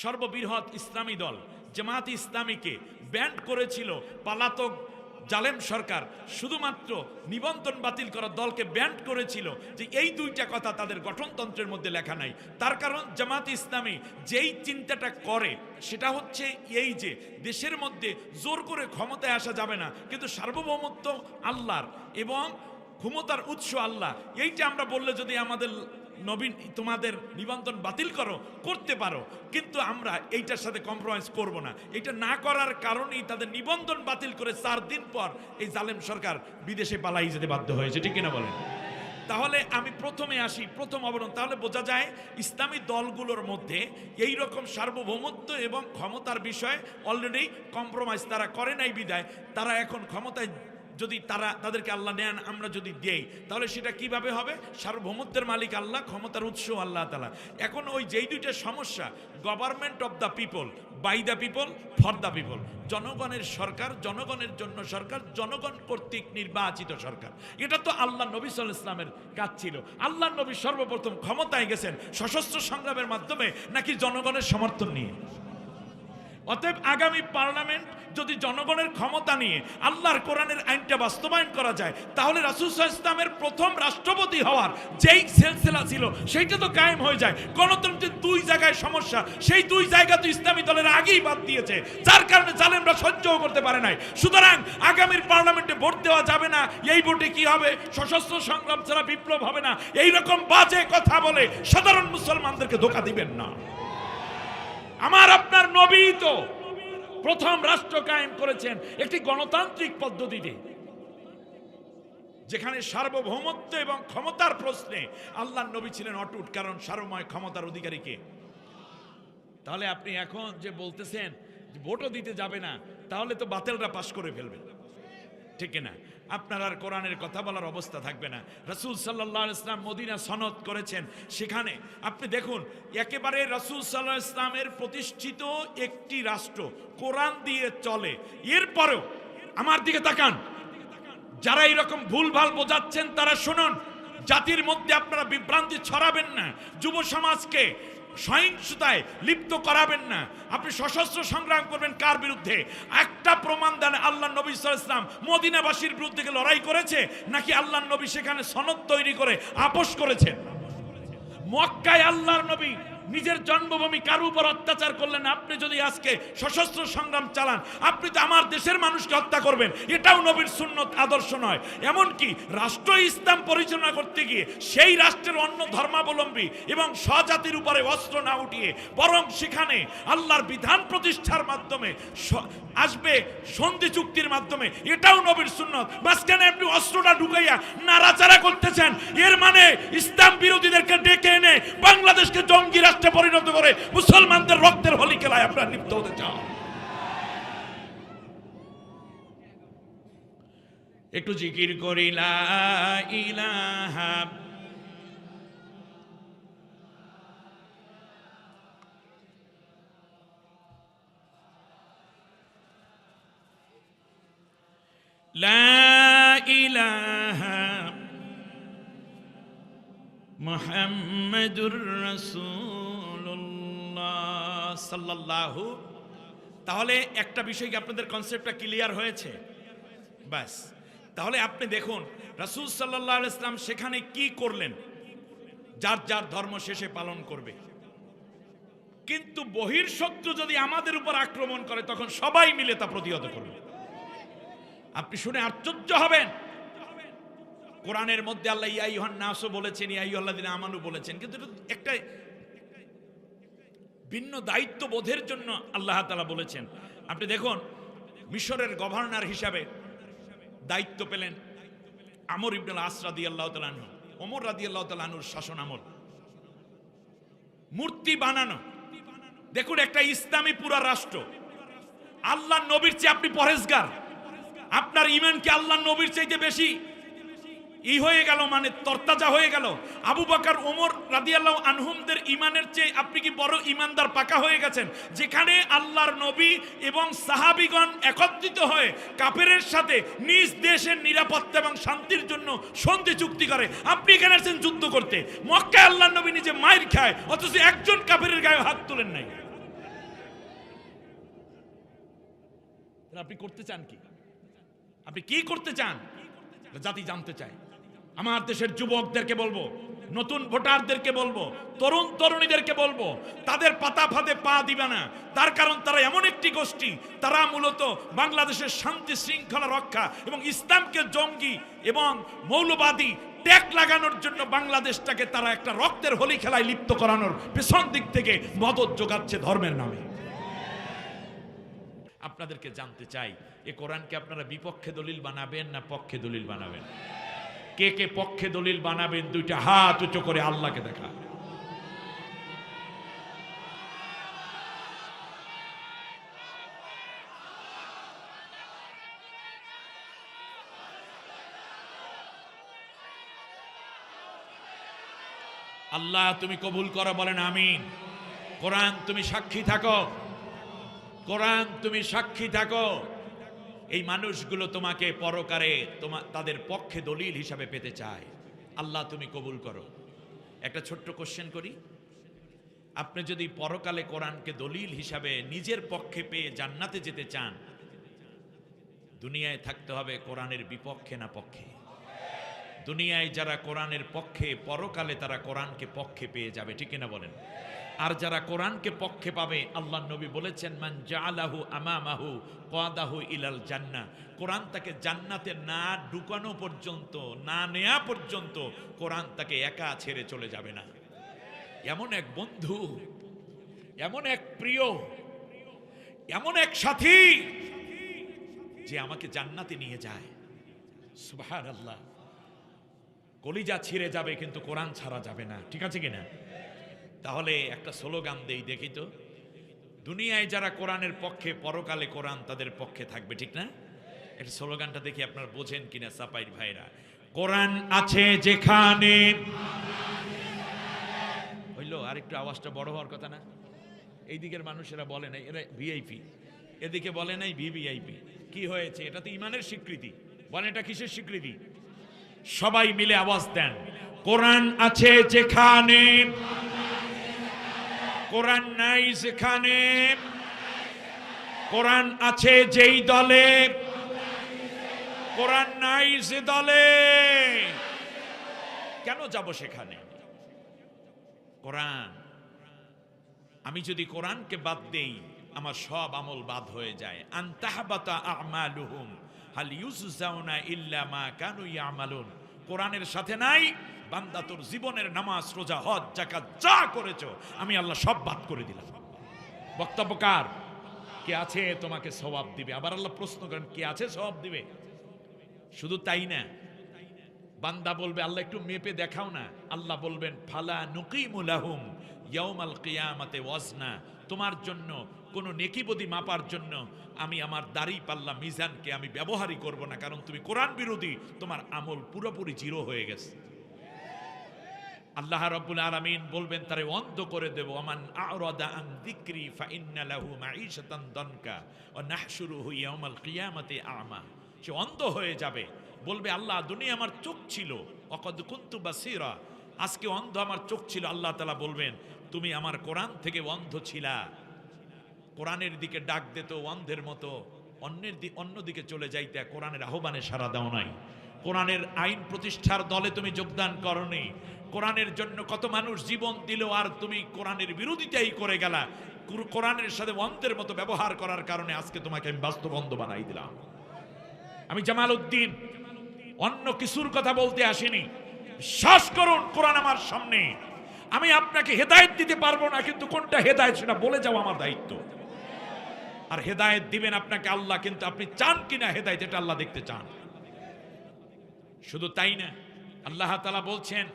সর্ববৃহৎ ইসলামী দল জামাত ইসলামীকে ব্যান্ড করেছিল পলাতক জালেম সরকার, শুধুমাত্র নিবন্ধন বাতিল করা দলকে ব্যান্ড করেছিল, যে এই দুইটা কথা তাদের গঠনতন্ত্রের মধ্যে লেখা নাই। তার কারণ জামাত ইসলামী যেই চিন্তাটা করে সেটা হচ্ছে এই যে দেশের মধ্যে জোর করে ক্ষমতায় আসা যাবে না, কিন্তু সার্বভৌমত্ব আল্লাহর এবং ক্ষমতার উৎস আল্লাহ। এইটা আমরা বললে যদি আমাদের নবীন তোমাদের নিবন্ধন বাতিল করতে পারো, কিন্তু আমরা এইটার সাথে কম্প্রোমাইজ করব না। এটা না করার কারণেই তাদের নিবন্ধন বাতিল করে 4 দিন পর এই জালেম সরকার বিদেশে পালাই যেতে বাধ্য হয়েছে, ঠিক কিনা বলেন? তাহলে আমি প্রথমে আসি, প্রথম অবলম্বন, তাহলে বোঝা যায় ইসলামী দলগুলোর মধ্যে এই রকম সার্বভৌমত্ব এবং ক্ষমতার বিষয়ে অলরেডি কম্প্রোমাইজ তারা করে নাই বিদায় তারা এখন ক্ষমতায় যদি তাদেরকে আল্লাহ নেন, আমরা যদি দেই, তাহলে সেটা কিভাবে হবে? সার্বভৌমত্বের মালিক আল্লাহ, ক্ষমতার উৎস আল্লাহ তাআলা। এখন ওই যেই দুইটা সমস্যা, government of the people, by the people, for the people, জনগণের সরকার, জনগণের জন্য সরকার, জনগণ কর্তৃক নির্বাচিত সরকার, এটা তো আল্লাহ নবী সাল্লাল্লাহু আলাইহি ওয়াসাল্লামের কাজ ছিল। আল্লাহ নবী সর্বপ্রথম ক্ষমতায় গেছেন সশস্ত্র সংগ্রামের মাধ্যমে নাকি জনগণের সমর্থন নিয়ে? অতএব আগামী পার্লামেন্ট যদি জনগণের ক্ষমতা নিয়ে আল্লাহর কোরআনের আইনটা বাস্তবায়ন করা যায়, তাহলে রাসূল সাল্লাল্লাহু আলাইহি ওয়াসাল্লামের প্রথম রাষ্ট্রপতি হওয়ার যেই সিলসিলা ছিল সেইটা তো কায়েম হয়ে যায়। গণতন্ত্রের 2 জায়গায় সমস্যা, সেই 2 জায়গা তো ইসলামী দলের আগেই বাদ দিয়েছে, যার কারণে জালেমরা সহ্যও করতে পারে নাই। সুতরাং আগামীর পার্লামেন্টে ভোট দেওয়া যাবে না, এই ভোটে কি হবে? সশস্ত্র সংগ্রাম ছাড়া বিপ্লব হবে না, এইরকম বাজে কথা বলে সাধারণ মুসলমানদেরকে ধোঁকা দিবেন না। আমার আপনার নবী তো প্রথম রাষ্ট্র কায়েম করেছেন একটি গণতান্ত্রিক পদ্ধতিতে, যেখানে সার্বভৌমত্ব এবং ক্ষমতার প্রশ্নে আল্লাহর নবী ছিলেন অটুট, কারণ সার্বময় ক্ষমতার অধিকারী কে? তাহলে আপনি এখন যে বলতেছেন যে ভোটও দিতে যাবে না, তাহলে তো বাতিলরা পাশ করে ফেলবে, ঠিক না? আপনার আর কোরআনের কথা বলার অবস্থা থাকবে না। রাসূল সাল্লাল্লাহু আলাইহি ওয়াসাল্লাম মদিনা সনদ করেছেন, সেখানে আপনি দেখুন একেবারে রাসূল সাল্লাল্লাহু আলাইহি ওয়াসাল্লামের প্রতিষ্ঠিত একটি রাষ্ট্র কোরআন দিয়ে চলে। এরপরেও আমার দিকে তাকান, যারা এরকম ভুলভাল বোঝাচ্ছেন তারা শুনুন, জাতির মধ্যে আপনারা বিভ্রান্তি ছড়াবেন না, যুব সমাজকে সহিংসতায় লিপ্ত করাবেন না। আপনি সশস্ত্র সংগ্রাম করবেন কার বিরুদ্ধে? একটা প্রমাণ দেন আল্লাহ নবী সাল্লাল্লাহু আলাইহি ওয়াসাল্লাম মদিনাবাসীর বিরুদ্ধে লড়াই করেছে, নাকি আল্লাহ নবী সেখানে সনদ তৈরি করে আপোষ করেছেন? মক্কায় আল্লাহর নবী নিজের জন্মভূমি কার উপর অত্যাচার করলেন? আপনি যদি আজকে সশস্ত্র সংগ্রাম চালান, আপনি তো আমার দেশের মানুষকে হত্যা করবেন, এটাও নবীর সুন্নত আদর্শ নয়। এমনকি রাষ্ট্র ইসলাম পরিচালনা করতে গিয়ে সেই রাষ্ট্রের অন্য ধর্মাবলম্বী এবং স্বজাতির উপরে অস্ত্র না উঠিয়ে বরং সেখানে আল্লাহর বিধান প্রতিষ্ঠার মাধ্যমে আসবে সন্ধি চুক্তির মাধ্যমে, এটাও নবীর সুন্নত। মাঝখানে আপনি অস্ত্রটা ঢুকাইয়া নাড়াচাড়া করতেছেন, এর মানে ইসলাম বিরোধীদেরকে ডেকে এনে বাংলাদেশকে জঙ্গি রাষ্ট্রে পরিণত করে মুসলমানদের রক্তের হোলি খেলায় আপনারা লিপ্ত হতে চান। একটু জিকির করি লা ইলাহা লা ইলাহা মুহাম্মাদুর রাসূলুল্লাহ সাল্লাল্লাহু। তাহলে একটা বিষয় কি আপনাদের কনসেপ্টটা ক্লিয়ার হয়েছে? বাস, তাহলে আপনি দেখুন রাসূল সাল্লাল্লাহু আলাইহি ওয়াসাল্লাম সেখানে কি করলেন? যার যার ধর্ম শেষে পালন করবে, কিন্তু বহির্শত্রু যদি আমাদের উপর আক্রমণ করে তখন সবাই মিলে তা প্রতিহত করবে। আপনি শুনে আশ্চর্য হবেন, কোরআনের মধ্যে আল্লাহ ইয়া আইয়ুহান নাসও বলেছেন, ইয়া আইয়ুহাল্লাযিনা আমানু বলেছেন, কিন্তু একটা ভিন্ন দায়িত্ব বোধের জন্য আল্লাহ তাআলা বলেছেন। আপনি দেখুন মিশরের গভর্নর হিসাবে দায়িত্ব পেলেন আমর ইবনে আস রাদিয়াল্লাহু তাআলা আনহু। ওমর রাদিয়াল্লাহু তাআলা আনহুর শাসন আমল, মূর্তি বানানো। দেখুন একটা ইসলামী পুরা রাষ্ট্র, আল্লাহ নবীর চেয়ে আপনি পরেজগার, আপনার ঈমান কি আল্লাহ নবীর চাইতে বেশি হয়ে গেল, মানে তরতাজা হয়ে গেল? আবু বকর ওমর রাদিয়াল্লাহু আনহুমদের ঈমানের চেয়ে আপনি কি বড় ঈমানদার পাকা হয়ে গেছেন? যেখানে আল্লাহর নবী এবং সাহাবীগণ একত্রিত হয়ে কাফেরের সাথে নিজ দেশের নিরাপত্তা এবং শান্তির জন্য সন্ধি চুক্তি করে, আপনি এখানে আসছেন যুদ্ধ করতে। মক্কায় আল্লাহর নবী নিজে মাইর খায়, অথচ একজন কাফেরের গায়ে হাত তোলেন নাই। আপনি করতে চান কি? আপনি কি করতে চান? জাতি জানতে চায়। আমার দেশের যুবকদেরকে বলবো, নতুন ভোটারদেরকে বলবো, তরুণ তরুণীদেরকে বলবো, তাদের পাতা ফাঁদে পা দিবে না। তার কারণ তারা এমন একটি গোষ্ঠী, তারা মূলত বাংলাদেশের শান্তি শৃঙ্খলা রক্ষা এবং ইসলামকে জঙ্গি এবং মৌলবাদী ট্যাগ লাগানোর জন্য বাংলাদেশটাকে তারা একটা রক্তের হোলি খেলায় লিপ্ত করানোর পেছন দিক থেকে মদত যোগাচ্ছে ধর্মের নামে। আপনাদেরকে জানতে চাই, এ কোরআনকে আপনারা বিপক্ষে দলিল বানাবেন না পক্ষে দলিল বানাবেন? কে কে পক্ষে দলিল বানাবেন? দুইটা হাত উঁচু করে আল্লাহকে দেখা। আল্লাহ তুমি কবুল করো, বলেন আমিন। কোরআন তুমি সাক্ষী থাকো, কোরআন তুমি সাক্ষী থাকো। এই মানুষগুলো তোমাকে পরকারে তাদের পক্ষে দলিল হিসাবে পেতে চায়। আল্লাহ তুমি কবুল করো। একটা ছোট্ট কোশ্চেন করি, আপনি যদি পরকালে কোরআনকে দলিল হিসাবে নিজের পক্ষে পেয়ে জান্নাতে যেতে চান, দুনিয়ায় থাকতে হবে কোরআনের বিপক্ষে না পক্ষে? দুনিয়ায় যারা কোরআনের পক্ষে, পরকালে তারা কোরআনকে পক্ষে পেয়ে যাবে, ঠিক কিনা বলেন? আর যারা কোরআনকে পক্ষে পাবে, আল্লাহর নবী বলেছেন মান জাআলাহু আমামাহু কাদাহু ইলাল জান্নাহ, কোরআন তাকে জান্নাতে না ঢুকানো পর্যন্ত, না নেয়া পর্যন্ত কোরআন তাকে একা ছেড়ে চলে যাবে না। এমন এক বন্ধু, এমন এক প্রিয়, এমন এক সাথী যে আমাকে জান্নাতে নিয়ে যায়। সুবহানাল্লাহ। কলিজা ছিঁড়ে যাবে কিন্তু কোরআন ছাড়া যাবে না, ঠিক আছে কিনা? তাহলে একটা স্লোগান দেই, দেখি তো। দুনিয়ায় যারা কোরআনের পক্ষে, পরকালে কোরআন তাদের পক্ষে থাকবে, ঠিক না? একটা স্লোগানটা দেখি আপনারা বোঝেন কিনা সাপাইর ভাইরা। কোরআন আছে যেখানে, হইলো আর একটু আওয়াজটা বড় হওয়ার কথা না? এই দিকের মানুষেরা বলে নাই এরা ভিআইপি, এদিকে বলে নাই ভিভিআইপি। কি হয়েছে? এটা তো ইমানের স্বীকৃতি। বলেন এটা কিসের স্বীকৃতি? সবাই মিলে আওয়াজ দেন, কোরআন আছে যেখানে, কোরআন নাই যেখানে, কোরআন আছে যেই দলে, কোরআন নাই যে দলে। কেন যাব সেখানে? কোরআন, আমি যদি কোরআনকে বাদ দেই আমার সব আমল বাদ হয়ে যায়। আনতাহবাতা আমালুহুম হাল ইউজজাউনা ইল্লা মা কানু ইয়ামালুন। কোরআনের সাথে নাই, বান্দা তোর জীবনের নামাজ রোজা হজ যাকাত যা করেছো আমি আল্লাহ সব বাদ করে দিলাম। বক্তব্য কার? কে আছে তোমাকে সওয়াব দিবে? আবার আল্লাহ প্রশ্ন করেন, কে আছে সওয়াব দিবে? শুধু তাই না, বান্দা বলবে আল্লাহ একটু মেপে দেখাও না। আল্লাহ বলবেন ফালা নুকিমু লাহুম ইয়াউমাল কিয়ামাতে ওয়াজনা। তোমার জন্য কোন নেকিবদি মাপার জন্য আমি আমার দাড়ি পাল্লা মিজানকে আমি ব্যবহারই করব না, কারণ তুমি কোরআন বিরোধী, তোমার আমল পুরোপুরি জিরো হয়ে গেছে। আল্লাহ রাব্বুল আলামিন বলবেন তারে অন্ধ করে দেব। আমান আ'রাদা আন যিকরি ফাইন্না লাহু মাঈশাতান দানকা ওয়া নাহশুরুহু ইয়াউমাল কিয়ামাতি আ'মা। সে অন্ধ হয়ে যাবে, বলবে আল্লাহ দুনিয়া আমার চোখ ছিল, ওয়াকাদ কুনতু বাসীরা, আজকে অন্ধ আমার চোখ ছিল। আল্লাহ তাআলা বলবেন তুমি আমার কোরআন থেকে অন্ধ ছিলা, কোরআনের দিকে ডাক দিত অন্ধের মতো, অন্যদিকে চলে যাইতে, কোরআনের আহ্বানে সাড়া দাও নাই, কোরআনের আইন প্রতিষ্ঠার দলে তুমি যোগদান করনি, কোরআনের জন্য কত মানুষ জীবন দিল আর তুমি কোরআনের বিরোধিতাই করে গেলা। কোরআনের সাথে অন্ধের মতো ব্যবহার করার কারণে আজকে তোমাকে আমি বাস্তব অন্ধ বানাই দিলাম। আমি জামাল উদ্দিন অন্য কিছুর কথা বলতে আসিনি। বিশ্বাস করুন কোরআন আমার সামনে, আমি আপনাকে হেদায়েত দিতে পারবো না, কিন্তু কোনটা হেদায়েত সেটা বলে যাও আমার দায়িত্ব। আর হেদায়েত দিবেন আপনাকে আল্লাহ, কিন্তু আপনি চান কিনা হেদায়েত এটা আল্লাহ দেখতে চান। শুধু তাই না, আল্লাহ তাআলা বলছেন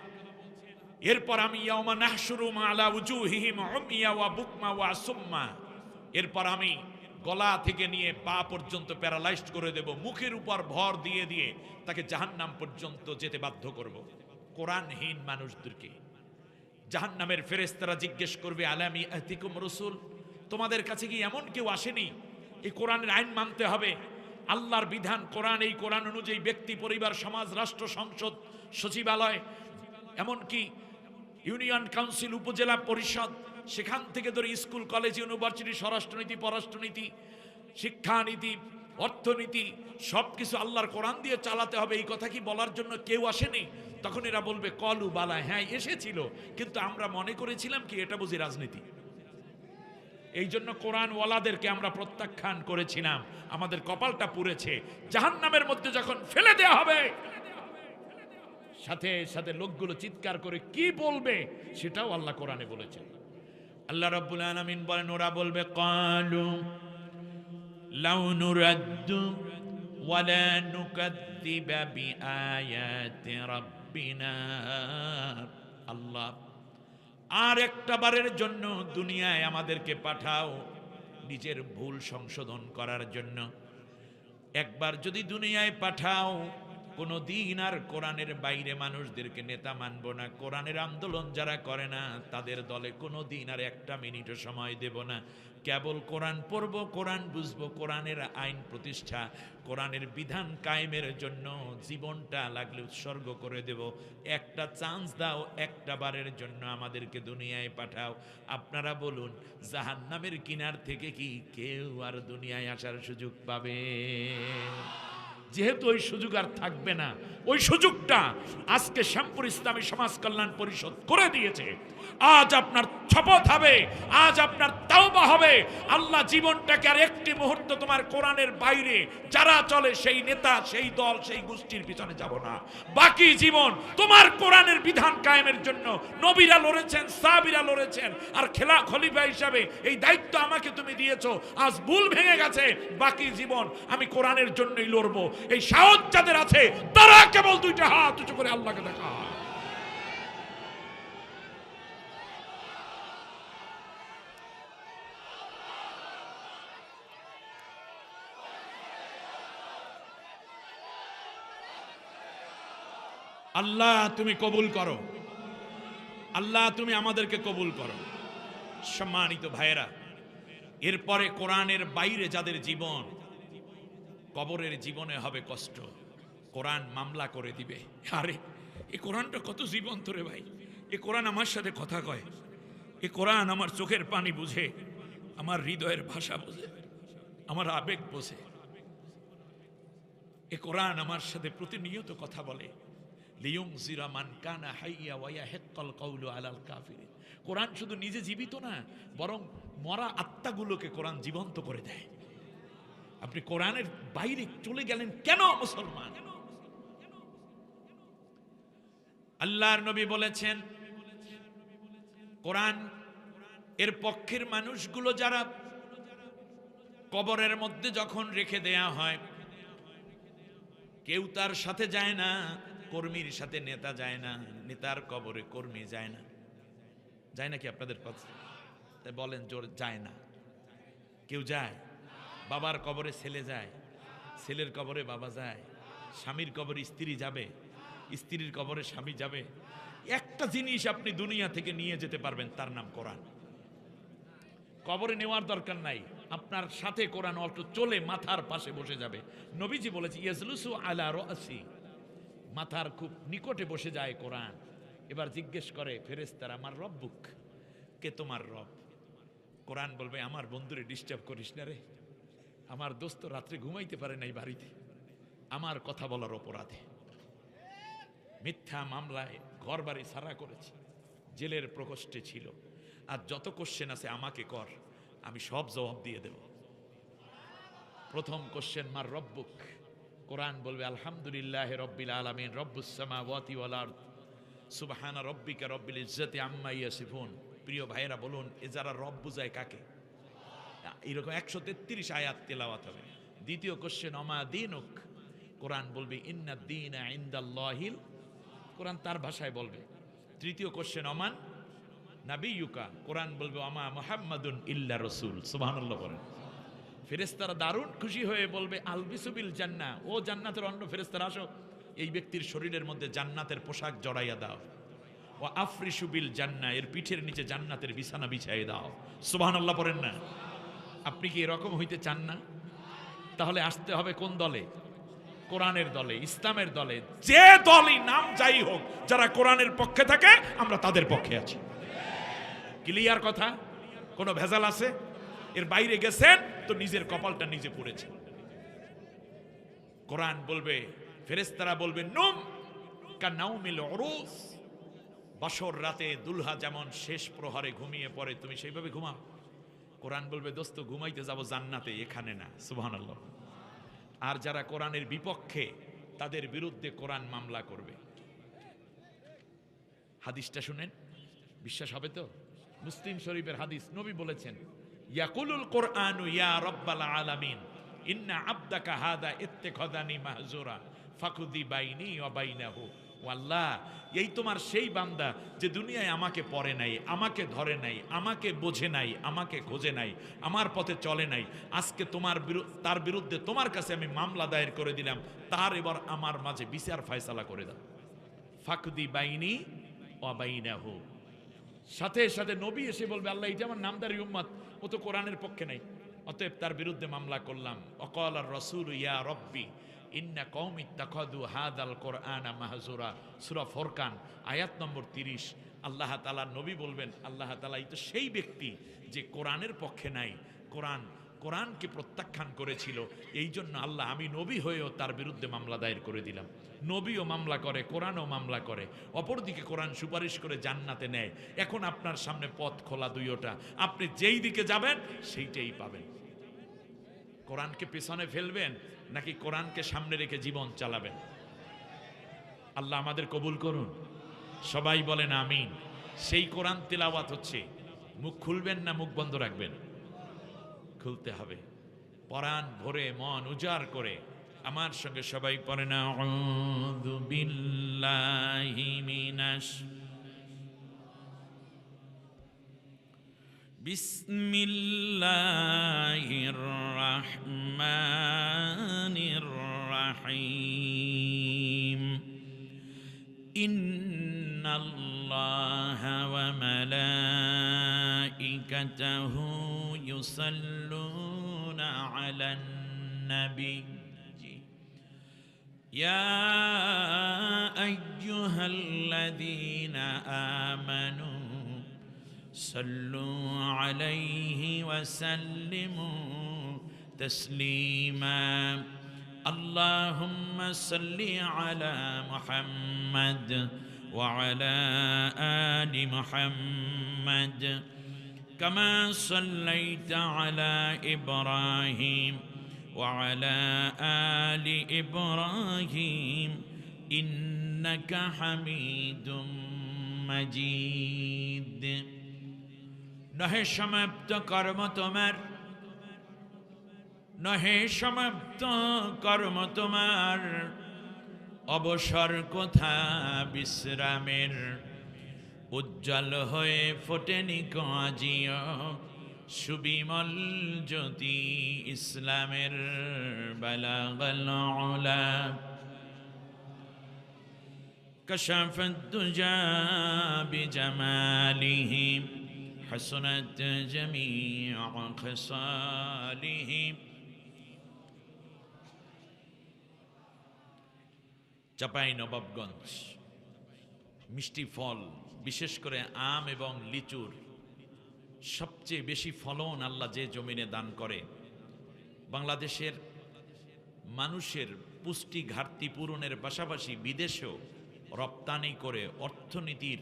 এরপর আমি ইয়াউমা নাহশুরুহুম আলা উজুহিহিম উমিয়া ওয়া বুকমা ওয়া সুম্মা, এরপর আমি গলা থেকে নিয়ে পা পর্যন্ত প্যারালাইজড করে দেব, মুখের উপর ভর দিয়ে দিয়ে তাকে জাহান্নাম পর্যন্ত যেতে বাধ্য করব। কোরআনহীন মানুষদেরকে জাহান্নামের ফেরেশতারা জিজ্ঞেস করবে আলামি আতিকুম রাসূল, তোমাদের কাছে কি এমন কেউ আসেনি? এই কোরআনের আইন মানতে হবে, আল্লাহর বিধান কোরআন, এই কোরআন অনুযায়ী ব্যক্তি, পরিবার, সমাজ, রাষ্ট্র, সংসদ, সচিবালয়, এমনকি ইউনিয়ন কাউন্সিল, উপজেলা পরিষদ, সেখান থেকে ধরে স্কুল, কলেজ, ইউনিভার্সিটি, স্বরাষ্ট্রনীতি, পররাষ্ট্রনীতি, শিক্ষানীতি, অর্থনীতি সবকিছু আল্লাহর কোরআন দিয়ে চালাতে হবে, এই কথা কি বলার জন্য কেউ আসেনি? তখন এরা বলবে কলু বালা, হ্যাঁ এসেছিল, কিন্তু আমরা মনে করেছিলাম কি এটা বুঝি রাজনীতি। এই জন্য কোরআন ওয়ালাদেরকে আমরা প্রত্যাখ্যান করেছিলাম, আমাদের কপালটা পুড়েছে। জাহান্নামের মধ্যে যখন ফেলে দেয়া হবে, সাথে সাথে লোকগুলো চিৎকার করে কি বলবে সেটাও আল্লাহ কোরআনে বলেছেন। আল্লাহ রাব্বুল আলামিন বলেন, ওরা বলবে ক্বালু লাউ নুরাদ্দু ওয়ালা নুকাযযিবা বিআয়াতি রাব্বিনা। আল্লাহ আর একটা বারের জন্য দুনিয়ায় আমাদেরকে পাঠাও নিজের ভুল সংশোধন করার জন্য। একবার যদি দুনিয়ায় পাঠাও, কোনো দিন আর কোরআনের বাইরে মানুষদেরকে নেতা মানব না। কোরআনের আন্দোলন যারা করে না তাদের দলে কোনো দিন আর একটা মিনিটও সময় দেব না। কেবল কোরআন পড়ব, কোরআন বুঝবো, কোরআনের আইন প্রতিষ্ঠা, কোরআনের বিধান কায়েমের জন্য জীবনটা লাগলে উৎসর্গ করে দেব। একটা চান্স দাও, একটা বারের জন্য আমাদেরকে দুনিয়ায় পাঠাও। আপনারা বলুন, জাহান্নামের কিনার থেকে কি কেউ আর দুনিয়ায় আসার সুযোগ পাবে? যেহেতু ওই সুযোগ আর থাকবে না, ওই সুযোগটা আজকে শ্যামপুর ইসলামী সমাজ কল্যাণ পরিষদ করে দিয়েছে। আজ আপনার শপথ হবে, আজ আপনার তাওবা হবে, আল্লাহ জীবনটাকে আর একটি মুহূর্ত তোমার কোরআনের বাইরে যারা চলে সেই নেতা, সেই দল, সেই গোষ্ঠীর পিছনে যাব না। বাকি জীবন তোমার কোরআনের বিধান কায়েমের জন্য নবীরা লড়েছেন, সাহাবীরা লড়েছেন, আর খলিফা হিসাবে এই দায়িত্ব আমাকে তুমি দিয়েছো। আজ ভুল ভেঙে গেছে, বাকি জীবন আমি কোরআনের জন্যই লড়বো। এই সাহস যাদের আছে তারা কেবল দুইটা হাত উঁচু করে আল্লাহকে দেখা। আল্লাহ তুমি কবুল করো, আল্লাহ তুমি আমাদেরকে কবুল করো। সম্মানিত ভাইয়েরা, এরপরে কোরআনের বাইরে যাদের জীবন, কবরের জীবনে হবে কষ্ট। কোরআন মামলা করে দিবে, আরে এই কোরআনটা কত জীবন্ত রে ভাই, এ কোরআন আমার সাথে কথা কয়, এ কোরআন আমার চোখের পানি বুঝে, আমার হৃদয়ের ভাষা বুঝে, আমার আবেগ বোঝে, এ কোরআন আমার সাথে প্রতিনিয়ত কথা বলে। লিয়ুনজিরা মান কানা হাইয়া ওয়া ইয়াহিক্কাল কাউলু আলাল কাফিরিন। কোরআন শুধু নিজে জীবিত না, বরং মরা আত্মাগুলোকে কোরআন জীবন্ত করে দেয়। আপনি কোরআনের বাইরে চলে গেলেন কেন মুসলমান? আল্লাহর নবী বলেছেন, কোরআন এর পক্ষের মানুষগুলো যারা কবরের মধ্যে যখন রেখে দেয়া হয়, কেউ তার সাথে যায় না, কর্মীর সাথে নেতা যায় না, নেতার কবরে কর্মী যায় না। যায় নাকি আপনাদের কথা বলেন? জোর যায় না। কেউ যায়? বাবার কবরে ছেলে যায়, ছেলের কবরে বাবা যায়, স্বামীর কবরে স্ত্রী যাবে, স্ত্রীর কবরে স্বামী যাবে। একটা জিনিস আপনি দুনিয়া থেকে নিয়ে যেতে পারবেন, তার নাম কোরআন। কবরে নেওয়ার দরকার নাই, আপনার সাথে কোরআন অল্প চলে মাথার পাশে বসে যাবে। নবীজি বলেছে, ইয়াজলুসু আলা রাসি, মাথার খুব নিকটে বসে যায় কোরআন। এবার জিজ্ঞেস করে ফেরেশতারা, আমার রব্বুক, কে তোমার রব? কোরআন বলবে, আমার বন্ধুরে ডিস্টার্ব করিস না রে, আমার দোস্ত রাত্রে ঘুমাইতে পারে নাই বাড়িতে, আমার কথা বলার অপরাধে মিথ্যা মামলায় ঘর বাড়ি সারা করেছে, জেলের প্রকোষ্ঠে ছিল, আর যত কোশ্চেন আছে আমাকে কর, আমি সব জবাব দিয়ে দেব। প্রথম কোশ্চেন, মার রব্বুক? কোরআন বলবে, আলহামদুলিল্লাহ রব্বিল আলামিন, রব্বুস সামাওয়াতি ওয়াল আরদ, সুবহানা রব্বিকা রব্বিল ইজ্জাতি আম্মা ইয়াসিফুন। প্রিয় ভাইয়েরা বলুন, এ যারা রব বুঝায় কাকে? এরকম 133 আয়াত তেলাওয়াত হবে। দ্বিতীয় কোশ্চেন, অমা দীনুক? কোরআন বলবে, ইন্নাদ দীনা ইনদাল্লাহিল, কোরআন তার ভাষায় বলবে। তৃতীয় কোশ্চেন, অমান নাবিয়ুকা? কোরআন বলবে, অমা মুহাম্মাদুন ইল্লা রাসূল। সুবহানাল্লাহ বলেন। ফেরেশতারা দারুণ খুশি হয়ে বলবে, আলবিসুবিল জান্নাহ, ও জান্নাতের অন্য ফেরেশতারা আসো, এই ব্যক্তির শরীরের মধ্যে জান্নাতের পোশাক জড়াইয়া দাও। ও আফরিসুবিল জান্নাহ, এর পিঠের নিচে জান্নাতের বিছানা বিছাইয়ে দাও। সুবহানাল্লাহ পড়েন না? আপনি কি এরকম হইতে চান না? তাহলে আসতে হবে কোন দলে? কোরআনের দলে, ইসলামের দলে। যে দলই নাম যাই হোক, যারা কোরআনের পক্ষে থাকে আমরা তাদের পক্ষে আছি। ক্লিয়ার কথা? কোনো ভেজাল আছে? এর বাইরে গেছেন তো নিজের কপালটা নিজে পড়েছেন। কোরআন বলবে, ফেরেশতারা বলবে নুম কানাউমিল উরুস, বাসর রাতে দুলহা যেমন শেষ প্রহরে ঘুমিয়ে পড়ে তুমি সেইভাবে ঘুমাও। কোরআন বলবে দোস্ত ঘুমাইতে যাব জান্নাতে, এখানে না। সুবহানাল্লাহ। আর যারা কোরআনের বিপক্ষে তাদের বিরুদ্ধে কোরআন মামলা করবে। হাদিসটা শুনেন, বিশ্বাস হবে তো? মুসলিম শরীফের হাদিস, নবী বলেছেন ইয়াকুলুল কোরআনু ইয়া রাব্বাল আলামিন ইন্না আবদাকা হাদা ইত্তাখাযানি মাহজুরা ফাকুদি বাইনি ওয়া বাইনাহু। আল্লাহ, এই তোমার সেই বান্দা যে দুনিয়ায় আমাকে পড়ে নাই, আমাকে ধরে নাই, আমাকে বোঝে নাই, আমাকে খোঁজে নাই, আমার পথে চলে নাই। আজকে তার বিরুদ্ধে তোমার কাছে আমি মামলা দায়ের করে দিলাম, তার এবার আমার মাঝে বিচার ফয়সালা করে দাও। ফাকুদি বাইনি ওয়া বাইনাহু। সাথে সাথে নবী এসে বলবে আল্লাহ, এটা আমার নামদারি উম্মত, ও তো কোরআনের পক্ষে নাই, অতএব তার বিরুদ্ধে মামলা করলাম। অকাল আর রসুল ইয়া রব্বি ইন্না কওমি ইত্তাখাযু হাদাল কোরআনা মাহজুরা। সূরা ফুরকান আয়াত নম্বর 30। আল্লাহ তাআলা নবী বলবেন, আল্লাহ তাআলা এই তো সেই ব্যক্তি যে কোরআনের পক্ষে নাই, কোরআনকে প্রত্যাখ্যান করেছিল, এই জন্য আল্লাহ আমি নবী হয়েও তার বিরুদ্ধে মামলা দায়ের করে দিলাম। নবীও মামলা করে, কোরআনও মামলা করে, অপরদিকে কোরআন সুপারিশ করে জান্নাতে নেয়। এখন আপনার সামনে পথ খোলা দুইটা, আপনি যেই দিকে যাবেন সেইটাই পাবেন। কোরআনকে পেছনে ফেলবেন নাকি কোরআনকে সামনে রেখে জীবন চালাবেন? আল্লাহ আমাদের কবুল করুন, সবাই বলেন আমিন। সেই কোরআন তিলাওয়াত হচ্ছে, মুখ খুলবেন না মুখ বন্ধ রাখবেন? খুলতে হবে, পরাণ ভরে মন উজাড় করে। আমার সঙ্গে সবাই পড়েন আউযু বিল্লাহি মিনাশ বিসমিল্লাহির রাহমানির রাহিম। ইন্নাল্লাহা ওয়া মালাইকাতাহু ইউসাল্লুনা আলান নবী ইয়া আইয়ুহাল্লাযীনা আমানু সাল্লু আলাইহি ওয়া সাল্লিমু তাসলিমা। আল্লাহুম্মা সাল্লি আলা মুহাম্মাদ ওয়া আলা আলি মুহাম্মাদ কামা সাল্লাইতা আলা ইব্রাহিম ওয়া আলা আলি ইব্রাহিম ইন্নাকা হামিদুম মাজিদ। নহে সমাপ্ত কর্ম তোমার, নহে সমাপ্ত কর্ম তোমার, অবসর কোথা বিশ্রামের। উজ্জ্বল হয়ে ফোটেনি আজিও সুবিমল জ্যোতি ইসলামের। বালাগাল উলা কাশাফাত দুজা বিজামালিহি হাসনাত জামিউ খাসালিহি। চাঁপাইনবাবগঞ্জ মিষ্টি ফল, বিশেষ করে আম এবং লিচুর সবচেয়ে বেশি ফলন আল্লাহ যে জমিনে দান করে। বাংলাদেশের মানুষের পুষ্টি ঘাটতি পূরণের পাশাপাশি বিদেশেও রপ্তানি করে অর্থনীতির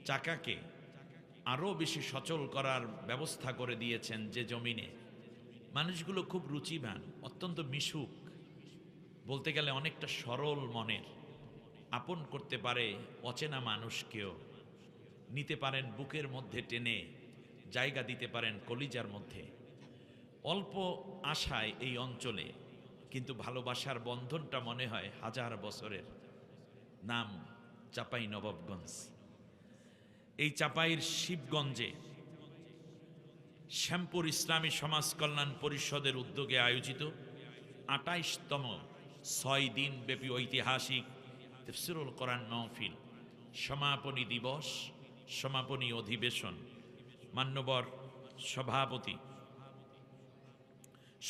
চাকাকে আরও বেশি সচল করার ব্যবস্থা করে দিয়েছেন যে জমিনে। মানুষগুলো খুব রুচিবান, অত্যন্ত মিশুক, বলতে গেলে অনেকটা সরল মনের, আপন করতে পারে অচেনা মানুষকেও, নিতে পারেন বুকের মধ্যে টেনে, জায়গা দিতে পারেন কলিজার মধ্যে। অল্প আশায় এই অঞ্চলে, কিন্তু ভালোবাসার বন্ধনটা মনে হয় হাজার বছরের। নাম চাঁপাইনবাবগঞ্জ। এই চাঁপাইয়ের শিবগঞ্জে শ্যামপুর ইসলামী সমাজ কল্যাণ পরিষদের উদ্যোগে আয়োজিত ২৮তম ৬ দিন ব্যাপী ঐতিহাসিক তাফসীরুল কোরআন মাহফিল সমাপনী দিবস, সমাপনী অধিবেশন। মান্যবর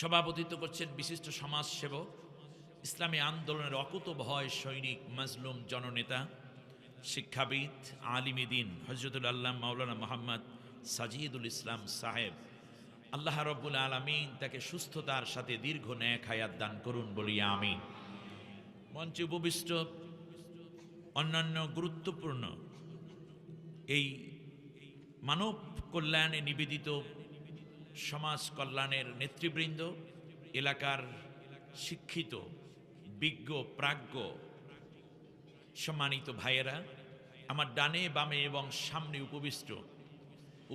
সভাপতিত্ব করছেন বিশিষ্ট সমাজসেবক, ইসলামী আন্দোলনের অকুতোভয় সৈনিক, মাজলুম জননেতা, শিক্ষাবিদ, আলিম দ্বীন হযরতুল আল্লাহ মাওলানা মুহাম্মদ সাজিদুল ইসলাম সাহেব। আল্লাহ রাব্বুল আলামিন তাকে সুস্থতার সাথে দীর্ঘ নেক হায়াত দান করুন বলি আমিন। মঞ্চে উপবিষ্ট অন্যান্য গুরুত্বপূর্ণ এই মানব কল্যাণে নিবেদিত সমাজ কল্যাণের নেতৃবৃন্দ, এলাকার শিক্ষিত বিজ্ঞ প্রাজ্ঞ সম্মানিত ভাইয়েরা, আমার ডানে বামে এবং সামনে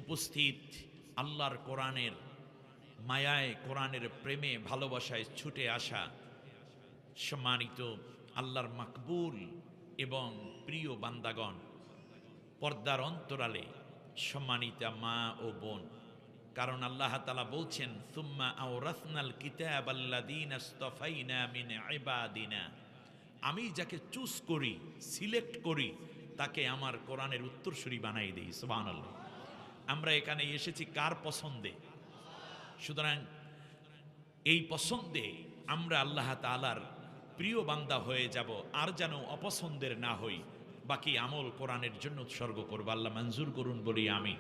উপস্থিত আল্লাহর কোরআনের মায়ায়, কোরআনের প্রেমে ভালোবাসায় ছুটে আসা সম্মানিত আল্লাহর মাকবুল এবং প্রিয় বান্দাগণ, পর্দার অন্তরালে সম্মানিতা মা ও বোন, কারণ আল্লাহ তাআলা বলছেন সুম্মা আওরাসনাল কিতাবাল্লাযীনা ইসতাফাইনা মিন ইবাদিনা, আমি যাকে চুজ করি, সিলেক্ট করি, তাকে আমার কোরআনের উত্তরসূরি বানাই দেই। সুবহানাল্লাহ। আমরা এখানে এসেছি কার পছন্দে? সুতরাং এই পছন্দে আমরা আল্লাহ তাআলার প্রিয় বান্দা হয়ে যাব, আর যেন অপছন্দের না হই। বাকি আমল কোরআনের জন্য উৎসর্গ করব, আল্লাহ মঞ্জুর করুন বলি আমি।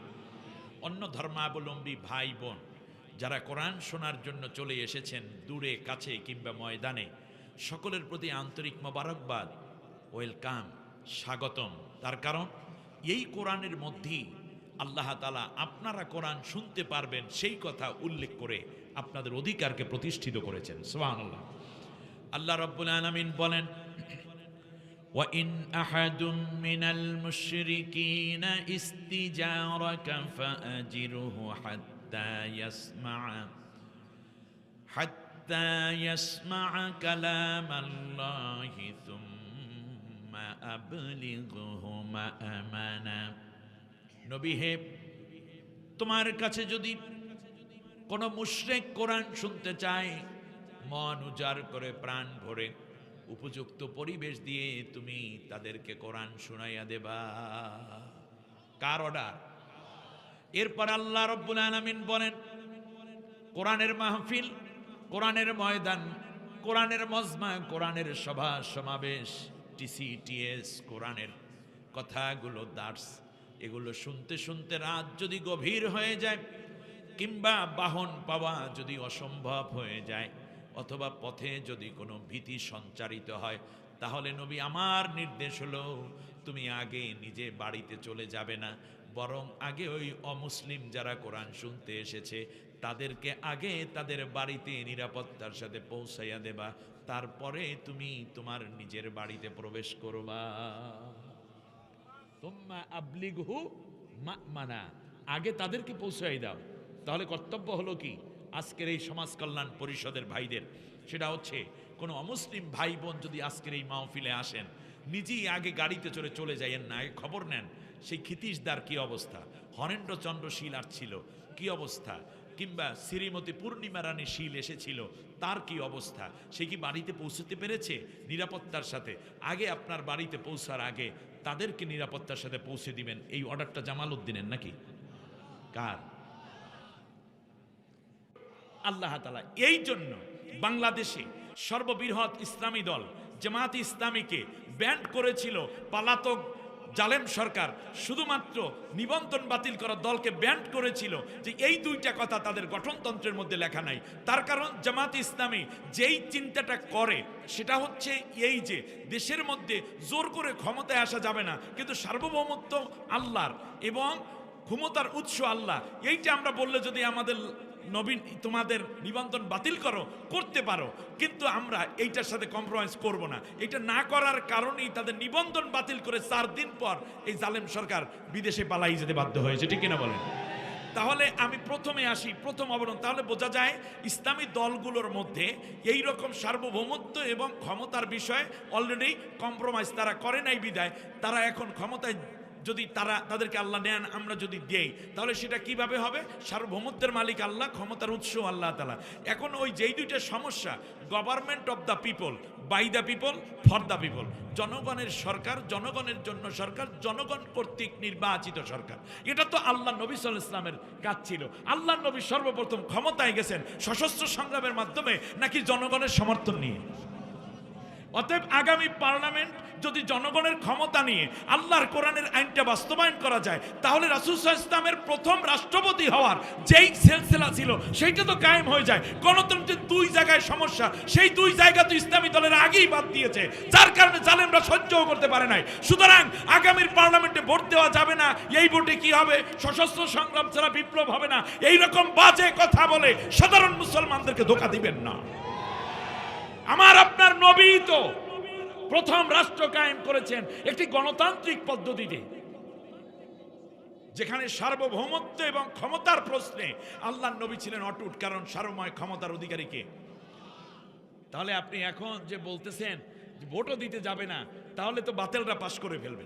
অন্য ধর্মাবলম্বী ভাই বোন যারা কোরআন শোনার জন্য চলে এসেছেন দূরে কাছে কিংবা ময়দানে, সকলের প্রতি আন্তরিক মোবারকবাদ, ওয়েলকাম, স্বাগতম। তার কারণ এই কোরআনের মধ্যেই আল্লাহ তাআলা আপনারা কোরআন শুনতে পারবেন সেই কথা উল্লেখ করে আপনাদের অধিকারকে প্রতিষ্ঠিত করেছেন। সুবহানাল্লাহ। আল্লাহ রাব্বুল আলামিন বলেন, وَإِنْ أَحَدٌ مِّنَ الْمُشْرِكِينَ اسْتَجَارَكَ فَأَجِرْهُ حَتَّى يَسْمَعَ كَلَامَ اللَّهِ ثُمَّ أَبْلِغْهُ مَأْمَنًا। নবী হে, তোমার কাছে যদি কোনো মুশরিক কোরআন শুনতে চায়, মন উজাড় করে প্রাণ ভরে উপযুক্ত পরিবেশ দিয়ে তুমি তাদেরকে কোরআন শোনাইয়া দেবা। কার অর্ডার? এরপর আল্লাহ রাব্বুল আলামিন বলেন, কোরআনের মাহফিল, কোরআনের ময়দান, কোরআনের মজমা, কোরআনের সভা সমাবেশ, টিসিটিএস, কোরআনের কথাগুলো, দার্স, এগুলো শুনতে শুনতে রাত যদি গভীর হয়ে যায়, কিংবা বাহন পাওয়া যদি অসম্ভব হয়ে যায়, অথবা পথে যদি কোনো ভীতি সঞ্চারিত হয়, তাহলে নবী আমার নির্দেশ হলো তুমি আগে নিজে বাড়িতে চলে যাবে না, বরং আগে ওই অমুসলিম যারা কোরআন শুনতে এসেছে তাদেরকে আগে তাদের বাড়িতে নিরাপত্তার সাথে পৌঁছাইয়া দেবা, তারপরে তুমি তোমার নিজের বাড়িতে প্রবেশ করবা। তুম্মা আবলিগহু মা'মানা, আগে তাদেরকে পৌঁছাই দাও। তাহলে কর্তব্য হলো কি আজকের এই সমাজ কল্যাণ পরিষদের ভাইদের? সেটা হচ্ছে কোনো অমুসলিম ভাই বোন যদি আজকের এই মাহফিলে আসেন, নিজেই আগে গাড়িতে চলে যাইয়েন না, আগে খবর নেন সেই ক্ষিতীশদার কি অবস্থা, হরেন্দ্রচন্দ্র শীল আসছিল কি অবস্থা, কিংবা শ্রীমতী পূর্ণিমা রানী শীল এসেছিল তার কি অবস্থা, সে কি বাড়িতে পৌঁছতে পেরেছে নিরাপত্তার সাথে? আগে আপনার বাড়িতে পৌঁছার আগে তাদেরকে নিরাপত্তার সাথে পৌঁছে দিবেন। এই অর্ডারটা জামাল উদ্দিনের নাকি? কার? আল্লাহ তাআলা এই জন্য বাংলাদেশে সর্ববৃহৎ ইসলামী দল জামাত ইসলামীকে ব্যান্ড করেছিল পলাতক জালেম সরকার, শুধুমাত্র নিবন্ধন বাতিল করা দলকে ব্যান্ড করেছিল যে এই দুইটা কথা তাদের গঠনতন্ত্রের মধ্যে লেখা নাই। তার কারণ জামাত ইসলামী যেই চিন্তাটা করে সেটা হচ্ছে এই যে দেশের মধ্যে জোর করে ক্ষমতায় আসা যাবে না, কিন্তু সার্বভৌমত্ব আল্লাহর এবং ক্ষমতার উৎস আল্লাহ। এইটা আমরা বললে যদি আমাদের নবীন তোমাদের নিবন্ধন বাতিল করতে পারো, কিন্তু আমরা এইটার সাথে কম্প্রোমাইজ করব না। এটা না করার কারণেই তাদের নিবন্ধন বাতিল করে 4 দিন পর এই জালেম সরকার বিদেশে পালাই যেতে বাধ্য হয়েছে, ঠিক কিনা বলেন? তাহলে আমি প্রথমে আসি, প্রথম অবলম্বন, তাহলে বোঝা যায় ইসলামী দলগুলোর মধ্যে এই রকম সার্বভৌমত্ব এবং ক্ষমতার বিষয়ে অলরেডি কম্প্রোমাইজ তারা করে নাই বিদায় তারা এখন ক্ষমতায় যদি তাদেরকে আল্লাহ নেন, আমরা যদি দেই, তাহলে সেটা কিভাবে হবে? সার্বভৌমত্বের মালিক আল্লাহ, ক্ষমতার উৎস আল্লাহ তাআলা। এখন ওই যেই দুইটা সমস্যা, government of the people, by the people, for the people, জনগণের সরকার, জনগণের জন্য সরকার, জনগণ কর্তৃক নির্বাচিত সরকার, এটা তো আল্লাহ নবী সাল্লাল্লাহু আলাইহি ওয়াসাল্লামের কাজ ছিল। আল্লাহ নবী সর্বপ্রথম ক্ষমতায় গেছেন সশস্ত্র সংগ্রামের মাধ্যমে নাকি জনগণের সমর্থন নিয়ে? অতএব আগামী পার্লামেন্ট যদি জনগণের ক্ষমতা নিয়ে আল্লাহর কোরআনের আইনটা বাস্তবায়ন করা যায়, তাহলে রাসূল সাল্লাল্লাহু আলাইহি ওয়াসাল্লামের প্রথম রাষ্ট্রপতি হওয়ার যেই সিলসিলা ছিল সেইটা তো কায়েম হয়ে যায়। গণতন্ত্রের দুই জায়গায় সমস্যা, সেই দুই জায়গা তো ইসলামী দলের আগেই বাদ দিয়েছে, যার কারণে জালেমরা সহ্যও করতে পারে নাই। সুতরাং আগামীর পার্লামেন্টে ভোট দেওয়া যাবে না, এই ভোটে কি হবে, সশস্ত্র সংগ্রাম ছাড়া বিপ্লব হবে না, এইরকম বাজে কথা বলে সাধারণ মুসলমানদেরকে ধোঁকা দিবেন না। আমার আপনার নবী তো প্রথম রাষ্ট্র কায়েম করেছেন একটি গণতান্ত্রিক পদ্ধতিতে, যেখানে সার্বভৌমত্ব এবং ক্ষমতার প্রশ্নে আল্লাহর নবী ছিলেন অটুট, কারণ সার্বময় ক্ষমতার অধিকারী কে? তাহলে আপনি এখন যে বলতেছেন যে ভোটও দিতে যাবে না, তাহলে তো বাতিলরা পাশ করে ফেলবে,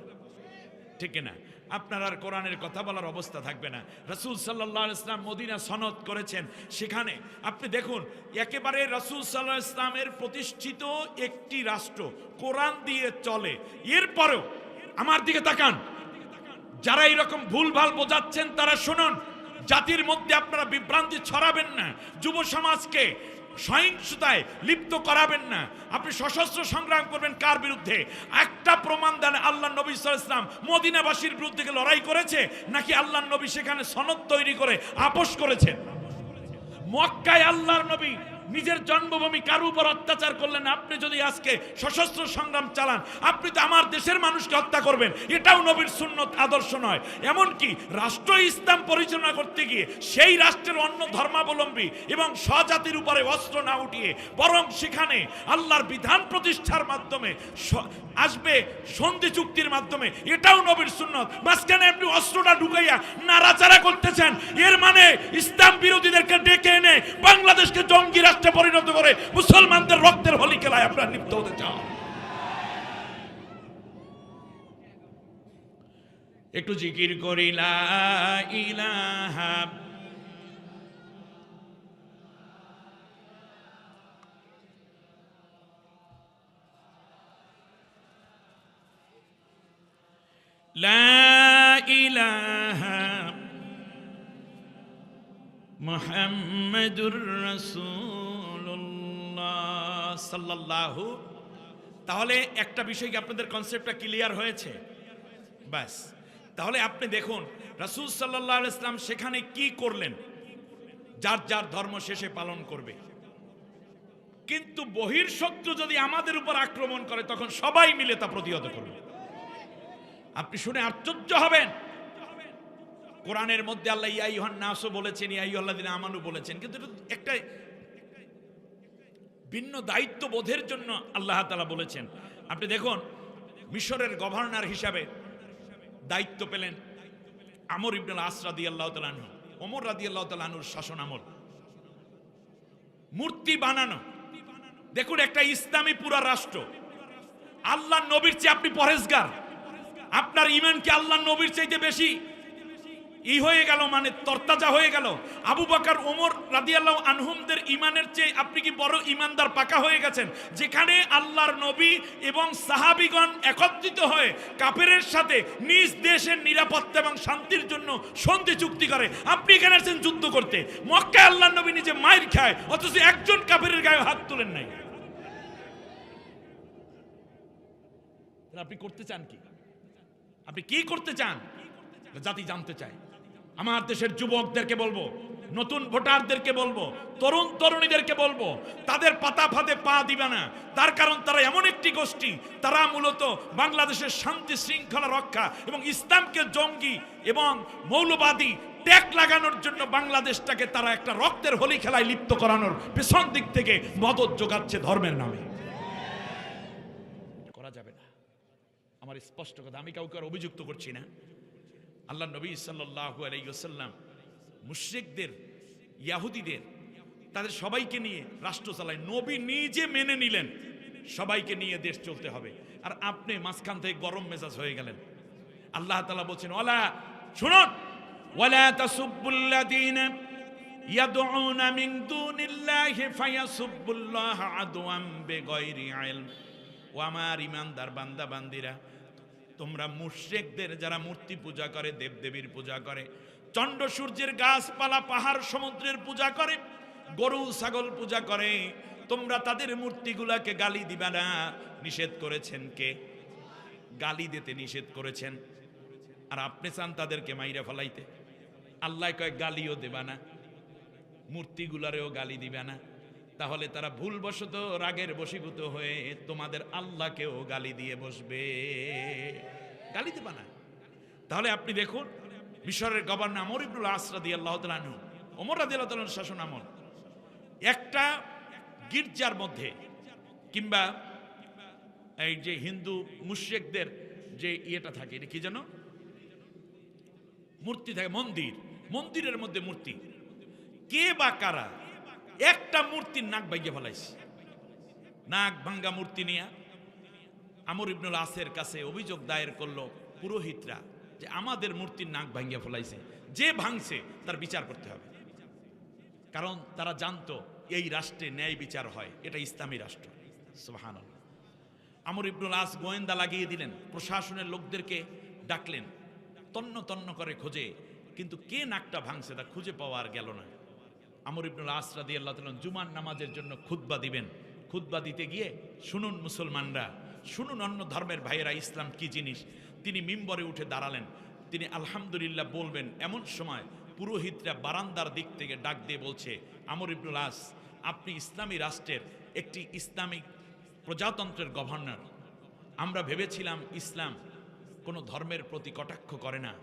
ঠিক না? আপনার আর কোরআনের কথা বলার অবস্থা থাকবে না। রাসূল সাল্লাল্লাহু আলাইহি ওয়াসাল্লাম মদিনা সনদ করেছেন, সেখানে আপনি দেখুন একেবারে রাসূল সাল্লাল্লাহু আলাইহি ওয়াসাল্লামের প্রতিষ্ঠিত একটি রাষ্ট্র কোরআন দিয়ে চলে। এরপরেও আমার দিকে তাকান, যারা এরকম ভুলভাল বোঝাচ্ছেন তারা শুনুন, জাতির মধ্যে আপনারা বিভ্রান্তি ছড়াবেন না, যুব সমাজকে সহিংসতায় লিপ্ত করাবেন না। আপনি সশস্ত্র সংগ্রাম করবেন কার বিরুদ্ধে? একটা প্রমাণ দেন আল্লাহ নবী সাল্লাল্লাহু আলাইহি ওয়াসাল্লাম মদিনাবাসীর বিরুদ্ধে লড়াই করেছে, নাকি আল্লাহ নবী সেখানে সনদ তৈরি করে আপোষ করেছেন? মক্কায় আল্লাহর নবী নিজের জন্মভূমি কার উপর অত্যাচার করলেন? আপনি যদি আজকে সশস্ত্র সংগ্রাম চালান, আপনি তো আমার দেশের মানুষকে হত্যা করবেন, এটাও নবীর সুন্নত আদর্শ নয়। এমনকি রাষ্ট্র ইসলাম পরিচালনা করতে গিয়ে সেই রাষ্ট্রের অন্য ধর্মাবলম্বী এবং স্বজাতির উপরে অস্ত্র না উঠিয়ে বরং সেখানে আল্লাহর বিধান প্রতিষ্ঠার মাধ্যমে আসবে সন্ধি চুক্তির মাধ্যমে, এটাও নবীর সুন্নত। মাঝখানে আপনি অস্ত্রটা ঢুকাইয়া নাড়াচাড়া করতেছেন, এর মানে ইসলাম বিরোধীদেরকে ডেকে এনে বাংলাদেশকে জঙ্গি রাষ্ট্রে পরিণত করে মুসলমানদের রক্তের হোলি খেলায় আপনারা লিপ্ত হতে চান। একটু জিকির করি লা ইলাহা লা ইলাহা মুহাম্মাদুর রাসূলুল্লাহ সাল্লাল্লাহু। তাহলে একটা বিষয় কি আপনাদের কনসেপ্টটা ক্লিয়ার হয়েছে? বাস, তাহলে আপনি দেখুন রাসূল সাল্লাল্লাহু আলাইহি ওয়াসাল্লাম সেখানে কি করলেন, যার যার ধর্ম শেষে পালন করবে। কিন্তু বহির্শত্রু যদি আমাদের উপর আক্রমণ করে, তখন সবাই মিলে তা প্রতিহত করবে। আপনি শুনে আশ্চর্য হবেন, কোরআনের মধ্যে আল্লাহ ইয়া আইয়ুহান নাসও বলেছেন, ইয়া আইয়ুহাল্লাযিনা আমানু বলেছেন, কিন্তু একটা ভিন্ন দায়িত্ব বোধের জন্য আল্লাহ তাআলা বলেছেন। আপনি দেখুন মিশরের গভর্নর হিসাবে দায়িত্ব পেলেন আমর ইবনে আস রাদিয়াল্লাহু তাআলা আনহু। ওমর রাদিয়াল্লাহু তাআলা আনহুর শাসন আমল। মূর্তি বানানো, দেখুন একটা ইসলামী পুরা রাষ্ট্র, আল্লাহর নবীর চেয়ে আপনি পরেজগার, আপনার ঈমান কি আল্লাহর নবীর চাইতে বেশি হয়ে গেল, মানে তরতাজা হয়ে গেল? আবু বকর ওমর রাদিয়াল্লাহু আনহুমদের ঈমানের চেয়ে আপনি কি বড় ঈমানদার পাকা হয়ে গেছেন? যেখানে আল্লাহর নবী এবং সাহাবীগণ একত্রিত হয়ে কাফেরের সাথে নিজ দেশের নিরাপত্তা এবং শান্তির জন্য সন্ধি চুক্তি করে, আপনি এখানে আসছেন যুদ্ধ করতে। মক্কায় আল্লাহর নবী নিজে মাইর খায়, অথচ একজন কাফেরের গায়ে হাত তোলেন নাই। আপনি করতে চান কি? আপনি কি করতে চান? জাতি জানতে চায়। আমার দেশের যুবকদেরকে বলবো, নতুন ভোটারদেরকে বলবো, তরুণ তরুণীদেরকে বলবো, তাদের পাতা ফাঁদে পা দিবে না। তার কারণ তারা এমন একটি গোষ্ঠী, তারা মূলত বাংলাদেশের শান্তি শৃঙ্খলা রক্ষা এবং ইসলামকে জঙ্গি এবং মৌলবাদী ট্যাগ লাগানোর জন্য বাংলাদেশটাকে তারা একটা রক্তের হোলি খেলায় লিপ্ত করানোর পেছন দিক থেকে মদত যোগাচ্ছে ধর্মের নামে। করা যাবে না, আমার স্পষ্ট কথা। আমি কাউকে আর অভিযুক্ত করছি না। আল্লাহ নবী সাল্লাল্লাহু আলাইহি ওয়াসাল্লাম মুশরিকদের, ইহুদিদের, তাদের সবাইকে নিয়ে রাষ্ট্র চালায়। নবী নিজে মেনে নিলেন সবাইকে নিয়ে দেশ চলতে হবে, আর আপনি মাঝখান থেকে গরম মেজাজ হয়ে গেলেন। আল্লাহ তাআলা বলছেন, ওয়ালা, শুনুন, ওয়ালা তাসুব্বুল্লাযীনা ইয়াদউনা মিন দুনিল্লাহি ফায়াসুব্বুল্লাহ আদওয়াম বিগাইরি ইলম। ও আমার ঈমানদার বান্দা বান্দিরা, তোমরা মুশরিকদের, যারা মূর্তি পূজা করে, দেবদেবীর পূজা করে, চন্দ্র সূর্যের গাছপালা পাহাড় সমুদ্রের পূজা করে, গরু ছাগল পূজা করে, তোমরা তাদের মূর্তিগুলাকে গালি দিবা না। নিষেধ করেছেন কে? গালি দিতে নিষেধ করেছেন। আর আপনি চান তাদেরকে মাইরা ফেলাইতে। আল্লাহ কয় গালিও দেবা না, মূর্তিগুলারেও গালি দিবা না। তাহলে তারা ভুলবশত রাগের বশীভূত হয়ে তোমাদের আল্লাহকেও গালি দিয়ে বসবে। গালি দেবা না। তাহলে আপনি দেখুন, মিশরের গভর্নর আমর ইবনুল আস রাদিয়াল্লাহু তাআলা আনহু, ওমর রাদিয়াল্লাহু তাআলার শাসন আমল, একটা গির্জার মধ্যে কিংবা এই যে হিন্দু মুশরিকদের যে ইয়েটা থাকে, এটা কি জানো, মূর্তি থাকে, মন্দিরের মধ্যে মূর্তি, কে বা কারা একটা মূর্তির নাক ভাঙ্গা ফেলাইছে। নাক ভাঙ্গা মূর্তি নিয়ে আমর ইবনুল আসের কাছে অভিযোগ দায়ের করলো পুরোহিতরা যে আমাদের মূর্তির নাক ভাঙ্গা ফেলাইছে, যে ভাঙছে তার বিচার করতে হবে। কারণ তারা জানতো এই রাষ্ট্রে ন্যায় বিচার হয়, এটা ইসলামী রাষ্ট্র। সুবহানাল্লাহ। আমর ইবনুল আস গোয়েন্দা লাগিয়ে দিলেন, প্রশাসনের লোকদেরকে ডাকলেন, তন্ন তন্ন করে খোঁজে, কিন্তু কে নাকটা ভাঙছে তা খুঁজে পাওয়া আর গেল না। আমর ইবনুল আস রাদিয়াল্লাহু তাআলা জুমার নামাজের জন্য খুতবা দিবেন। খুতবা দিতে গিয়ে শুনুন মুসলমানরা, শুনুন অন্য ধর্মের ভাইয়েরা, ইসলাম কি জিনিস। তিনি মিম্বরে উঠে দাঁড়ালেন, তিনি আলহামদুলিল্লাহ বলবেন। এমন সময় পুরোহিতরা বারান্দার দিক থেকে ডাক দিয়ে বলছে, আমর ইবনুল আস, আপনি ইসলামী রাষ্ট্রের একটি ইসলামিক প্রজাতন্ত্রের গভর্নর। আমরা ভেবেছিলাম ইসলাম কোনো ধর্মের প্রতি কটাক্ষ করে না।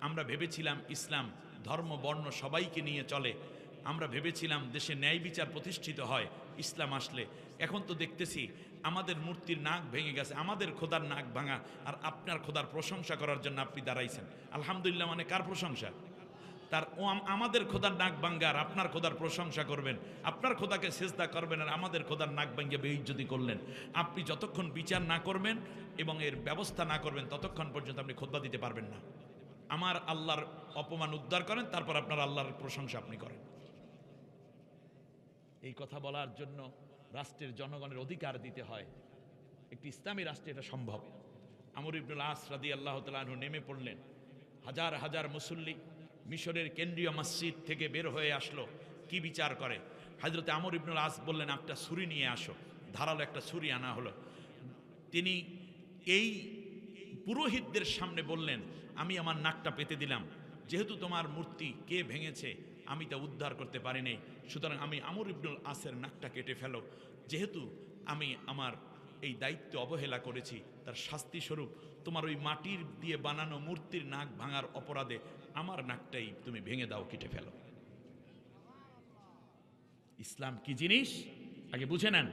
আমরা ভেবেছিলাম ইসলাম ধর্ম বর্ণ সবাইকে নিয়ে চলে। আমরা ভেবেছিলাম দেশে ন্যায় বিচার প্রতিষ্ঠিত হয় ইসলাম আসলে। এখন তো দেখতেছি আমাদের মূর্তির নাক ভেঙে গেছে, আমাদের খোদার নাক ভাঙা, আর আপনার খোদার প্রশংসা করার জন্য আপনি দাঁড়াইছেন। আলহামদুলিল্লাহ মানে কার প্রশংসা? তার। ও আমাদের খোদার নাক ভাঙ্গা আর আপনার খোদার প্রশংসা করবেন, আপনার খোদাকে সেজদা করবেন আর আমাদের খোদার নাক ভাঙ্গে বেইজ্জতি করলেন। আপনি যতক্ষণ বিচার না করবেন এবং এর ব্যবস্থা না করবেন ততক্ষণ পর্যন্ত আপনি খুতবা দিতে পারবেন না। আমার আল্লাহর অপমান উদ্ধার করেন, তারপর আপনার আল্লাহর প্রশংসা আপনি করেন। এই কথা বলার জন্য রাষ্ট্রের জনগণের অধিকার দিতে হয়। একটি ইসলামী রাষ্ট্রে এটা সম্ভব। আমর ইবনুল আস রাদিয়াল্লাহু তাআলা আনহু নেমে পড়লেন। হাজার হাজার মুসল্লি মিশরের কেন্দ্রীয় মসজিদ থেকে বের হয়ে আসলো, কি বিচার করে। হযরতে আমর ইবনুল আস বললেন, একটা ছুরি নিয়ে আসো। ধারালো একটা ছুরি আনা হলো। তিনি এই পুরোহিতদের সামনে বললেন, আমি আমার নাকটা পেতে দিলাম, যেহেতু তোমার মূর্তি কে ভেঙেছে আমি তা উদ্ধার করতে পারি নাই, সুতরাং আমি আমর ইবনুল আসের নাকটা কেটে ফেলো। যেহেতু আমি আমার এই দায়িত্ব অবহেলা করেছি, তার শাস্তি স্বরূপ তোমার ওই মাটির দিয়ে বানানো মূর্তির নাক ভাঙার অপরাধে আমার নাকটাই তুমি ভেঙে দাও, কেটে ফেলো। ইসলাম কি জিনিস আগে বুঝে নেন।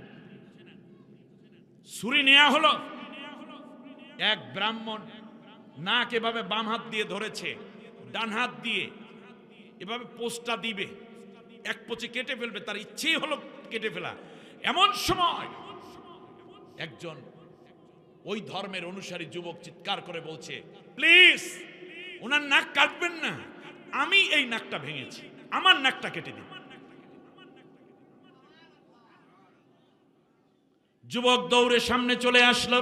ছুরি নেওয়া হলো, এক ব্রাহ্মণ নাক এভাবে বাম হাত দিয়ে ধরেছে, ডান হাত দিয়ে এভাবে পোস্টটা দিবে, এক পোচে কেটে ফেলবে, তার ইচ্ছেই হলো কেটে ফেলা। এমন সময় একজন ওই ধর্মের অনুসারী যুবক চিৎকার করে বলছে, প্লিজ ওনার নাক কাটবেন না, আমি এই নাকটা ভেঙেছি, আমার নাকটা কেটে দিন। যুবক দৌড়ে সামনে চলে আসলো।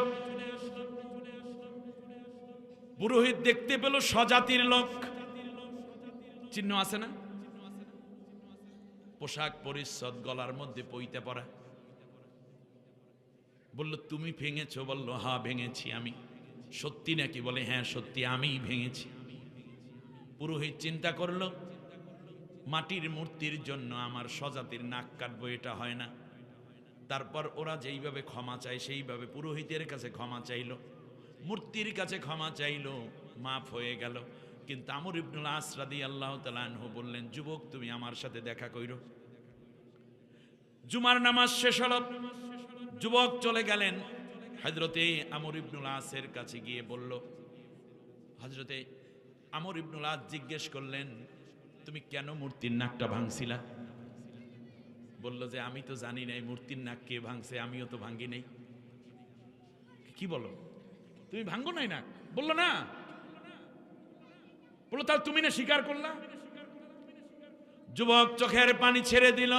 পুরোহিত দেখতে পেল স্বজাতির লোক, চিহ্ন আছে না, পোশাক পরিচ্ছদ, গলার মধ্যে পইতে পরা। বলল, তুমি ভেঙেছো? বলল, হ্যাঁ ভেঙেছি আমি। সত্যি নাকি? বলে, হ্যাঁ সত্যি, আমিই ভেঙেছি। পুরোহিত চিন্তা করলো, মাটির মূর্তির জন্য আমার স্বজাতির নাক কাটবো, এটা হয় না। তারপর ওরা যেইভাবে ক্ষমা চায় সেইভাবে পুরোহিতের কাছে ক্ষমা চাইলো, মূর্তির কাছে ক্ষমা চাইলো, মাফ হয়ে গেল। কিন্তু আমর ইবনুল আস রাদিয়াল্লাহু তাআলা আনহু বললেন, যুবক তুমি আমার সাথে দেখা কইরো। জুমার নামাজ শেষ হলো, যুবক চলে গেলেন হযরতে আমর ইবনুল আসের কাছে গিয়ে বলল, হযরতে আমর ইবনুল আস জিজ্ঞেস করলেন, তুমি কেন মূর্তির নাকটা ভাঙছিলা? বলল যে, আমি তো জানি নাই মূর্তির নাক কে ভাঙছে, আমিও তো ভাঙ্গি নাই। কি বলো, তুমি ভাঙ্গো নাই নাক? বললো না। বললো, তাহলে তুমি না স্বীকার করলা? যুবক চোখের পানি ছেড়ে দিল,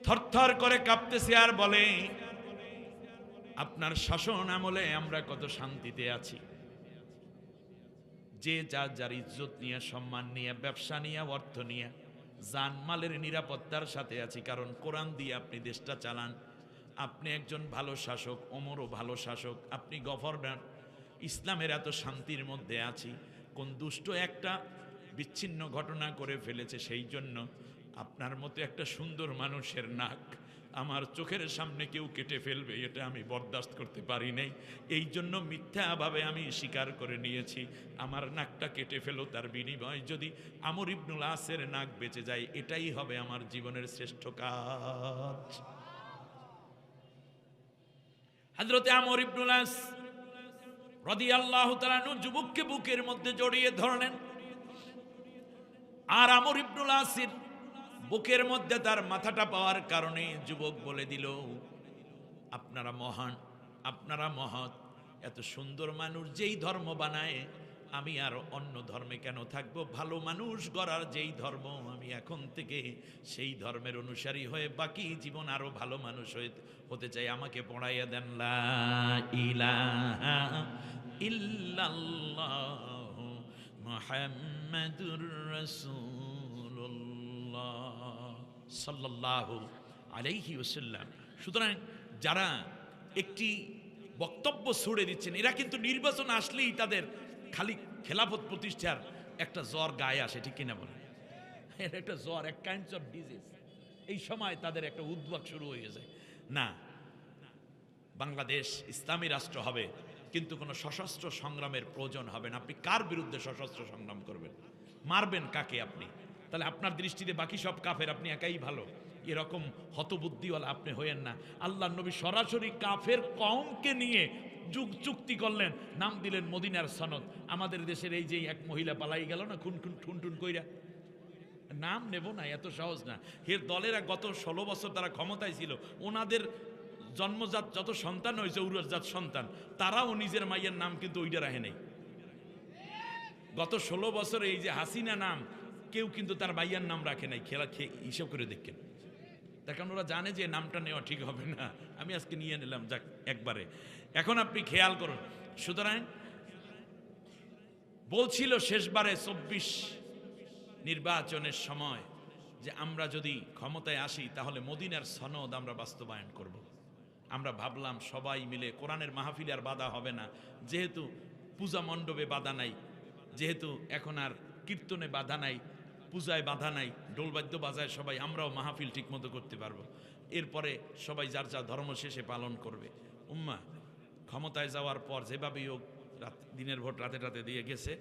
থরথর করে কাঁপতেছে আর বলে, আপনার শাসন আমলে আমরা কত শান্তিতে আছি, যে যার যার ইজ্জত নিয়ে, সম্মান নিয়ে, ব্যবসা নিয়ে, অর্থ নিয়ে জানমালের নিরাপত্তার সাথে আছি, কারণ কোরআন দিয়ে আপনি দেশটা চালান। আপনি একজন ভালো শাসক, ওমরও ভালো শাসক, আপনি গভর্নর। ইসলামের এত শান্তির মধ্যে আছি, কোন দুষ্ট একটা বিচ্ছিন্ন ঘটনা করে ফেলেছে, সেই জন্য আপনার মতো একটা সুন্দর মানুষের নাক আমার চোখের সামনে কেউ কেটে ফেলবে, এটা আমি বরদাস্ত করতে পারি নাই। এই জন্য মিথ্যাভাবে আমি স্বীকার করে নিয়েছি, আমার নাকটা কেটে ফেলো, তার বিনিময়ে যদি আমর ইবনুল আসের নাক বেঁচে যায়, এটাই হবে আমার জীবনের শ্রেষ্ঠ কাজ। হযরতে আমর ইবনুল আস রাদিয়াল্লাহু তাআলা আনহু যুবককে বুকের মধ্যে জড়িয়ে ধরলেন, আর আমর ইবনুল আসের বুকের মধ্যে তার মাথাটা পাওয়ার কারণে যুবক বলে দিল, আপনারা মহান, আপনারা মহৎ, এত সুন্দর মানুষ যেই ধর্ম বানায়, আমি আর অন্য ধর্মে কেন থাকবো? ভালো মানুষ গড়ার যেই ধর্ম, আমি এখন থেকে সেই ধর্মের অনুসারী হয়ে বাকি জীবন আরো ভালো মানুষ হতে চাই। আমাকে পড়াইয়া দেন লা ইলাহা ইল্লাল্লাহু মুহাম্মাদুর রাসূলুল্লাহ সাল্লাল্লাহু আলাইহি ওয়াসাল্লাম। সুতরাং যারা একটি বক্তব্য ছুড়ে দিচ্ছেন, এরা কিন্তু নির্বাচন আসলেই তাদের খালি খেলাফত প্রতিষ্ঠার একটা জ্বর গায়ে আসে, ঠিক কিনা বলে? এর একটা জ্বর, এক কাইন্ডস অফ ডিজিজ। এই সময় তাদের একটা উদ্বেগ শুরু হয়ে যায়। না, বাংলাদেশ ইসলামী রাষ্ট্র হবে, কিন্তু কোনো সশস্ত্র সংগ্রামের প্রয়োজন হবে না। আপনি কার বিরুদ্ধে সশস্ত্র সংগ্রাম করবেন? মারবেন কাকে আপনি? তাহলে আপনার দৃষ্টিতে বাকি সব কাফের, আপনি একাই ভালো, এরকম হতবুদ্ধিওয়ালা আপনি হইয়েন না। আল্লাহর নবী সরাসরি কাফের কওমকে নিয়ে চুক্তি করলেন, নাম দিলেন মদিনার সনদ। আমাদের দেশের এই যে এক মহিলা পালাই গেল না, খুন ঠুন কইরা, নাম নেব না, এত সহজ না। এর দলেরা গত 16 বছর তারা ক্ষমতায় ছিল, ওনাদের জন্মজাত যত সন্তান হয়েছে, উরজাত সন্তান, তারাও নিজের মাইয়ের নাম কিন্তু ওইটা রাখে নেই। গত 16 বছরে এই যে হাসিনা নাম, কেউ কিন্তু তার মাইয়ার নাম রাখে নাই। খেলা হিসাব করে দেখেন, তার কারণ ওরা জানে যে নামটা নেওয়া ঠিক হবে না। আমি আজকে নিয়ে নিলাম, যাক একবারে। এখন আপনি খেয়াল করুন। সুতরাং বলছিল শেষবারে 24 নির্বাচনের সময় যে আমরা যদি ক্ষমতায় আসি তাহলে মদিনার সনদ আমরা বাস্তবায়ন করব। আমরা ভাবলাম সবাই মিলে, কোরআনের মাহফিলে আর বাধা হবে না, যেহেতু পূজা মণ্ডপে বাধা নাই, যেহেতু এখন আর কীর্তনে বাধা নাই, পূজায় বাধা নাই, ডোলবাদ্য বাজায় সবাই, আমরাও মাহফিল ঠিক মতো করতে পারবো। এরপরে সবাই যার যা ধর্ম শেষে পালন করবে। উম্মা ক্ষমতায় যাওয়ার পর যেভাবেই হোক দিনের ভোট রাতে দিয়ে গেছে,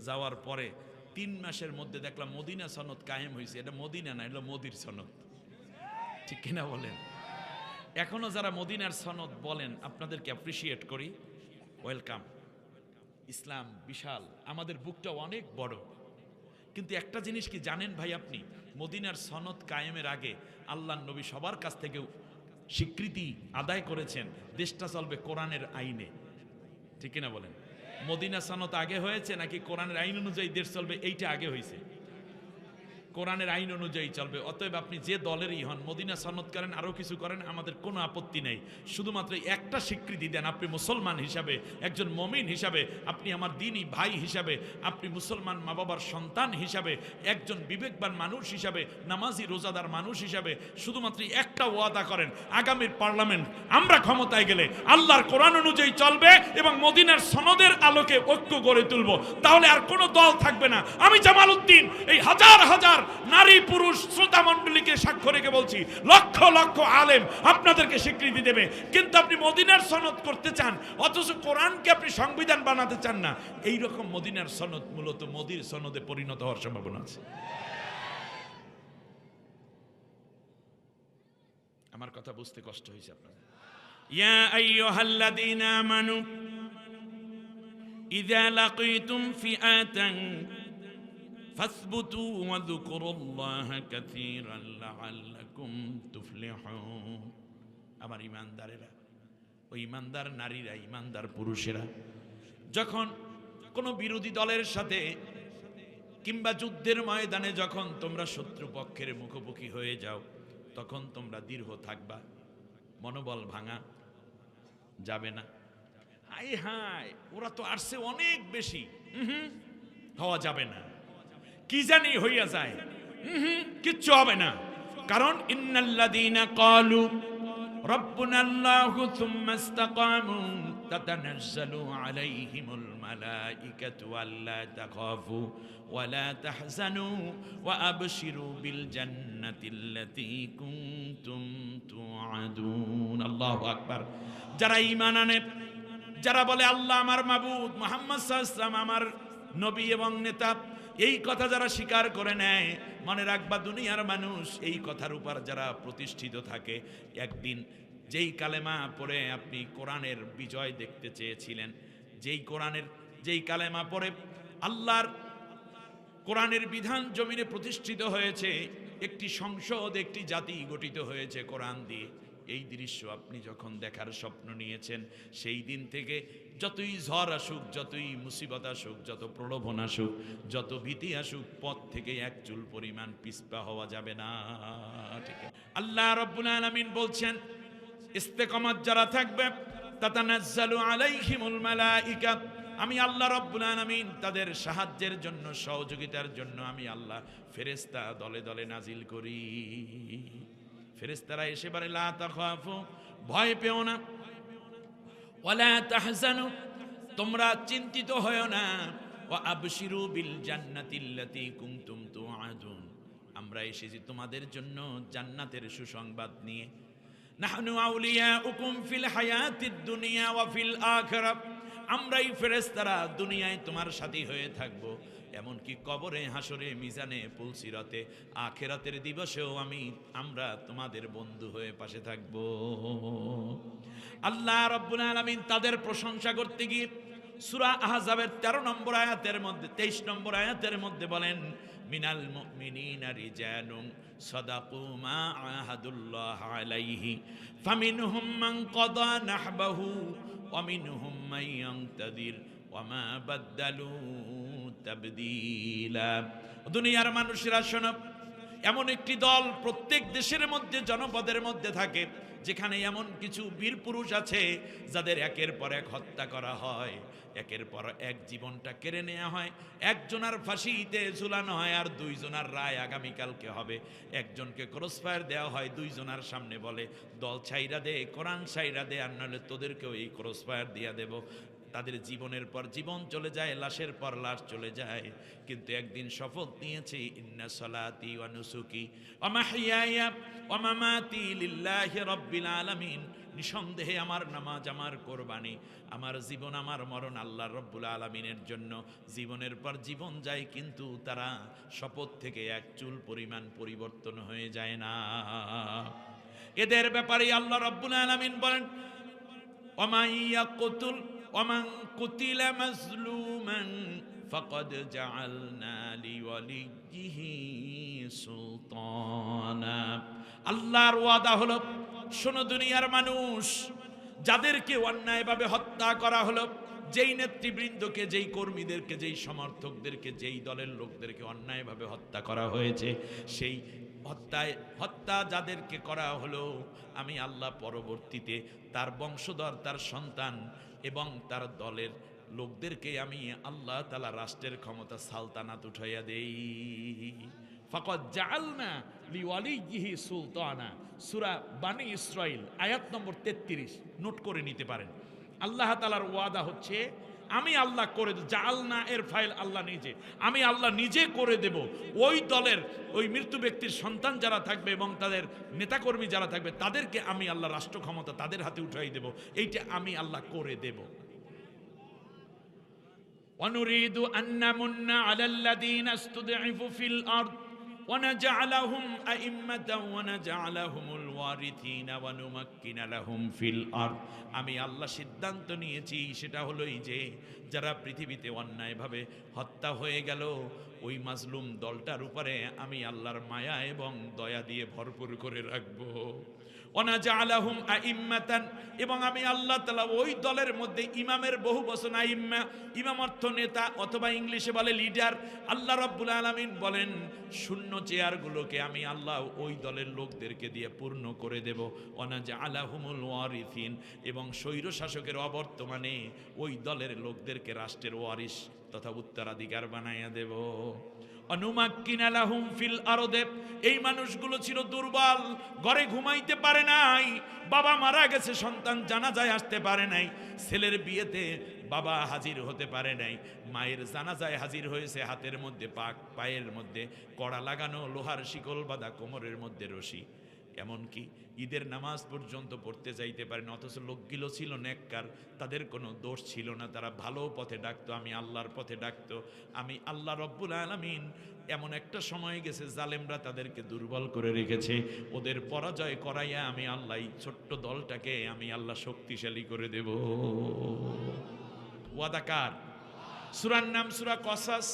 যাওয়ার পরে 3 মাসের মধ্যে দেখলাম মদিনা সনদ কায়েম হয়েছে। এটা মদিনা না, এটা মোদির সনদ, ঠিক কিনা বলেন? এখনো যারা মদিনার সনদ বলেন, আপনাদেরকে অ্যাপ্রিসিয়েট করি, ওয়েলকাম। ইসলাম বিশাল, আমাদের বুকটা অনেক বড়, কিন্তু একটা জিনিস কি জানেন ভাই আপনি? মদিনার সনদ কায়েমের আগে আল্লাহর নবী সবার কাছ থেকে স্বীকৃতি আদায় করেছেন, দেশটা চলবে কোরআনের আইনে, ঠিক কিনা বলেন? মদিনা সনদ আগে হয়েছে নাকি কোরআনের আইন অনুযায়ী দেশ চলবে? এইটা আগে হয়েছে, কোরআনের আইন অনুযায়ী চলবে। অতএব আপনি যে দলেরই হন, মদিনা সনদ করেন, আরও কিছু করেন, আমাদের কোনো আপত্তি নেই। শুধুমাত্র একটা স্বীকৃতি দেন, আপনি মুসলমান হিসাবে, একজন মমিন হিসাবে, আপনি আমার দিনী ভাই হিসাবে, আপনি মুসলমান মা বাবার সন্তান হিসাবে, একজন বিবেকবান মানুষ হিসাবে, নামাজি রোজাদার মানুষ হিসাবে শুধুমাত্র একটা ওয়াদা করেন, আগামীর পার্লামেন্ট আমরা ক্ষমতায় গেলে আল্লাহর কোরআন অনুযায়ী চলবে এবং মদিনার সনদের আলোকে ঐক্য গড়ে তুলব। তাহলে আর কোনো দল থাকবে না। আমি জামাল উদ্দিন এই হাজার হাজার নারী পুরুষ শ্রোতা মণ্ডলীকে সাক্ষ্য রেখে বলছি, লক্ষ লক্ষ আলেম আপনাদেরকে স্বীকৃতি দেবে। কিন্তু আপনি মদিনার সনদ করতে চান, অথচ কোরআনকে আপনি সংবিধান বানাতে চান না। এই রকম মদিনার সনদ মূলত মোদির সনদে পরিণত হওয়ার সম্ভাবনা আছে। আমার কথা বুঝতে কষ্ট হয়েছে আপনাদের? ইয়া আইয়ুহাল্লাযীনা আমানু ইযা লাকীতুম ফিআতান ফাসবুতু ওয়া যকুরুল্লাহা কাসীরান লাআল্লাকুম তুফলিহুন। আমার ঈমানদারেরা, ওই ঈমানদার নারীরা, ঈমানদার পুরুষেরা, যখন কোনো বিরোধী দলের সাথে কিংবা যুদ্ধের ময়দানে যখন তোমরা শত্রুপক্ষের মুখোমুখি হয়ে যাও, তখন তোমরা দৃঢ় থাকবা, মনোবল ভাঙা যাবে না। হাই হাই, ওরা তো আসছে অনেক বেশি, হওয়া যাবে না। কি জানি হইয়া যায়, কিচ্ছু হবে না। কারণ ইন্নাল্লাযীনা ক্বালু রাব্বুনাল্লাহু থুম্মা ইসতাকামু তাতানাজ্জালু আলাইহিমুল মালাইকাতু আল্লা তাখাফু ওয়া লা তাহজানু ওয়া আবশিরু বিল জান্নাতিল্লাতী কুনতুম তুআদুন। আল্লাহু আকবার। যারা ঈমান আনে, যারা বলে আল্লাহ আমার মাবুদ, মুহাম্মদ সাল্লাল্লাহু আলাইহি ওয়াসাল্লাম আমার নবী এবং নেতা, এই কথা যারা স্বীকার করে নেয়, মনে রাখবা দুনিয়ার মানুষ এই কথার উপর যারা প্রতিষ্ঠিত থাকে, একদিন যেই কালেমা পড়ে আপনি কোরআনের বিজয় দেখতে চেয়েছিলেন, যেই কালেমা পড়ে আল্লাহর কোরআনের বিধান জমিনে প্রতিষ্ঠিত হয়েছে, একটি সংসদ, একটি জাতি গঠিত হয়েছে কোরআন দিয়ে, এই দৃশ্য আপনি যখন দেখার স্বপ্ন নিয়েছেন, সেই দিন থেকে যতই ঝড় আসুক, যতই মুসিবত আসুক, যত প্রলোভন আসুক, যত ভীতি আসুক, পথ থেকে এক চুল পরিমাণ পিছপা হওয়া যাবে না। ঠিক আছে? আল্লাহ রাব্বুল আলামিন বলছেন, ইস্তেকামত যারা থাকবে, তাতানাজ্জালু আলাইহিমুল মালাইকা, আমি আল্লাহ রাব্বুল আলামিন তাদের সাহায্যের জন্য, সহযোগিতার জন্য আমি আল্লাহ ফেরেশতা দলে দলে নাজিল করি। ফেরেশতারা এসে বলে, লা তাখাফু, ভয় পেও না, ওয়ালা তাহজানু, তোমরা চিন্তিত হয়ো না, ওয়া আবশিরু বিল জান্নাতিল্লাতী কুনতুম তুআদুন, আমরা এসেছি তোমাদের জন্য জান্নাতের সুসংবাদ নিয়ে। নাহনু আউলিয়াউকুম ফিল হায়াতিদ দুনিয়া ওয়া ফিল আখিরাহ, আমরাই ফেরেশতারা দুনিয়ায় তোমার সাথী হয়ে থাকবো, এমনকি কবরে, হাসরে, মিজানে, পুলসিরাতে, আখিরাতের দিবসেও আমরা তোমাদের বন্ধু হয়ে পাশে থাকবো। আল্লাহ রাব্বুল আলামিন তাদের প্রশংসা করতে গিয়ে সূরা আহজাবের 13 নম্বর আয়াতের মধ্যে, 23 নম্বর আয়াতের মধ্যে বলেন, মিনাল মুমিনিনা রিজালুন সাদাকু মা আহাদুল্লাহ আলাইহি ফামিনহুম মান কাদা নাহবাহু ওয়া মিনহুম মান ইয়ানতাদির ওয়া মা বাদদালু তাবদীলা। দুনিয়ার মানুষেরা শোনো, এমন একটি দল প্রত্যেক দেশের মধ্যে, জনপদের মধ্যে থাকে, যেখানে এমন কিছু বীর পুরুষ আছে যাদের একের পর এক হত্যা করা হয়, একের পর এক জীবনটা কেড়ে নেওয়া হয়, একজনের ফাঁসিতে ঝুলানো হয়, আর দুইজনের রায় আগামীকালকে হবে। একজনকে ক্রসফায়ার দেওয়া হয়, দুইজনের সামনে বলে, দল ছাইরা দে, কোরআন ছাইরা দে, আর নাহলে তোদেরকেও এই ক্রসফায়ার দিয়া দেব। তাদের জীবনের পর জীবন চলে যায়, লাশের পর লাশ চলে যায়, কিন্তু একদিন শপথ নিয়েছে, ইন্না সালাতি ওয়া নুসুকি ওয়া মাহইয়ায়া ওয়া মামাতি লিল্লাহি রাব্বিল আলামিন, নিঃসন্দেহে আমার নামাজ, আমার কোরবানি, আমার জীবন, আমার মরণ আল্লাহ রাব্বুল আলামিনের জন্য। জীবনের পর জীবন যায়, কিন্তু তারা শপথ থেকে এক চুল পরিমাণ পরিবর্তন হয়ে যায় না। এদের ব্যাপারে আল্লাহ রাব্বুল আলামিন বলেন, ওয়া মান ইয়াকতুল ومن قتل مظلوما فقد جعلنا لوليه سلطانا। আল্লাহর ওয়াদা হলো, শোনো দুনিয়ার মানুষ, যাদেরকে অন্যায়ভাবে হত্যা করা হলো, যেই নেতৃবৃন্দকে, যেই কর্মীদেরকে, যেই সমর্থকদেরকে, যেই দলের লোকদেরকে অন্যায়ভাবে হত্যা করা হয়েছে, সেই হত্যা যাদেরকে করা হলো, আমি আল্লাহ পরবর্তীতে তার বংশধর, তার সন্তান এবং তার দলের লোকদেরকে আমি আল্লাহ তাআলা রাষ্ট্রের ক্ষমতা, সালতানাত উঠাইয়া দেই। ফাকাদ জাআলনা লিওয়ালিয়িহি সুলতানা, সূরা বানী ইসরাঈল আয়াত নম্বর 33, নোট করে নিতে পারেন। আল্লাহ তাআলার ওয়াদা হচ্ছে, আমি আল্লাহ করে দেব, জাআলনা এর ফাইল আল্লাহ নিজে, আমি আল্লাহ নিজে করে দেব ওই দলের, ওই মৃত্যু ব্যক্তির সন্তান যারা থাকবে এবং তাদের নেতাকর্মী যারা থাকবে, তাদেরকে আমি আল্লাহ রাষ্ট্র ক্ষমতা তাদের হাতে উঠাই দেব, এইটা আমি আল্লাহ করে দেব। ওয়ানুরিদু আন নামুন্না আলাল্লাযীনা ইসতুদঈফু ফিল আরদ ওয়ানাজআলাহুম আইম্মাতাও ওয়ানাজআলাহুমুল ওয়ারিথিনা ওয়ানুমাক্কিনা লাহুম ফিল আরদ। আমি আল্লাহ সিদ্ধান্ত নিয়েছি, সেটা হলো এই যে, যারা পৃথিবীতে অন্যায়ভাবে হত্যা হয়ে গেল, ওই মাজলুম দলটার উপরে আমি আল্লাহর মায়া এবং দয়া দিয়ে ভরপুর করে রাখবো। ওয়ানাজআলাহুম আইম্মাতান, এবং আমি আল্লাহ তাআলা ওই দলের মধ্যে ইমামের বহু বচন, আইম্মা, ইমাম অর্থ নেতা, অথবা ইংলিশে বলে লিডার। আল্লাহ রাব্বুল আলামিন বলেন, শূন্য চেয়ারগুলোকে আমি আল্লাহ ওই দলের লোকদেরকে দিয়ে পূর্ণ করে দেব। ওয়ানাজআলাহুমুল ওয়ারিথিন, এবং স্বৈর শাসকের অবর্তমানে ওই দলের লোকদেরকে রাষ্ট্রের ওয়ারিশ তথা উত্তরাধিকার বানাইয়া দেব। অনুমাক্কিনা লাহুম ফিল আরদে, এই মানুষগুলো ছিল দুর্বল, ঘরে ঘুমাইতে পারে নাই, বাবা মারা গেছে, সন্তান জানাজায় আসতে পারে নাই, ছেলের বিয়েতে বাবা হাজির হতে পারে নাই, মায়ের জানাজায় হাজির হয়েছে, হাতের মধ্যে পায়ের মধ্যে কড়া লাগানো, লোহার শিকল বাঁধা, কোমরের মধ্যে রশি, এমনকি ঈদের নামাজ পর্যন্ত পড়তে যাইতে পারেন। অথচ লোকগুলো ছিল নেককার, তাদের কোনো দোষ ছিল না, তারা ভালো পথে ডাকতো, আমি আল্লাহর পথে ডাকতো, আমি আল্লাহ রব্বুল আলামিন। এমন একটা সময় গেছে জালেমরা তাদেরকে দুর্বল করে রেখেছে, ওদের পরাজয় করাইয়া আমি আল্লাহ এই ছোট্ট দলটাকে আমি আল্লাহ শক্তিশালী করে দেব। ওয়াদাকার। সূরার নাম সূরা কসাস,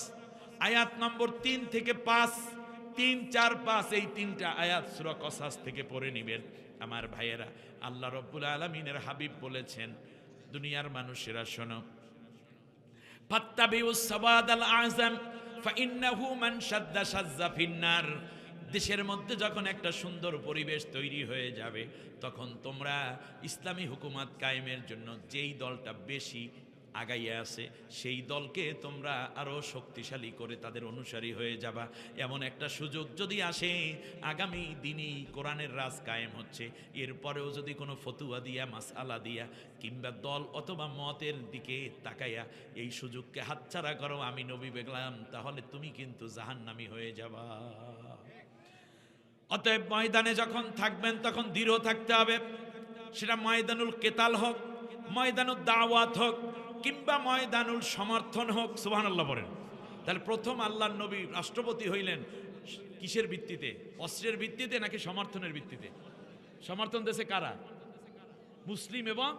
আয়াত নম্বর 3 থেকে 5, 3, 4, 5 এই 3টা আয়াত সূরা কসাস থেকে পড়ে নেবেন আমার ভাইয়েরা। আল্লাহ রব্বুল আলামিনের হাবিব বলেছেন, দুনিয়ার মানুষেরা শোনো, ফাত্তাবিউস সাওয়াদাল আযম ফাইন্নাহু মান শাদ্দা শাজ্জা ফিন্নার। দেশের মধ্যে যখন একটা সুন্দর পরিবেশ তৈরি হয়ে যাবে, তখন তোমরা ইসলামী হুকুমত কায়েমের জন্য যেই দলটা বেশি আগাইয়া আছে সেই দলকে তোমরা আরো শক্তিশালী করে তাদের অনুসারী হয়ে যাবা। এমন একটা সুযোগ যদি আসে, আগামী দিনই কোরআনের রাজ কায়েম হচ্ছে, এরপরেও যদি কোনো ফতুয়া দিয়া, মাসআলা দিয়া কিংবা দল অথবা মতের দিকে তাকাইয়া এই সুযোগকে হাতছাড়া করো, আমি নবী বেগলাম, তাহলে তুমি কিন্তু জাহান্নামী হয়ে যাবা। অতএব ময়দানে যখন থাকবেন তখন দৃঢ় থাকতে হবে, সেটা ময়দানুল কেতাল হোক, ময়দানুল দাওয়াত হোক, কিংবা ময়দানুল সমর্থন হোক। সুবহানাল্লাহ বলেন। তাহলে প্রথম আল্লাহর নবী রাষ্ট্রপতি হইলেন কিসের ভিত্তিতে? অস্ত্রের ভিত্তিতে নাকি সমর্থনের ভিত্তিতে? সমর্থন দেশে কারা? মুসলিম এবং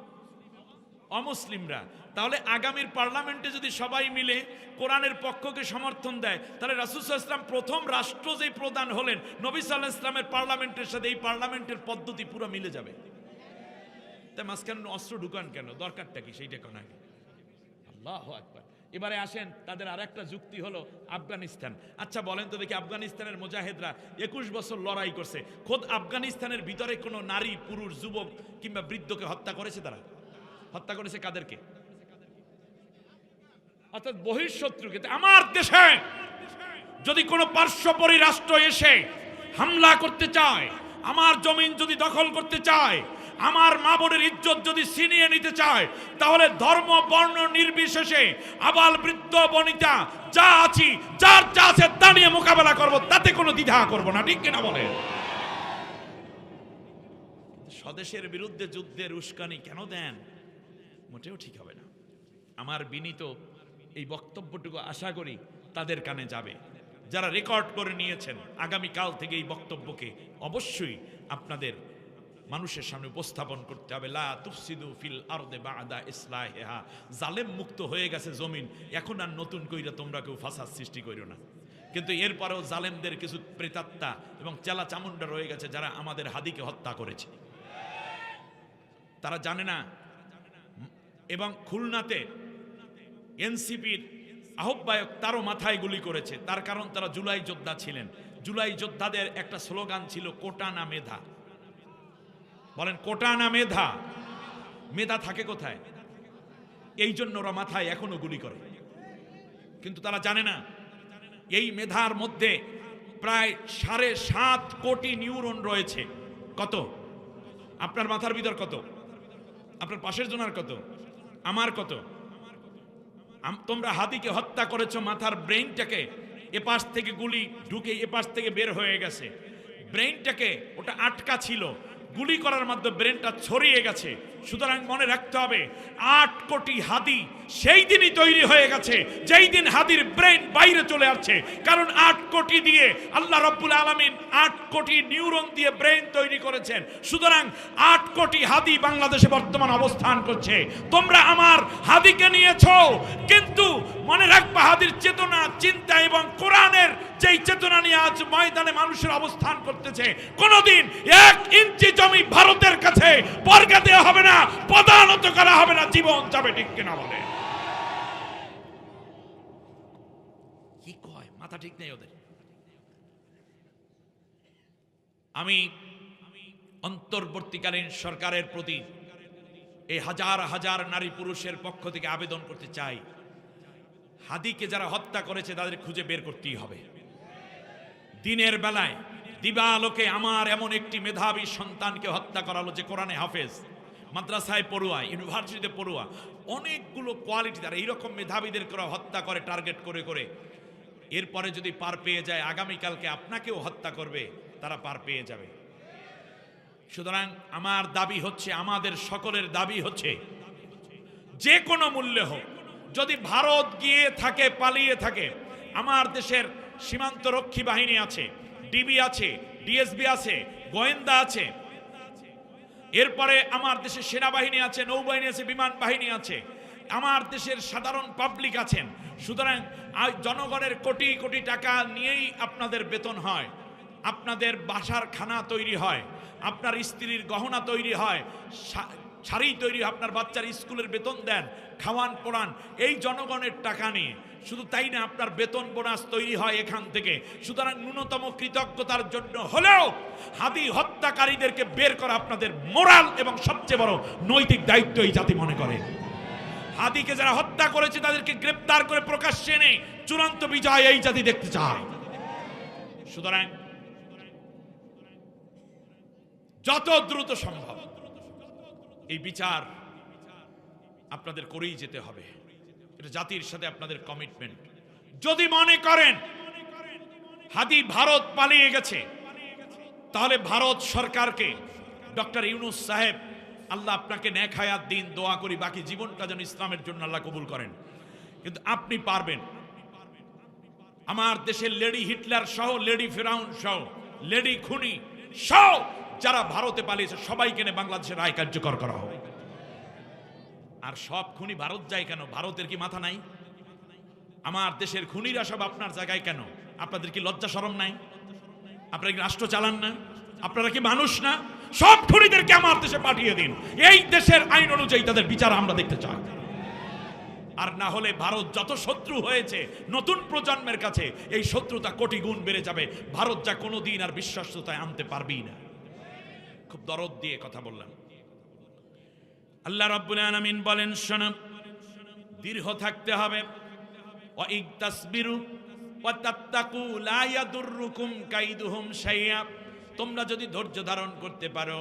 অমুসলিমরা। তাহলে আগামীর পার্লামেন্টে যদি সবাই মিলে কোরআনের পক্ষকে সমর্থন দেয়, তাহলে রাসূল সাল্লাল্লাহু আলাইহি ওয়াসাল্লাম প্রথম রাষ্ট্র যেই প্রধান হলেন, নবী সাল্লাল্লাহু আলাইহি ওয়াসাল্লামের পার্লামেন্টের সাথে এই পার্লামেন্টের পদ্ধতি পুরো মিলে যাবে। তাই মাঝখানে অস্ত্র ঢুকান কেন? দরকারটা কি? সেইটা কোন আগে। আল্লাহু আকবার। এবারে আসেন, তাদের আরেকটা যুক্তি হলো আফগানিস্তান। আচ্ছা বলেন তো দেখি, আফগানিস্তানের মুজাহিদরা 21 বছর লড়াই করছে, খোদ আফগানিস্তানের ভিতরে কোনো নারী, পুরুষ, যুবক কিংবা বৃদ্ধকে হত্যা করেছে? তারা হত্যা করেছে কাদেরকে? অর্থাৎ বহিঃশত্রুকে। আমার দেশে যদি কোনো পার্শ্ববর্তী রাষ্ট্র এসে হামলা করতে চায়, আমার জমিন যদি দখল করতে চায়, আমার মা বোনের ইজ্জত যদি ছিনিয়ে নিতে চায়, তাহলে ধর্ম বর্ণ নির্বিশেষে আবাল বৃদ্ধ বনিতা যা আছি, যার যা আছে তা নিয়ে মোকাবেলা করব, তাতে কোনো দ্বিধা করব না। ঠিক কিনা বলে? স্বদেশের বিরুদ্ধে যুদ্ধের উস্কানি কেন দেন? মোটেও ঠিক হবে না। আমার বিনীত এই বক্তব্যটুকু আশা করি তাদের কানে যাবে, যারা রেকর্ড করে নিয়েছেন। আগামীকাল থেকে এই বক্তব্যকে অবশ্যই আপনাদের মানুষের সামনে উপস্থাপন করতে হবে। লা তুফসিদু ফিল আরদি বা'দা ইসলাহিহা। জালেম মুক্ত হয়ে গেছে জমিন, এখন আর নতুন কইরা তোমরা কেউ ফাসাদ সৃষ্টি করিও না। কিন্তু এরপরেও জালেমদের কিছু প্রেতাত্মা এবং চেলা চামুন্ডা রয়ে গেছে, যারা আমাদের হাদিকে হত্যা করেছে, তারা জানে না। এবং খুলনাতে এনসিপির আহ্বায়ক তারও মাথায় গুলি করেছে, তার কারণ তারা জুলাই যোদ্ধা ছিলেন। জুলাই যোদ্ধাদের একটা স্লোগান ছিল কোটা না মেধা। বলেন কোটা না মেধা? মেধা থাকে কোথায়? এই জন্য ওরা মাথায় এখনো গুলি করে। কিন্তু তারা জানে না এই মেধার মধ্যে প্রায় 7.5 কোটি নিউরন রয়েছে। কত? আপনার মাথার ভিতর কত? আপনার পাশের জনার কত? আমার কত? তোমরা হাদিকে হত্যা করেছো, মাথার ব্রেইনটাকে এপাশ থেকে গুলি ঢুকে এপাশ থেকে বের হয়ে গেছে, ব্রেইনটাকে ওটা আটকা ছিল, গুলি করার মাধ্যমে ব্রেনটা ছড়িয়ে গেছে। সুতরাং মনে রাখতে হবে 8 কোটি হাদি সেই দিনই তৈরি হয়ে গেছে যেই দিন হাদির ব্রেন বাইরে চলে আসছে। কারণ 8 কোটি দিয়ে আল্লাহ রাব্বুল আলামিন 8 কোটি নিউরন দিয়ে ব্রেন তৈরি করেছেন। সুতরাং 8 কোটি হাদি বাংলাদেশে বর্তমান অবস্থান করছে। তোমরা আমার হাদিকে নিয়েছো, কিন্তু মনে রাখবা হাদির চেতনা, চিন্তা এবং কোরআনের যেই চেতনা নিয়ে আজ ময়দানে মানুষের অবস্থান করতেছে, কোনোদিন 1 ইঞ্চি জমি ভারতের কাছে বর্গা দেওয়া হবে না, পদানত করা হবে না, জীবন যাবে। ঠিক কিনা বলে? কি কয়? মাথা ঠিক নেই ওদের। আমি অন্তর্বর্তীকালীন সরকারের প্রতি এই হাজার হাজার নারী পুরুষের পক্ষ থেকে আবেদন করতে চাই, হাদিকে যারা হত্যা করেছে তাদের খুঁজে বের করতেই হবে। দিনের বেলায় দিবালোকে আমার এমন একটি মেধাবী সন্তানকে হত্যা করালো যে কোরআনে হাফেজ, মাদ্রাসায় পড়ুয়া, ইউনিভার্সিটিতে পড়ুয়া, অনেকগুলো কোয়ালিটি তারা এইরকম মেধাবীদের করে হত্যা করে টার্গেট করে করে। এরপরে যদি পার পেয়ে যায় আগামীকালকে আপনাকেও হত্যা করবে, তারা পার পেয়ে যাবে। সুতরাং আমার দাবি হচ্ছে, আমাদের সকলের দাবি হচ্ছে, যে কোনো মূল্যে হোক, যদি ভারত গিয়ে থাকে, পালিয়ে থাকে, আমার দেশের সীমান্ত রক্ষী বাহিনী আছে, ডিবি আছে, ডিএসবি আছে, গোয়েন্দা আছে, এরপরে আমার দেশের সেনাবাহিনী আছে, নৌবাহিনী আছে, বিমান বাহিনী আছে, আমার দেশের সাধারণ পাবলিক আছেন। সুতরাং জনগণের কোটি কোটি টাকা নিয়েই আপনাদের বেতন হয়, আপনাদের বাসার খানা তৈরি হয়, আপনার স্ত্রীর গহনা তৈরি হয়, শাড়ি তৈরি, আপনার বাচ্চার স্কুলের বেতন দেন, খাওয়ান পড়ান এই জনগণের টাকা নিয়ে। শুধু তাই না, আপনার বেতন বোনাস তৈরি হয় এখান থেকে। সুতরাং ন্যূনতম কৃতজ্ঞতার জন্য হলেও হাদি হত্যাকারীদেরকে বের করা আপনাদের মোরাল এবং সবচেয়ে বড় নৈতিক দায়িত্ব এই জাতি মনে করে। হাদিকে যারা হত্যা করেছে তাদেরকে গ্রেপ্তার করে প্রকাশ্যে এনে চূড়ান্ত বিজয় এই জাতি দেখতে চায়। সুতরাং যত দ্রুত সম্ভব এই বিচার আপনাদের করেই যেতে হবে, এটা জাতির সাথে আপনাদের কমিটমেন্ট। যদি মনে করেন হাদি ভারত পালিয়ে গেছে, তাহলে ভারত সরকারকে, ডক্টর ইউনূস সাহেব, আল্লাহ আপনাকে নেক হায়াত দিন, দোয়া করি বাকি জীবনটা যেন ইসলামের জন্য আল্লাহ কবুল করেন। কিন্তু আপনি পারবেন। আমার দেশের লেডি হিটলার সহ, লেডি ফিরাউন সহ, লেডি খুনি সহ যারা ভারতে পালিয়েছে সবাইকে এনে বাংলাদেশের রায় কার্যকর করা হবে। আর সব খুনি ভারত যায় কেন? ভারতের কি মাথা নাই? আমার দেশের খুনিরা সব আপনার জায়গায় কেন? আপনাদের কি লজ্জা শরম নাই? আপনারা কি রাষ্ট্র চালান না? আপনারা কি মানুষ না? সব খুনিদেরকে আমার দেশে পাঠিয়ে দিন, এই দেশের আইন অনুযায়ী তাদের বিচার আমরা দেখতে চাই। আর না হলে ভারত যত শত্রু হয়েছে নতুন প্রজন্মের কাছে এই শত্রুতা কোটি গুণ বেড়ে যাবে। ভারত যা কোনোদিন আর বিশ্বাসতায় আনতে পারবেই না। খুব দরদ দিয়ে কথা বললাম। আল্লাহ রাব্বুল আলামিন বলেন, শোনো, দৃঢ় থাকতে হবে। ওয়া ইগতাসবিরু ওয়া তাত্তাকু লা ইয়াদুররুকুম কাইদুহুম শাইআ। তোমরা যদি ধৈর্য ধারণ করতে পারো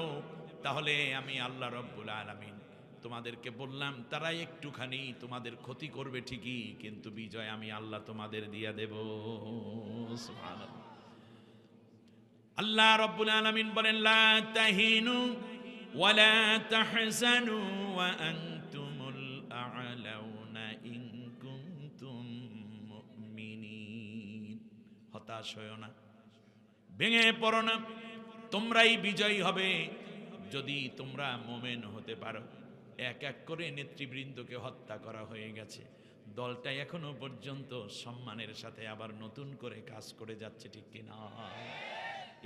তাহলে আমি আল্লাহ রাব্বুল আলামিন তোমাদেরকে বললাম, তারা একটুখানি তোমাদের ক্ষতি করবে ঠিকই, কিন্তু বিজয় আমি আল্লাহ তোমাদের দিয়ে দেব। সুবহানাল্লাহ। আল্লাহ রাব্বুল আলামিন বলেন, লা তাহিনু ওয়া লা তাহজানু ওয়া আনতুমুল আ'লাউনা ইন কুনতুম মুমিনিন। হতাশ হয়ো না, ভেঙে পড়ো না, তোমরাই বিজয়ী হবে যদি তোমরা মুমিন হতে পারো। এক এক করে নেতৃবৃন্দকে হত্যা করা হয়ে গেছে, দলটা এখনো পর্যন্ত সম্মানের সাথে আবার নতুন করে কাজ করে যাচ্ছে, ঠিক কিনা?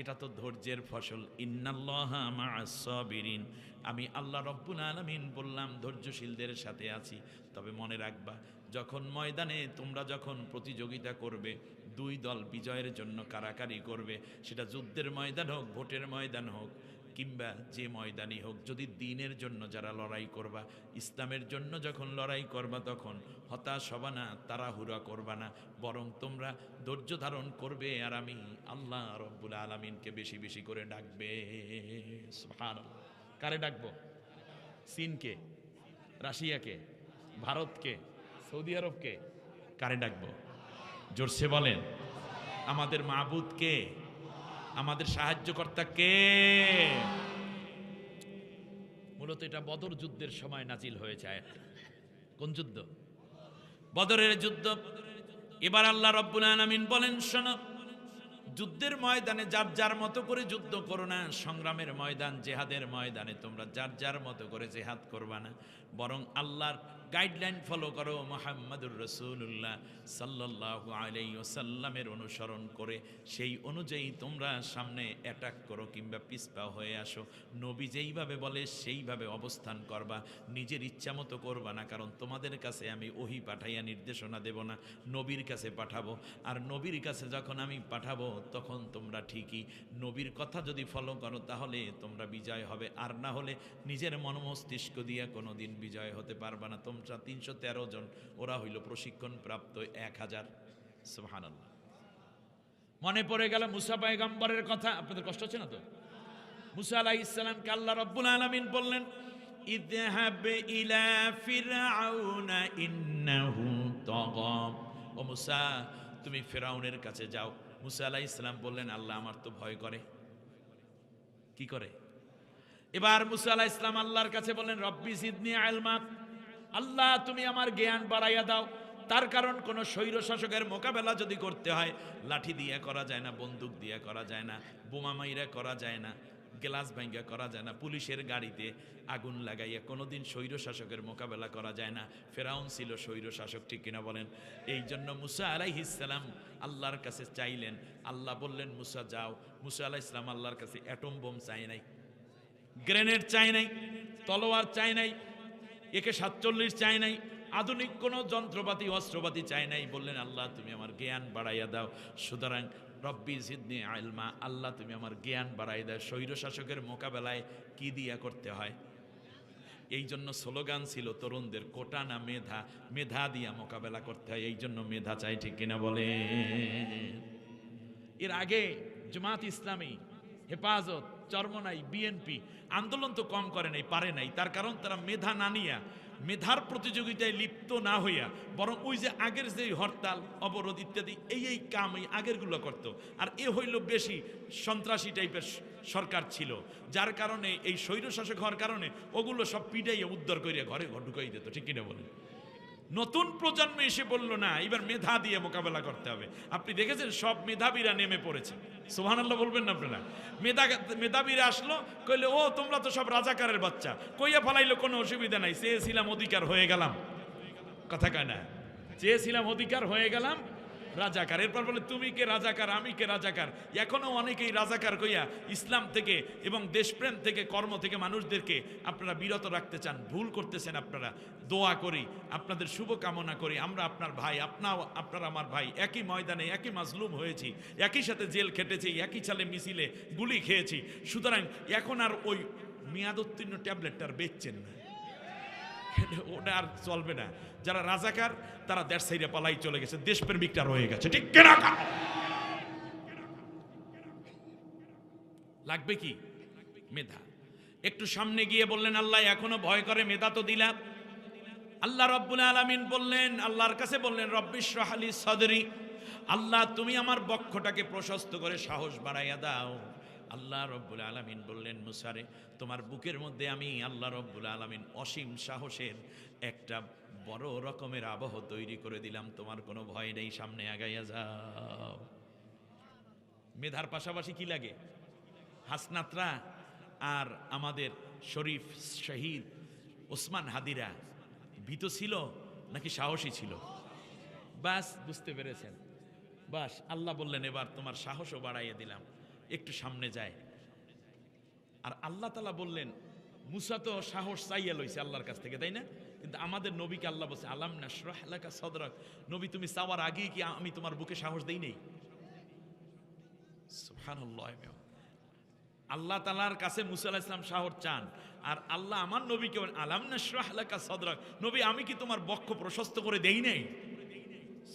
এটা তো ধৈর্যের ফসল। ইন্নাল্লাহা মা'আস সাবিরিন। আমি আল্লাহ রাব্বুল আলামিন বললাম ধৈর্যশীলদের সাথে আছি। তবে মনে রাখবা, যখন ময়দানে তোমরা যখন প্রতিযোগিতা করবে, দুই দল বিজয়ের জন্য কারাকারি করবে, সেটা যুদ্ধের ময়দান হোক, ভোটের ময়দান হোক, কিংবা যে ময়দানই হোক, যদি দ্বীনের জন্য যারা লড়াই করবা, ইসলামের জন্য যখন লড়াই করবা, তখন হতাশ হবা না, তাড়াহুড়া করবা না, বরং তোমরা ধৈর্য ধারণ করবে। আর আমি আল্লাহ রাব্বুল আলামিনকে বেশি বেশি করে ডাকবে। সুবহানাল্লাহ। কারে ডাকবো? চীনকে, রাশিয়াকে, ভারতকে, সৌদি আরবকে? কারে ডাকবো? জোরসে বলেন। আমাদের মাবুদ কে? আমাদের সাহায্যকর্তা কে? মূলত এটা বদর যুদ্ধের সময় নাজিল হয়েছে আয়াতটা। কোন যুদ্ধ? বদরের যুদ্ধ। এবার আল্লাহ রাব্বুল আলামিন বলেন, শোনো, যুদ্ধের ময়দানে যার যার মতো করে যুদ্ধ করো না। সংগ্রামের ময়দান, জেহাদের ময়দানে তোমরা যার যার মতো করে জেহাদ করবা না, বরং আল্লাহর গাইডলাইন ফলো করো। মুহাম্মাদুর রাসূলুল্লাহ সাল্লাল্লাহু আলাইহি ওয়াসাল্লামের অনুসরণ করে সেই অনুযায়ী তোমরা সামনে অ্যাটাক করো কিংবা পিছপা হয়ে আসো। নবী যেইভাবে বলে সেইভাবে অবস্থান করবা, নিজের ইচ্ছা মতো করবা না। কারণ তোমাদের কাছে আমি ওহী পাঠাইয়া নির্দেশনা দেব না, নবীর কাছে পাঠাবো। আর নবীর কাছে যখন আমি পাঠাবো তখন তোমরা ঠিকই নবীর কথা যদি ফলো করো তাহলে তোমরা বিজয় হবে, আর না হলে নিজের মন মস্তিষ্ক দিয়ে কোনোদিন বিজয় হতে পারবা না। তোমরা 313 জন, ওরা হইল প্রশিক্ষণ প্রাপ্ত 1000। সুবহানাল্লাহ। মনে পড়ে গেল মুসা পয়গম্বরের কথা। আপনাদের কষ্ট হচ্ছে না তো? মুসা আলাইহিস সালামকে আল্লাহ রাব্বুল আলামিন বললেন, ইযহাব ইলা ফিরআউনা ইন্নাহু তাগা। ও মুসা, তুমি ফিরআউনের কাছে যাও। মুসা আলাইহিস সালাম বললেন, আল্লাহ আমার তো ভয় করে। কি করে? এবার মুসা আলাইহিস সালাম আল্লাহর কাছে বললেন, রব্বি জিদনি ইলমা, আল্লাহ তুমি আমার জ্ঞান বাড়াইয়া দাও। তার কারণ কোন স্বৈর শাসকের মোকাবেলা যদি করতে হয়, লাঠি দিয়ে করা যায় না, বন্দুক দিয়ে করা যায় না, বোমা মাইরা করা যায় না, গ্লাস ভাঙ্গা করা যায় না, পুলিশের গাড়িতে আগুন লাগাইয়া কোনোদিন স্বৈর শাসকের মোকাবেলা করা যায় না। ফেরাউন ছিল স্বৈর শাসক, ঠিক কিনা বলেন? এই জন্য মুসা আলাইহিস সালাম আল্লাহর কাছে চাইলেন। আল্লাহ বললেন, মুসা যাও। মুসা আলাইহিস সালাম আল্লাহর কাছে অ্যাটম বোম চাই নাই, গ্রেনেড চাই নাই, তলোয়ার চাই নাই, AK-47 চাই নাই, আধুনিক কোনো যন্ত্রপাতি অস্ত্রপাতি চাই নাই। বললেন, আল্লাহ তুমি আমার জ্ঞান বাড়াইয়া দাও। সুতরাং রব্বি জিদনি ইলমা, আল্লাহ তুমি আমার জ্ঞান বাড়াই দাও। স্বৈর শাসকের মোকাবেলায় কি দিয়া করতে হয়? এই জন্য স্লোগান ছিল তরুণদের, কোটা না মেধা, মেধা দিয়া মোকাবেলা করতে হয়। এই জন্য মেধা চাই, ঠিক কিনা বলে? এর আগে জামাত ইসলামী, হেফাজত, চরমনাই, বিএনপি আন্দোলন তো কম করে নাই, পারে নাই। তার কারণ তারা মেধা না নিয়া, মেধার প্রতিযোগিতায় লিপ্ত না হইয়া, বরং ওই যে আগের যে হরতাল, অবরোধ ইত্যাদি এই কাম এই আগেরগুলো করতো। আর এ হইল বেশি সন্ত্রাসী টাইপের সরকার ছিল, যার কারণে এই স্বৈরশাসক হওয়ার কারণে ওগুলো সব পিটাইয়া উদ্ধার করিয়া ঘরে ঘর ঢুকাই দিত, ঠিক কিনা বলেন? নতুন প্রজন্ম এসে বলল না, এবার মেধা দিয়ে মোকাবেলা করতে হবে। আপনি দেখেছেন সব মেধাবীরা নেমে পড়েছে। সুবহানাল্লাহ বলবেন না আপনারা? মেধাবীরা আসলো, কইলে ও তোমরা তো সব রাজাকারের বাচ্চা, কইয়া ফেলাইলো, কোনো অসুবিধা নাই, চেয়েছিলাম অধিকার হয়ে গেলাম। কথা কয় না? চেয়েছিলাম অধিকার হয়ে গেলাম রাজাকার। এরপর বলে তুমি কে রাজাকার, আমি কে রাজাকার। এখনো অনেকেই রাজাকার কইয়া ইসলাম থেকে এবং দেশপ্রেম থেকে, কর্ম থেকে মানুষদেরকে আপনারা বিরত রাখতে চান। ভুল করতেছেন আপনারা। দোয়া করি, আপনাদের শুভ কামনা করি। আমরা আপনার ভাই, আপনারা আমার ভাই। একই ময়দানে একই মাজলুম হয়েছি, একই সাথে জেল খেটেছি, একই সালে মিছিলে গুলি খেয়েছি। সুতরাং এখন আর ওই মেয়াদোত্তীর্ণ ট্যাবলেটটার বেচছেন না, ওটা আর চলবে না। যারা রাজাকার তারা দেশ সাইডে পালাই চলে গেছে, দেশপ্রেমিকটা রয়ে গেছে, ঠিক কিনা? লাগবে কি? মেধা। একটু সামনে গিয়ে বললেন, আল্লাহ এখনো ভয় করে, মেধা তো দিলাম। আল্লাহ রব্বুল আলামিন বললেন, আল্লাহর কাছে বললেন, রব্বিশরাহ লি সাদরি, আল্লাহ তুমি আমার বক্ষটাকে প্রশস্ত করে সাহস বাড়াইয়া দাও। আল্লাহ রব্বুল আলামিন বললেন, মুসারে তোমার বুকের মধ্যে আমি আল্লাহ রব্বুল আলামিন অসীম সাহসের একটা বড় রকমের আবহ তৈরি করে দিলাম। তোমার কোনো ভয় নেই, সামনে আগাইয়া যাও। মেধার পাশাপাশি কি লাগে? হাসনাতরা আর আমাদের শরীফ শহীদ ওসমান হাদিরা ভীত ছিল নাকি সাহসী ছিল? বাস বুঝতে পেরেছেন? বাস আল্লাহ বললেন, এবার তোমার সাহসও বাড়াইয়া দিলাম, একটু সামনে যায়। আর আল্লাহ তাআলা বললেন, মুসা তো সাহস চাইয়া লইছে আল্লাহর কাছ থেকে, তাই না? কিন্তু আমাদের নবীকে আল্লাহ বলছে, আলাম নাশরাহ লাকা সাদরাক, নবী তুমি চাওয়ার আগেই কি আমি তোমার বুকে সাহস দেই নাই? সুবহানাল্লাহ। আল্লাহ তাআলার কাছে মুসা আলাইহিস সালাম সাহস চান, আর আল্লাহ আমার নবীকে বলেন, আলাম নাশরাহ লাকা সাদরাক, নবী আমি কি তোমার বক্ষ প্রশস্ত করে দেই নাই?